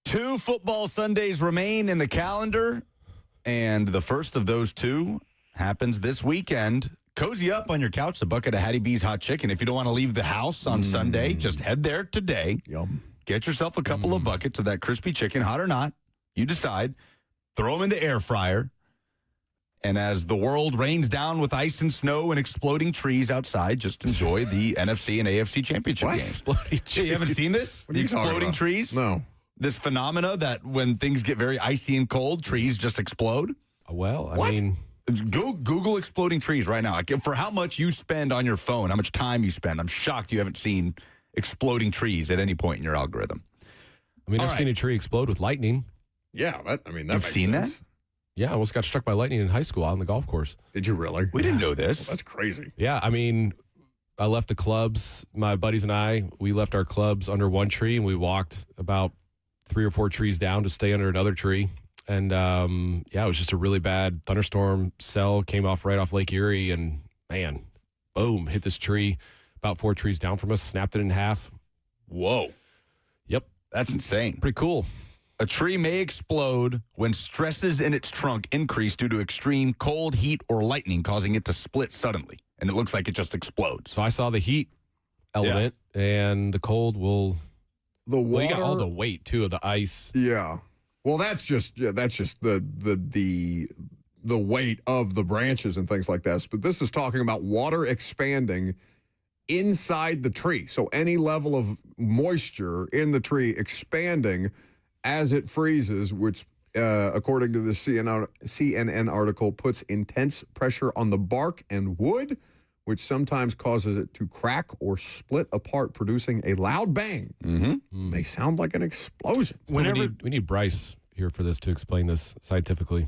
Two football Sundays remain in the calendar, and the first of those two happens this weekend. Cozy up on your couch, the bucket of Hattie B's hot chicken. If you don't want to leave the house on Sunday, just head there today. Yum. Get yourself a couple of buckets of that crispy chicken, hot or not. You decide. Throw them in the air fryer. And as the world rains down with ice and snow and exploding trees outside, just enjoy the NFC and AFC Championship games. Exploding trees. You haven't seen this? What are The you talking exploding about? trees? No. This phenomena that when things get very icy and cold, trees just explode? Well, I What? mean, Go Google exploding trees right now. Like, for how much you spend on your phone, how much time you spend, I'm shocked you haven't seen exploding trees at any point in your algorithm. I've All seen a tree explode with lightning. Yeah, that You've makes seen sense. that? Yeah, I almost got struck by lightning in high school out on the golf course. Did you really? We didn't know this. That's crazy. Yeah, I mean, I left the clubs. My buddies and I, we left our clubs under one tree, and we walked about 3 or 4 trees down to stay under another tree. And, yeah, it was just a really bad thunderstorm. Cell came off right off Lake Erie, and, man, boom, hit this tree about 4 trees down from us, snapped it in half. Whoa. Yep, That's insane. pretty cool. A tree may explode when stresses in its trunk increase due to extreme cold, heat, or lightning, causing it to split suddenly. And it looks like it just explodes. So I saw the heat element, and the cold will the water. Well, you got all the weight too of the ice. Yeah. Well, that's just the weight of the branches and things like that. But this is talking about water expanding inside the tree. So any level of moisture in the tree expanding as it freezes, which, according to the CNN article, puts intense pressure on the bark and wood, which sometimes causes it to crack or split apart, producing a loud bang. Mm-hmm. They sound like an explosion. We need Bryce here for this to explain this scientifically.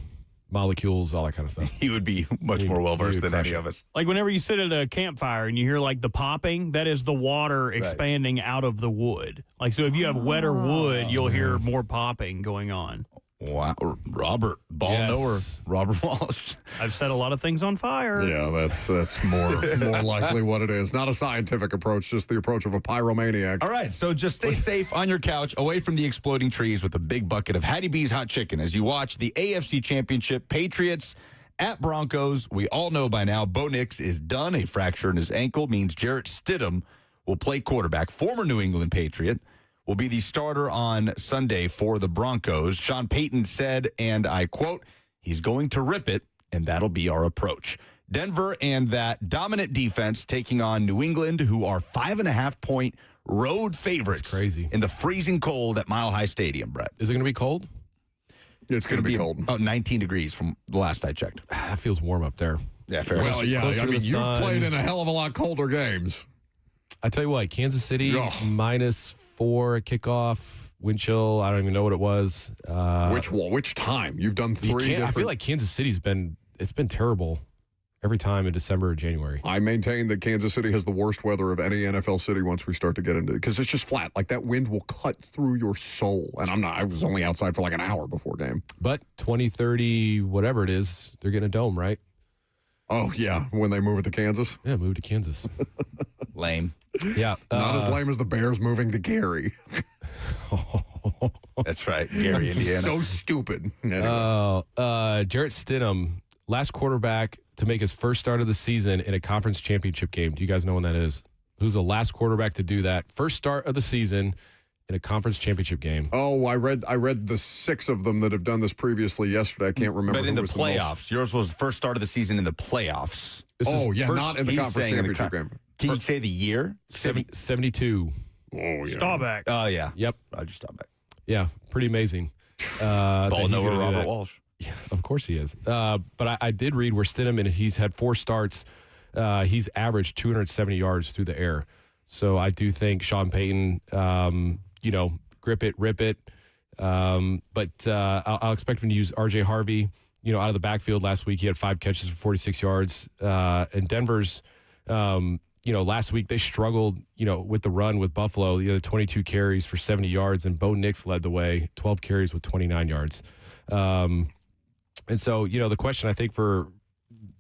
Molecules, all that kind of stuff. He would be much more well-versed than any of us. Like whenever you sit at a campfire and you hear like the popping, that is the water expanding out of the wood. Like, so if you have wetter wood, you'll hear more popping going on. Wow. Robert, ball knower, Robert Walsh. I've set a lot of things on fire. Yeah, that's more likely what it is. Not a scientific approach, just the approach of a pyromaniac. All right, so just stay safe on your couch, away from the exploding trees, with a big bucket of Hattie B's hot chicken as you watch the AFC Championship. Patriots at Broncos. We all know by now Bo Nix is done. A fracture in his ankle means Jarrett Stidham will play quarterback. Former New England Patriot will be the starter on Sunday for the Broncos. Sean Payton said, and I quote, "He's going to rip it, and that'll be our approach." Denver and that dominant defense taking on New England, who are 5.5-point road favorites. That's crazy. In the freezing cold at Mile High Stadium, Brett. Is it going to be cold? It's going to be cold. About 19 degrees from the last I checked. That feels warm up there. Yeah, fair. Well, yeah, Closer I to mean, the you've sun. played in a hell of a lot colder games. I tell you what, Kansas City, Ugh. -4 at kickoff, wind chill. I don't even know what it was. Which time? You've done three different... I feel like Kansas City's been terrible every time in December or January. I maintain that Kansas City has the worst weather of any NFL city once we start to get into it, because it's just flat. Like, that wind will cut through your soul. And I was only outside for like an hour before game. But 2030, whatever it is, they're getting a dome, right? Oh, yeah, when they move it to Kansas. Yeah, move to Kansas. Lame. Yeah. Not as lame as the Bears moving to Gary. That's right, Gary, Indiana. So stupid. Anyway. Jarrett Stidham, last quarterback to make his first start of the season in a conference championship game. Do you guys know when that is? Who's the last quarterback to do that? First start of the season in a conference championship game. Oh, I read the 6 of them that have done this previously yesterday. I can't remember. But in who the was playoffs. Yours was the first start of the season in the playoffs. Not in the conference championship game. Can you say the year? 72. Oh, yeah. Staubach. Oh, yeah. Yep. Roger Staubach. Yeah, pretty amazing. Ball knower Robert Walsh. Yeah, of course he is. But I did read where Stidham, and he's had 4 starts. He's averaged 270 yards through the air. So I do think Sean Payton, grip it, rip it. But I'll expect him to use R.J. Harvey, out of the backfield. Last week he had 5 catches for 46 yards. And Denver's, last week they struggled, with the run with Buffalo. The other 22 carries for 70 yards, and Bo Nix led the way, 12 carries with 29 yards. And so, the question I think for,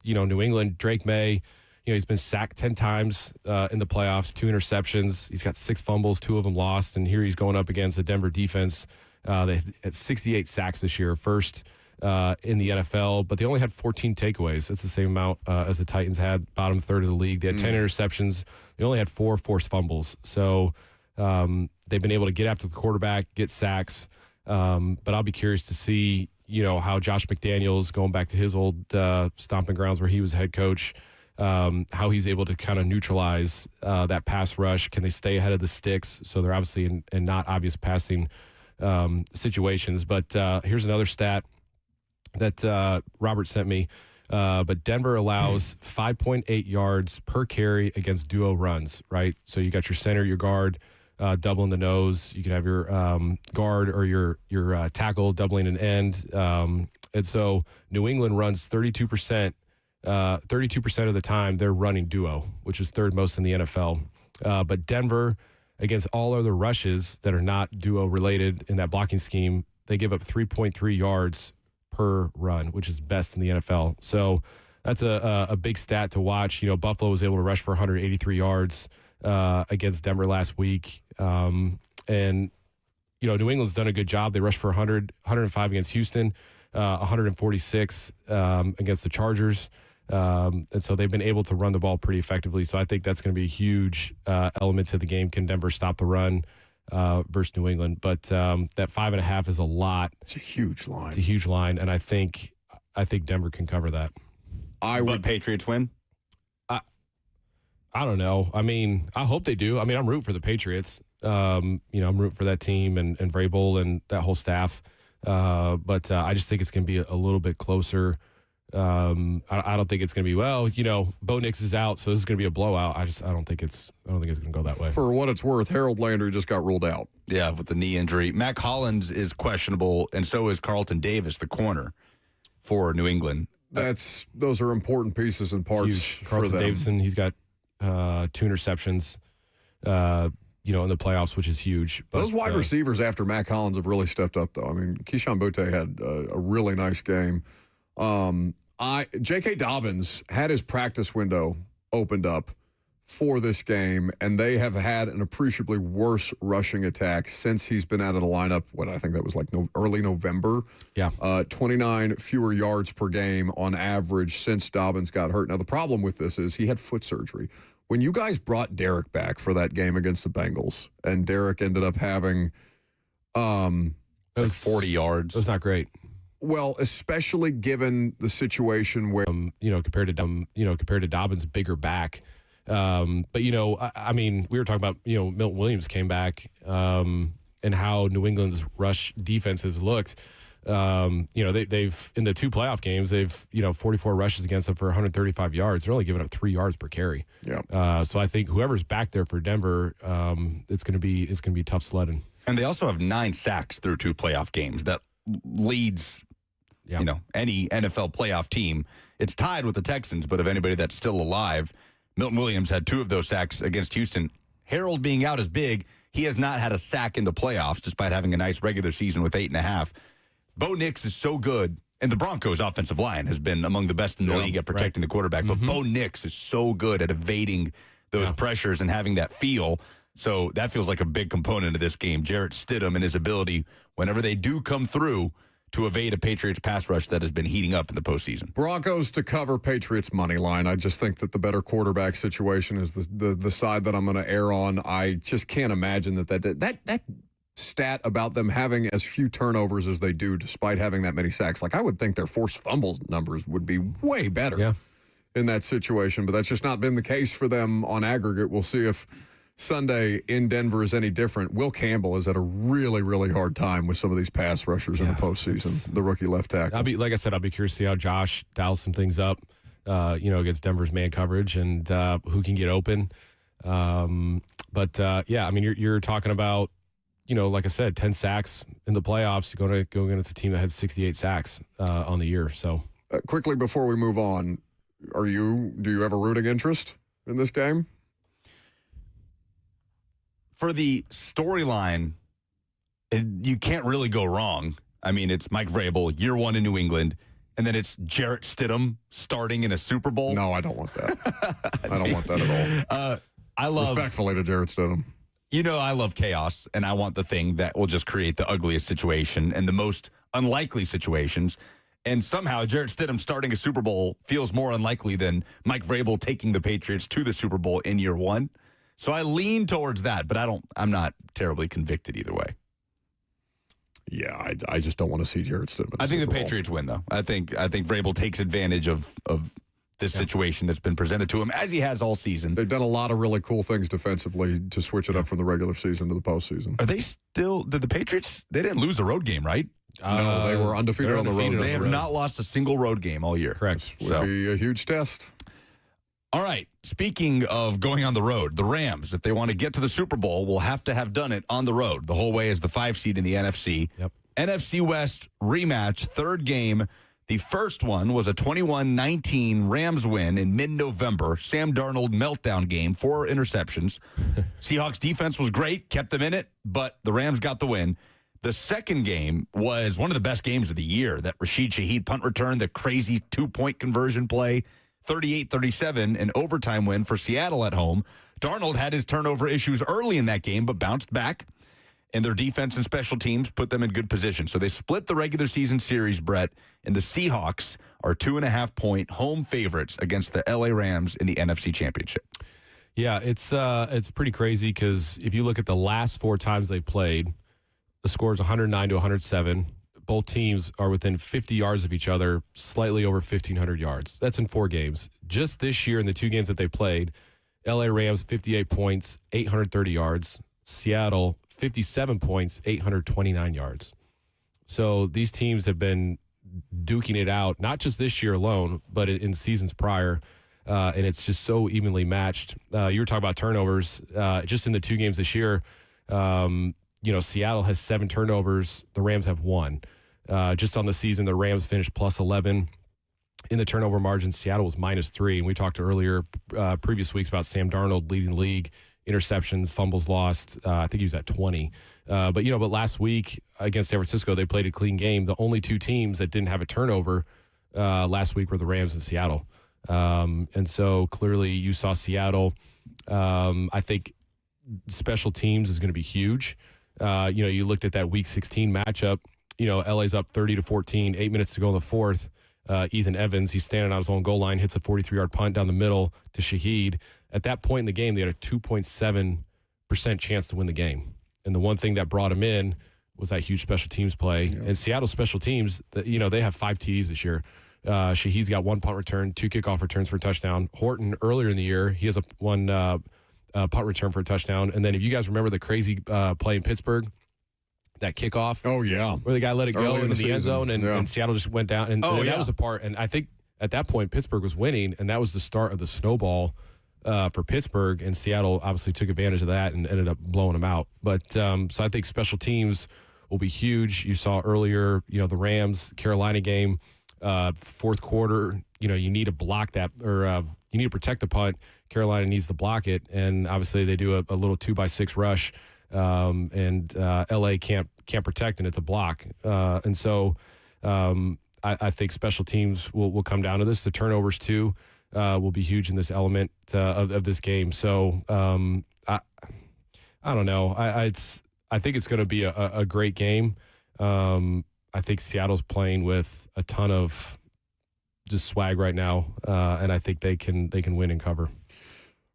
New England, Drake May, he's been sacked 10 times in the playoffs, 2 interceptions. He's got 6 fumbles, 2 of them lost. And here he's going up against the Denver defense. They had 68 sacks this year, first in the NFL, but they only had 14 takeaways. That's the same amount as the Titans had, bottom third of the league. They had 10 interceptions. They only had 4 forced fumbles. So they've been able to get after the quarterback, get sacks. But I'll be curious to see, how Josh McDaniels, going back to his old stomping grounds where he was head coach, how he's able to kind of neutralize that pass rush. Can they stay ahead of the sticks? So they're obviously in not obvious passing situations. But here's another stat that Robert sent me. But Denver allows 5.8 yards per carry against duo runs, right? So you got your center, your guard, doubling the nose. You can have your guard or your tackle doubling an end. And so New England runs 32%. 32% of the time they're running duo, which is third most in the NFL. But Denver, against all other rushes that are not duo related in that blocking scheme, they give up 3.3 yards per run, which is best in the NFL. So that's a big stat to watch. Buffalo was able to rush for 183 yards against Denver last week. And New England's done a good job. They rushed for 105 against Houston, 146 against the Chargers. And so they've been able to run the ball pretty effectively. So I think that's going to be a huge element to the game. Can Denver stop the run? versus New England. But that 5.5 is a lot. It's a huge line. It's a huge line, and I think Denver can cover that. But Patriots win? I don't know. I mean, I hope they do. I mean, I'm rooting for the Patriots. I'm rooting for that team and Vrabel and that whole staff. But I just think it's going to be a little bit closer. I don't think it's going to be, Bo Nix is out, so this is going to be a blowout. I don't think it's going to go that way. For what it's worth, Harold Landry just got ruled out. Yeah, with the knee injury. Mac Hollins is questionable, and so is Carlton Davis, the corner for New England. Those are important pieces and parts Huge. for Carlton them. Davidson, he's got 2 interceptions, in the playoffs, which is huge. But, those wide receivers after Mac Hollins have really stepped up, though. I mean, Keyshawn Butte had a really nice game. J.K. Dobbins had his practice window opened up for this game, and they have had an appreciably worse rushing attack since he's been out of the lineup. I think that was like early November. Yeah. 29 fewer yards per game on average since Dobbins got hurt. Now, the problem with this is he had foot surgery. When you guys brought Derek back for that game against the Bengals, and Derek ended up having 40 yards. It was not great. Well, especially given the situation where compared to Dobbins' bigger back. But I mean, we were talking about Milton Williams came back and how New England's rush defenses looked. They've in the 2 playoff games, they've 44 rushes against them for 135 yards. They're only giving up 3 yards per carry. Yeah. So I think whoever's back there for Denver, it's going to be tough sledding. And they also have 9 sacks through 2 playoff games. That leads, any NFL playoff team. It's tied with the Texans, but of anybody that's still alive, Milton Williams had 2 of those sacks against Houston. Harold being out is big. He has not had a sack in the playoffs, despite having a nice regular season with 8.5. Bo Nix is so good, and the Broncos' offensive line has been among the best in the league at protecting the quarterback, but Bo Nix is so good at evading those pressures and having that feel. So that feels like a big component of this game. Jarrett Stidham and his ability, whenever they do come through, to evade a Patriots pass rush that has been heating up in the postseason. Broncos to cover Patriots money line. I just think that the better quarterback situation is the side that I'm going to err on. I just can't imagine that stat about them having as few turnovers as they do despite having that many sacks. Like, I would think their forced fumbles numbers would be way better in that situation, but that's just not been the case for them on aggregate. We'll see if Sunday in Denver is any different. Will Campbell has had a really, really hard time with some of these pass rushers in the postseason, the rookie left tackle. I'll be curious to see how Josh dials some things up, against Denver's man coverage and who can get open. I mean, you're talking about, like I said, 10 sacks in the playoffs. Going against a team that had 68 sacks on the year. So quickly before we move on, do you have a rooting interest in this game? For the storyline, you can't really go wrong. I mean, it's Mike Vrabel, year 1 in New England, and then it's Jarrett Stidham starting in a Super Bowl. No, I don't want that. I don't want that at all. Respectfully to Jarrett Stidham. I love chaos, and I want the thing that will just create the ugliest situation and the most unlikely situations. And somehow Jarrett Stidham starting a Super Bowl feels more unlikely than Mike Vrabel taking the Patriots to the Super Bowl in year 1. So I lean towards that, but I'm not terribly convicted either way. Yeah, I just don't want to see Jarrett Stidham. I think the Patriots win, though. I think Vrabel takes advantage of this situation that's been presented to him, as he has all season. They've done a lot of really cool things defensively to switch it up from the regular season to the postseason. Are they still – did the Patriots – they didn't lose a road game, right? No, they were undefeated on the road. They have not lost a single road game all year. Correct. This would be a huge test. All right. Speaking of going on the road, the Rams, if they want to get to the Super Bowl, will have to have done it on the road the whole way as the 5 seed in the NFC. Yep. NFC West rematch, 3rd game. The first one was a 21-19 Rams win in mid-November. Sam Darnold meltdown game, 4 interceptions. Seahawks defense was great, kept them in it, but the Rams got the win. The second game was one of the best games of the year. That Rashid Shaheed punt return, the crazy 2-point conversion play. 38-37, an overtime win for Seattle at home. Darnold had his turnover issues early in that game, but bounced back. And their defense and special teams put them in good position. So they split the regular season series, Brett, and the Seahawks are 2.5-point home favorites against the LA Rams in the NFC Championship. Yeah, it's pretty crazy because if you look at the last 4 times they played, the score is 109 to 107. Both teams are within 50 yards of each other, slightly over 1,500 yards. That's in 4 games. Just this year in the 2 games that they played, LA Rams 58 points, 830 yards. Seattle 57 points, 829 yards. So these teams have been duking it out, not just this year alone, but in seasons prior. And it's just so evenly matched. You were talking about turnovers. Just in the 2 games this year, Seattle has 7 turnovers. The Rams have 1. Just on the season, the Rams finished plus 11. In the turnover margin, Seattle was minus 3. And we talked earlier, previous weeks, about Sam Darnold leading the league, interceptions, fumbles lost. I think he was at 20. But last week against San Francisco, they played a clean game. The only 2 teams that didn't have a turnover last week were the Rams and Seattle. And so clearly you saw Seattle. I think special teams is going to be huge. You looked at that Week 16 matchup. LA's up 30-14, 8 minutes to go in the 4th. Ethan Evans, he's standing on his own goal line, hits a 43-yard punt down the middle to Shaheed. At that point in the game, they had a 2.7% chance to win the game. And the one thing that brought him in was that huge special teams play. Yeah. And Seattle's special teams, they have 5 TDs this year. Shaheed's got 1 punt return, 2 kickoff returns for a touchdown. Horton, earlier in the year, he has one punt return for a touchdown. And then if you guys remember the crazy play in Pittsburgh, that kickoff. Oh, yeah. Where the guy let it go into the end zone and Seattle just went down. And that was a part. And I think at that point, Pittsburgh was winning, and that was the start of the snowball for Pittsburgh. And Seattle obviously took advantage of that and ended up blowing them out. But so I think special teams will be huge. You saw earlier, the Rams, Carolina game, 4th quarter, you need to block that, or you need to protect the punt. Carolina needs to block it. And obviously they do a little 2-by-6 rush. And LA can't protect, and it's a block. And so I think special teams will come down to this. The turnovers too will be huge in this element of this game. So I don't know. I think it's going to be a great game. I think Seattle's playing with a ton of just swag right now, and I think they can win and cover.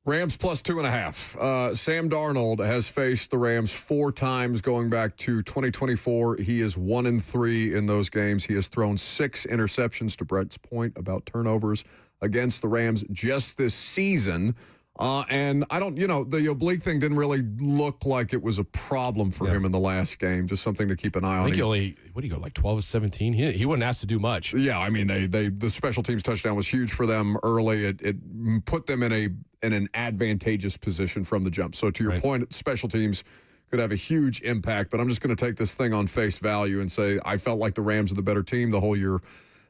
Rams plus 2.5. Sam Darnold has faced the Rams 4 times going back to 2024. He is 1-3 in those games. He has thrown 6 interceptions, to Brett's point about turnovers, against the Rams just this season. And I don't, the oblique thing didn't really look like it was a problem for him in the last game. Just something to keep an eye on. I think he only, like 12 of 17? He wasn't asked to do much. Yeah, I mean, the special teams touchdown was huge for them early. It put them in an advantageous position from the jump. So to your point, special teams could have a huge impact. But I'm just going to take this thing on face value and say I felt like the Rams are the better team the whole year.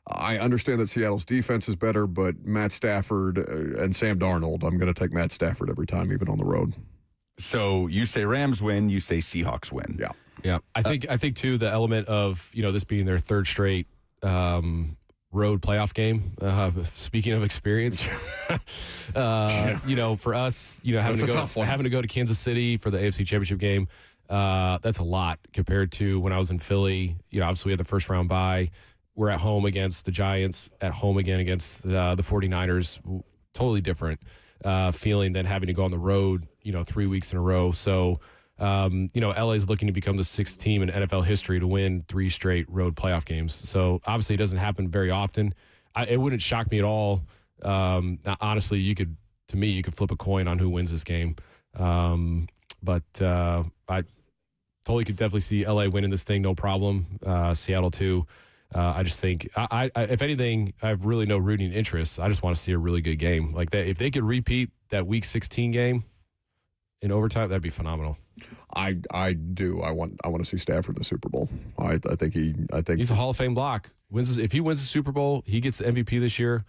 I understand that Seattle's defense is better, but Matt Stafford and Sam Darnold, I'm going to take Matt Stafford every time, even on the road. So you say Rams win, you say Seahawks win. Yeah. I think too, the element of, this being their 3rd straight road playoff game. Speaking of experience, for us, having to go to Kansas City for the AFC Championship game, that's a lot compared to when I was in Philly. Obviously we had the first round bye. We're at home against the Giants, at home again against the 49ers. Totally different feeling than having to go on the road, 3 weeks in a row. So, LA is looking to become the 6th team in NFL history to win 3 straight road playoff games. So, obviously, it doesn't happen very often. It wouldn't shock me at all. Honestly, you could flip a coin on who wins this game. But I totally could definitely see LA winning this thing, no problem. Seattle, too. I just think, if anything, I have really no rooting interest. I just want to see a really good game like that. If they could repeat that Week 16 game in overtime, that'd be phenomenal. I do. I want to see Stafford in the Super Bowl. I think he's a Hall of Fame block. If he wins the Super Bowl, he gets the MVP this year.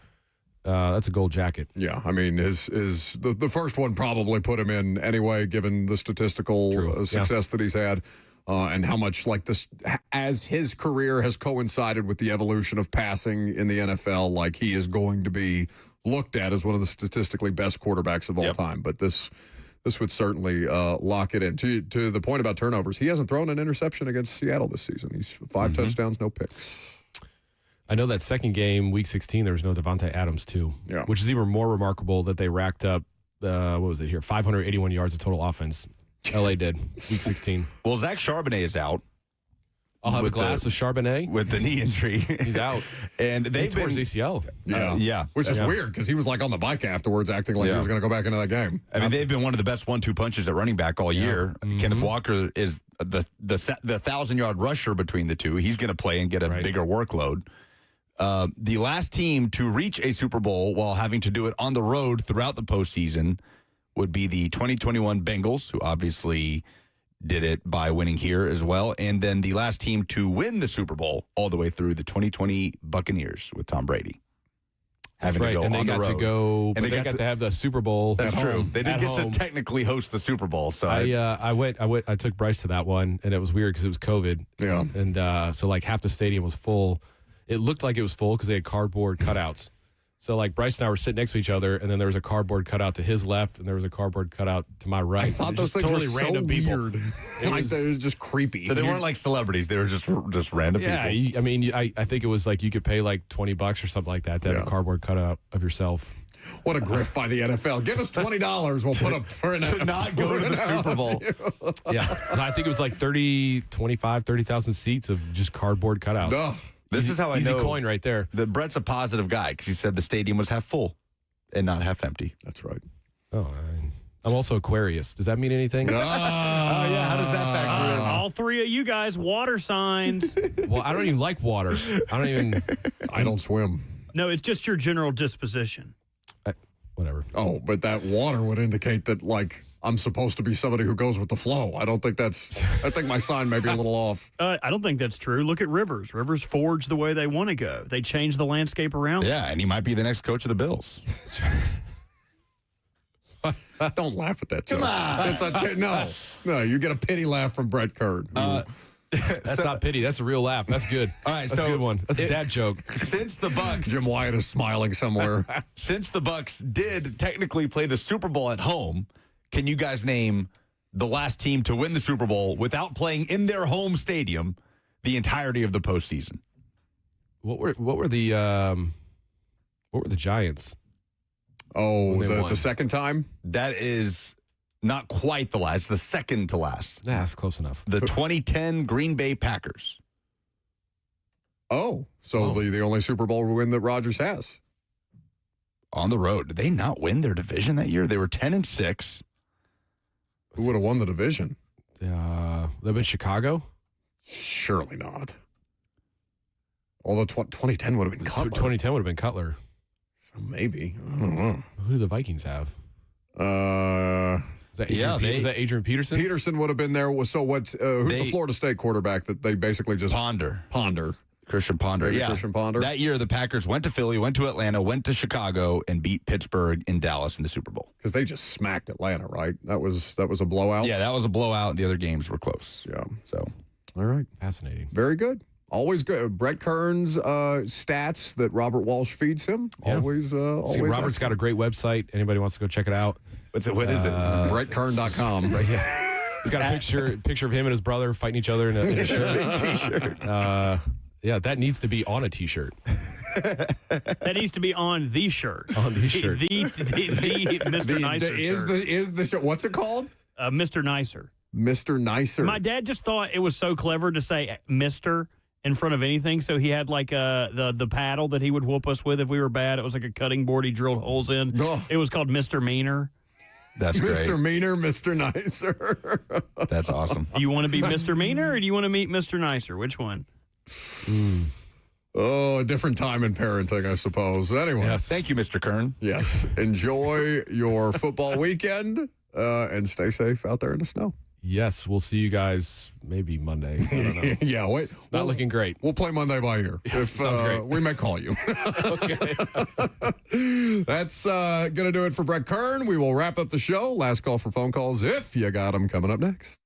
That's a gold jacket. Yeah, I mean, the first one probably put him in anyway, given the statistical success that he's had. And how much like this, as his career has coincided with the evolution of passing in the NFL, like he is going to be looked at as one of the statistically best quarterbacks of all time. But this would certainly lock it in. To the point about turnovers, he hasn't thrown an interception against Seattle this season. He's 5 touchdowns, no picks. I know that second game, Week 16, there was no Devontae Adams too, which is even more remarkable that they racked up what was it here? 581 yards of total offense. LA did, week 16. Well, Zach Charbonnet is out. I'll have a glass of Charbonnet. With the knee injury. He's out. And they've tore been his ACL. Yeah. Which is weird because he was like on the bike afterwards acting like he was going to go back into that game. I mean, they've been one of the best 1-2 punches at running back all year. Kenneth Walker is the 1,000-yard rusher between the two. He's going to play and get a bigger workload. The last team to reach a Super Bowl while having to do it on the road throughout the postseason would be the 2021 Bengals, who obviously did it by winning here as well. And then the last team to win the Super Bowl all the way through, the 2020 Buccaneers with Tom Brady. That's right. And they got to go, and they got to have the Super Bowl. That's true. Home, they did get to technically host the Super Bowl. So I took Bryce to that one, and it was weird because it was COVID. Yeah. And so like half the stadium was full. It looked like it was full because they had cardboard cutouts. So, like, Bryce and I were sitting next to each other, and then there was a cardboard cutout to his left, and there was a cardboard cutout to my right. I thought those things were so weird. It was just creepy. So they weren't like celebrities. They were just random people. Yeah, I mean, I think it was like you could pay like $20 or something like that to have a cardboard cutout of yourself. What a grift by the NFL. Give us $20. We'll put up for to not go to the Super Bowl. Yeah. I think it was like 30,000 seats of just cardboard cutouts. Duh. This is how I know. Easy coin right there. That Brett's a positive guy because he said the stadium was half full and not half empty. That's right. Oh, I'm also Aquarius. Does that mean anything? Oh, yeah. How does that factor in? All three of you guys, water signs. Well, I don't even like water. I don't swim. No, it's just your general disposition. Whatever. Oh, but that water would indicate that, like, I'm supposed to be somebody who goes with the flow. I think my sign may be a little off. I don't think that's true. Look at Rivers. Rivers forge the way they want to go. They change the landscape around. Yeah, and he might be the next coach of the Bills. Don't laugh at that, Joe. Come on. No, you get a pity laugh from Brett Kern. That's not pity. That's a real laugh. That's good. All right, that's a good one. That's a dad joke. Since the Bucks, Jim Wyatt is smiling somewhere. Since the Bucks did technically play the Super Bowl at home, can you guys name the last team to win the Super Bowl without playing in their home stadium the entirety of the postseason? What were the Giants? Oh, the second time? That is not quite the last. The second to last. Yeah, that's close enough. The 2010 Green Bay Packers. Oh, so the only Super Bowl win that Rodgers has. On the road. Did they not win their division that year? They were 10-6. Who would have won the division? That been Chicago? Surely not. Although 2010 would have been Cutler. 2010 would have been Cutler. So maybe. I don't know. Who do the Vikings have? Is that Adrian Peterson? Peterson would have been there. So who's the Florida State quarterback that they basically just... Ponder. Christian Ponder. Yeah. Christian Ponder. That year, the Packers went to Philly, went to Atlanta, went to Chicago, and beat Pittsburgh and Dallas in the Super Bowl. Because they just smacked Atlanta, right? That was a blowout? Yeah, that was a blowout. The other games were close. Yeah. So, all right. Fascinating. Very good. Always good. Brett Kern's stats that Robert Walsh feeds him. Yeah. Always Robert's excellent. got a great website. Anybody wants to go check it out. What is it? BrettKern.com. Right, yeah. He's got a picture of him and his brother fighting each other in a shirt. T-shirt. Yeah, that needs to be on a T-shirt. That needs to be on the shirt. On the shirt. The Mr. Nicer shirt. Is the shirt. What's it called? Mr. Nicer. Mr. Nicer. My dad just thought it was so clever to say Mr. in front of anything, so he had like the paddle that he would whoop us with if we were bad. It was like a cutting board he drilled holes in. Oh. It was called Mr. Meaner. That's great. Mr. Meaner, Mr. Nicer. That's awesome. Do you want to be Mr. Meaner or do you want to meet Mr. Nicer? Which one? Oh, a different time in parenting, I suppose. Anyway. Yes. Thank you, Mr. Kern. Yes. Enjoy your football weekend and stay safe out there in the snow. Yes, we'll see you guys maybe Monday. I don't know. Yeah, wait. Not looking great. We'll play Monday by ear. Sounds great. We may call you. Okay. That's going to do it for Brett Kern. We will wrap up the show. Last call for phone calls if you got them coming up next.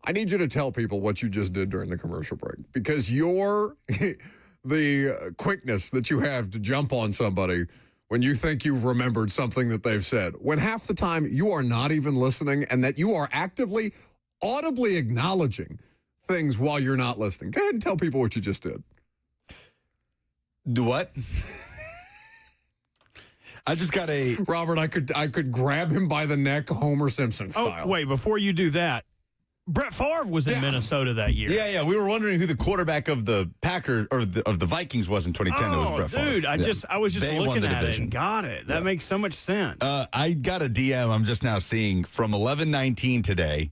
I need you to tell people what you just did during the commercial break, because the quickness that you have to jump on somebody when you think you've remembered something that they've said, when half the time you are not even listening, and that you are actively, audibly acknowledging things while you're not listening. Go ahead and tell people what you just did. Do what? I just got a... Robert, I could grab him by the neck, Homer Simpson style. Oh, wait, before you do that, Brett Favre was in Minnesota that year. Yeah. We were wondering who the quarterback of the Packers or of the Vikings was in 2010. It was Brett Favre. Dude, I was just looking at it and got it. That makes so much sense. I got a DM I'm just now seeing from 11:19 today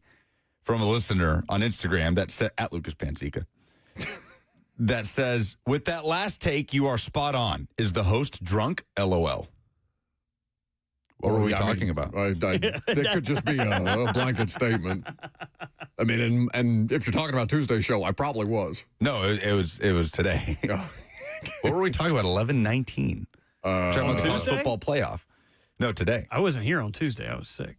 from a listener on Instagram that said at Lucas Panzica that says, "With that last take, you are spot on. Is the host drunk? LOL." What were we talking about? That could just be a blanket statement. I mean, and if you're talking about Tuesday's show, I probably was. No, it was today. What were we talking about? 11:19. Talking about the college football playoff. No, today. I wasn't here on Tuesday. I was sick.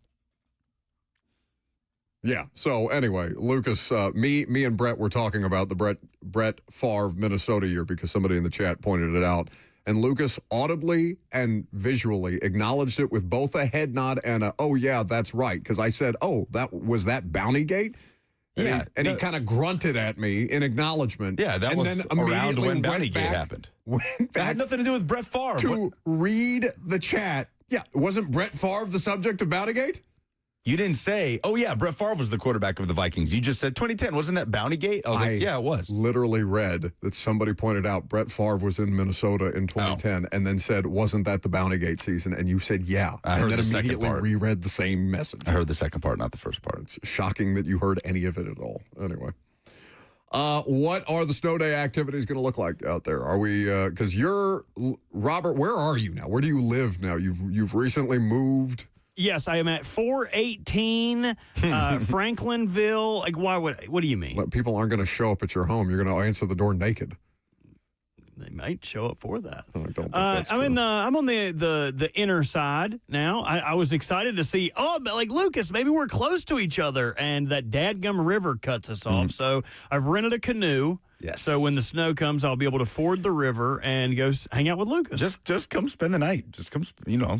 Yeah. So anyway, Lucas, me and Brett were talking about the Brett Favre Minnesota year because somebody in the chat pointed it out. And Lucas audibly and visually acknowledged it with both a head nod and a, oh, yeah, that's right. Because I said, oh, was that Bountygate? And yeah. He kind of grunted at me in acknowledgement. Yeah, that was around when Bountygate happened. It had nothing to do with Brett Favre. To read the chat. Yeah, wasn't Brett Favre the subject of Bountygate? You didn't say, oh, yeah, Brett Favre was the quarterback of the Vikings. You just said 2010. Wasn't that Bountygate? I was like, yeah, it was. Literally read that somebody pointed out Brett Favre was in Minnesota in 2010 and then said, wasn't that the Bountygate season? And you said, yeah. I heard and then the second immediately part. Reread the same message. I heard the second part, not the first part. It's shocking that you heard any of it at all. Anyway. What are the snow day activities going to look like out there? Are we, because Robert, where are you now? Where do you live now? You've recently moved. Yes, I am at 418 Franklinville. Like, what do you mean? People aren't going to show up at your home. You're going to answer the door naked. They might show up for that. I don't think that's true. I'm on the inner side now. I was excited to see, but like Lucas, maybe we're close to each other, and that dadgum river cuts us off. So I've rented a canoe. Yes. So when the snow comes, I'll be able to ford the river and go hang out with Lucas. Just come spend the night. Just come,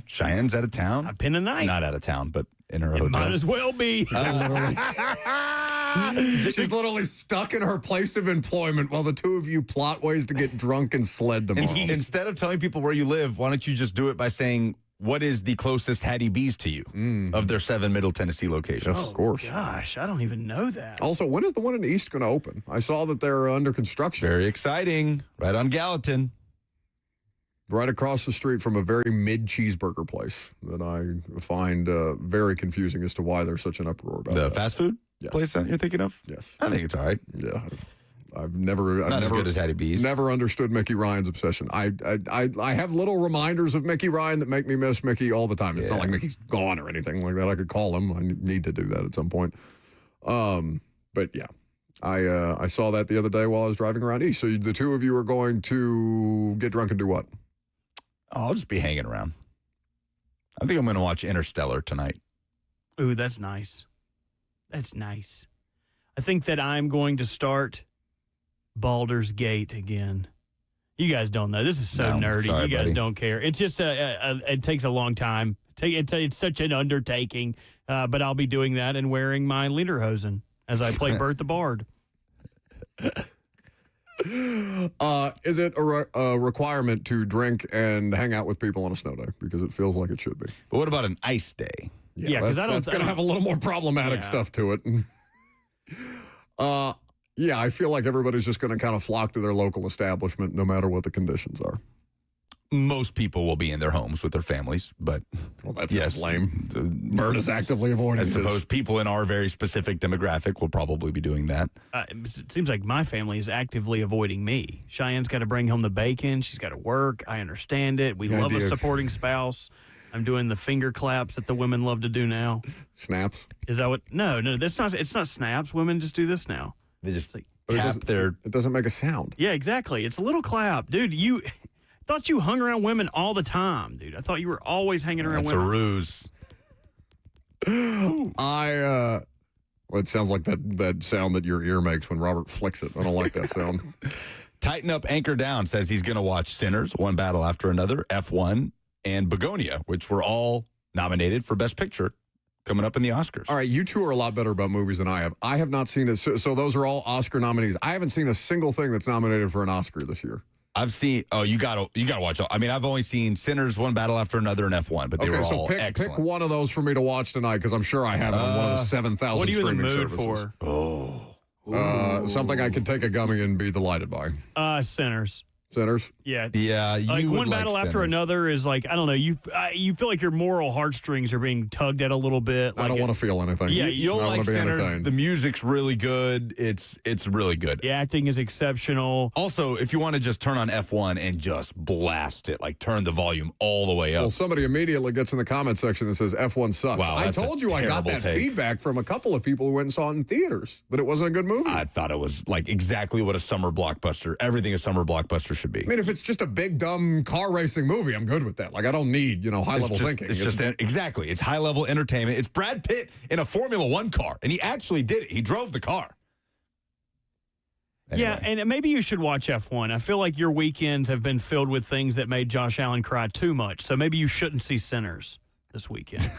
Cheyenne's out of town. I've been a night. Not out of town, but in her hotel. Might as well be. She's literally stuck in her place of employment while the two of you plot ways to get drunk and sled tomorrow. Instead of telling people where you live, why don't you just do it by saying, what is the closest Hattie B's to you of their 7 Middle Tennessee locations? Yes, of course. Gosh, I don't even know that. Also, when is the one in the East going to open? I saw that they're under construction. Very exciting. Right on Gallatin. Right across the street from a very mid-cheeseburger place that I find very confusing as to why there's such an uproar about the that. fast food place that you're thinking of? Yes. I think it's all right. Yeah. I've never as good as Hattie B's. Never understood Mickey Ryan's obsession. I have little reminders of Mickey Ryan that make me miss Mickey all the time. It's not like Mickey's gone or anything like that. I could call him. I need to do that at some point. But yeah, I saw that the other day while I was driving around East. So the two of you are going to get drunk and do what? Oh, I'll just be hanging around. I think I'm going to watch Interstellar tonight. Ooh, that's nice. That's nice. I think that I'm going to start Baldur's Gate again. You guys don't know. This is so nerdy. Sorry, you guys buddy. don't care. It's just it takes a long time. It's such an undertaking. But I'll be doing that and wearing my lederhosen as I play Bert the Bard. Is it a requirement to drink and hang out with people on a snow day? Because it feels like it should be. But what about an ice day? Yeah, because that's going to have a little more problematic stuff to it. Yeah, I feel like everybody's just going to kind of flock to their local establishment no matter what the conditions are. Most people will be in their homes with their families, but that's lame. Bert is actively avoiding I suppose people in our very specific demographic will probably be doing that. It seems like my family is actively avoiding me. Cheyenne's got to bring home the bacon. She's got to work. I understand it. We love a supporting spouse. I'm doing the finger claps that the women love to do now. Snaps? Is that what? No, that's not. It's not snaps. Women just do this now. They just tap their. It doesn't make a sound. Yeah, exactly. It's a little clap, dude. You thought you hung around women all the time, dude. I thought you were always hanging around women. That's a ruse. Well, it sounds like that sound that your ear makes when Robert flicks it. I don't like that sound. Tighten Up, Anchor Down says he's going to watch Sinners, One Battle After Another, F1, and Begonia, which were all nominated for Best Picture coming up in the Oscars. All right, you two are a lot better about movies than I have. I have not seen it. So those are all Oscar nominees. I haven't seen a single thing that's nominated for an Oscar this year. I've seen. Oh, you gotta watch. I mean, I've only seen Sinners, One Battle After Another, and F1, but they were all excellent. Pick one of those for me to watch tonight because I'm sure I have it on one of the 7,000 What are you in streaming the mood services. for? Something I can take a gummy and be delighted by. Sinners. Sinners? Yeah. Yeah, Like you would One Battle After Sinners. Another is like, I don't know, you feel like your moral heartstrings are being tugged at a little bit. I don't want to feel anything. Yeah, You'll I like wanna be Sinners. entertained. The music's really good. It's really good. The acting is exceptional. Also, if you want to just turn on F1 and just blast it, like turn the volume all the way up. Well, somebody immediately gets in the comment section and says F1 sucks. Wow, I that's a told you I got terrible that take. feedback from a couple of people who went and saw it in theaters, that it wasn't a good movie. I thought it was like exactly what a summer blockbuster, everything a summer blockbuster should be. I mean, if it's just a big, dumb car racing movie, I'm good with that. Like, I don't need, high-level thinking. It's just exactly. It's high-level entertainment. It's Brad Pitt in a Formula One car, and he actually did it. He drove the car. Anyway. Yeah, and maybe you should watch F1. I feel like your weekends have been filled with things that made Josh Allen cry too much, so maybe you shouldn't see Sinners this weekend.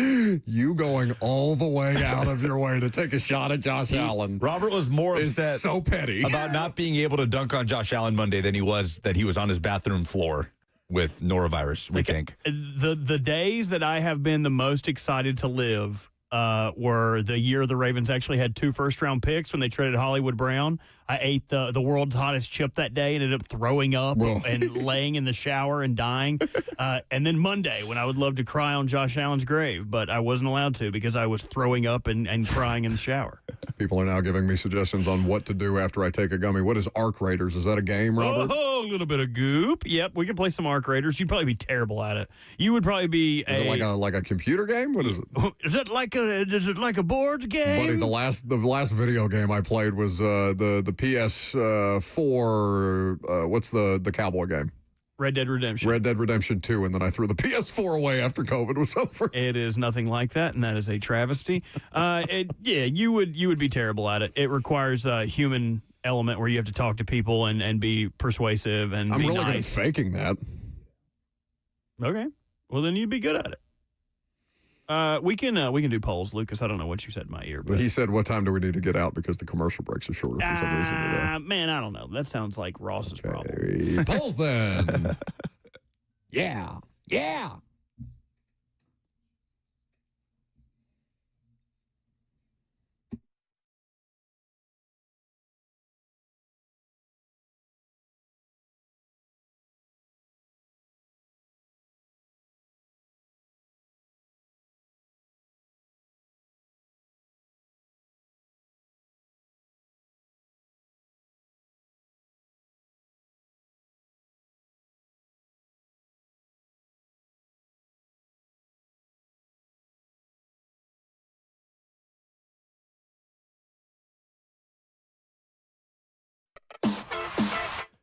You going all the way out of your way to take a shot at Josh Allen. Robert was more is upset so petty about not being able to dunk on Josh Allen Monday than he was that he was on his bathroom floor with norovirus, we think. The days that I have been the most excited to live were the year the Ravens actually had 2 first-round picks when they traded Hollywood Brown. I ate the world's hottest chip that day and ended up throwing up and laying in the shower and dying. And then Monday, when I would love to cry on Josh Allen's grave, but I wasn't allowed to because I was throwing up and crying in the shower. People are now giving me suggestions on what to do after I take a gummy. What is Arc Raiders? Is that a game, Robert? Oh, a little bit of goop. Yep, we can play some Arc Raiders. You'd probably be terrible at it. You would probably be Is it like a computer game? What is it? Is it like a board game? Buddy, the last video game I played was the PS4. What's the cowboy game? Red Dead Redemption. Red Dead Redemption 2, and then I threw the PS4 away after COVID was over. It is nothing like that, and that is a travesty. You would be terrible at it. It requires a human element where you have to talk to people and be persuasive and I'm be really good at nice. faking that. Okay, well then you'd be good at it. We can do polls, Lucas. I don't know what you said in my ear, but He said, "What time do we need to get out because the commercial breaks are shorter for some reason today?" Man, I don't know. That sounds like Ross's problem. Polls then. Yeah.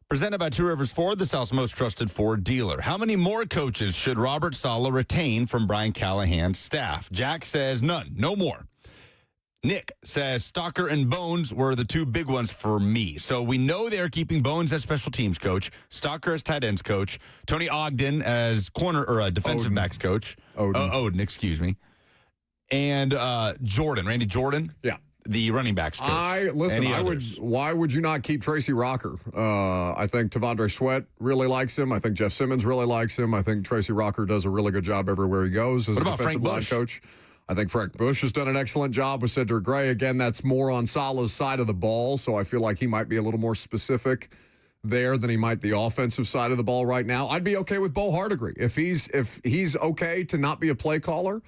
Presented by Two Rivers Ford, the South's most trusted Ford dealer. How many more coaches should Robert Saleh retain from Brian Callahan's staff? Jack says none, no more. Nick says Stalker and Bones were the 2 big ones for me. So we know they're keeping Bones as special teams coach, Stalker as tight ends coach, Tony Ogden as corner or defensive backs coach. Odin, excuse me. And Randy Jordan. Yeah. The running backs coach. Why would you not keep Tracy Rocker? I think Tavondre Sweat really likes him. I think Jeff Simmons really likes him. I think Tracy Rocker does a really good job everywhere he goes as a defensive line coach. I think Frank Bush has done an excellent job with Cedric Gray. Again, that's more on Saleh's side of the ball, so I feel like he might be a little more specific there than he might the offensive side of the ball right now. I'd be okay with Bo Hardigree. If he's okay to not be a play caller,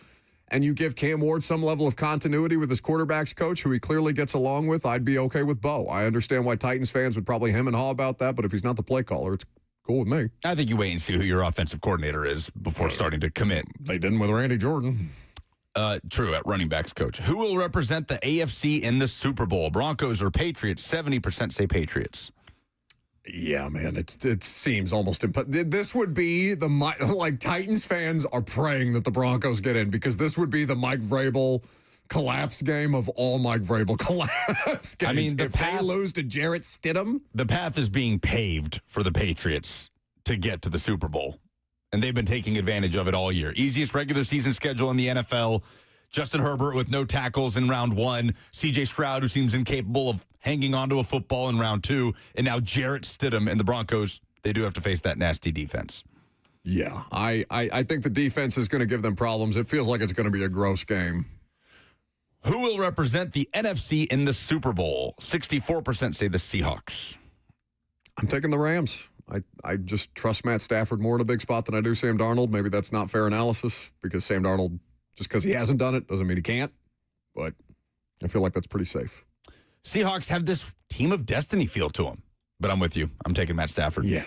and you give Cam Ward some level of continuity with his quarterbacks coach, who he clearly gets along with, I'd be okay with Bo. I understand why Titans fans would probably hem and haw about that, but if he's not the play caller, it's cool with me. I think you wait and see who your offensive coordinator is before starting to commit. They didn't with Randy Jordan. True, at running backs coach. Who will represent the AFC in the Super Bowl? Broncos or Patriots? 70% say Patriots. Yeah, man, it seems almost impossible. This would be Titans fans are praying that the Broncos get in because this would be the Mike Vrabel collapse game of all Mike Vrabel collapse games. I mean, if they lose to Jarrett Stidham, the path is being paved for the Patriots to get to the Super Bowl, and they've been taking advantage of it all year. Easiest regular season schedule in the NFL. Justin Herbert with no tackles in round 1. C.J. Stroud, who seems incapable of hanging onto a football in round 2. And now Jarrett Stidham and the Broncos, they do have to face that nasty defense. Yeah, I think the defense is going to give them problems. It feels like it's going to be a gross game. Who will represent the NFC in the Super Bowl? 64% say the Seahawks. I'm taking the Rams. I just trust Matt Stafford more in a big spot than I do Sam Darnold. Maybe that's not fair analysis because Sam Darnold, just because he hasn't done it doesn't mean he can't. But I feel like that's pretty safe. Seahawks have this team of destiny feel to them. But I'm with you. I'm taking Matt Stafford. Yeah.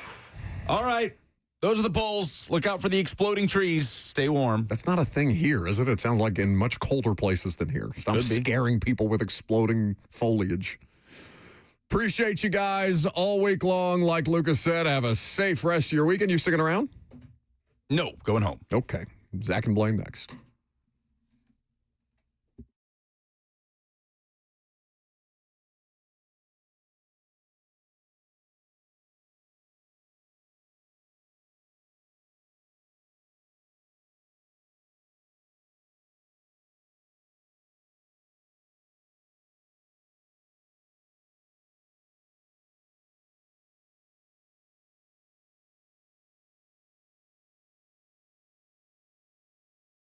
All right. Those are the polls. Look out for the exploding trees. Stay warm. That's not a thing here, is it? It sounds like in much colder places than here. Stop scaring people with exploding foliage. Appreciate you guys all week long. Like Lucas said, have a safe rest of your weekend. You sticking around? No, going home. Okay. Zach and Blaine next.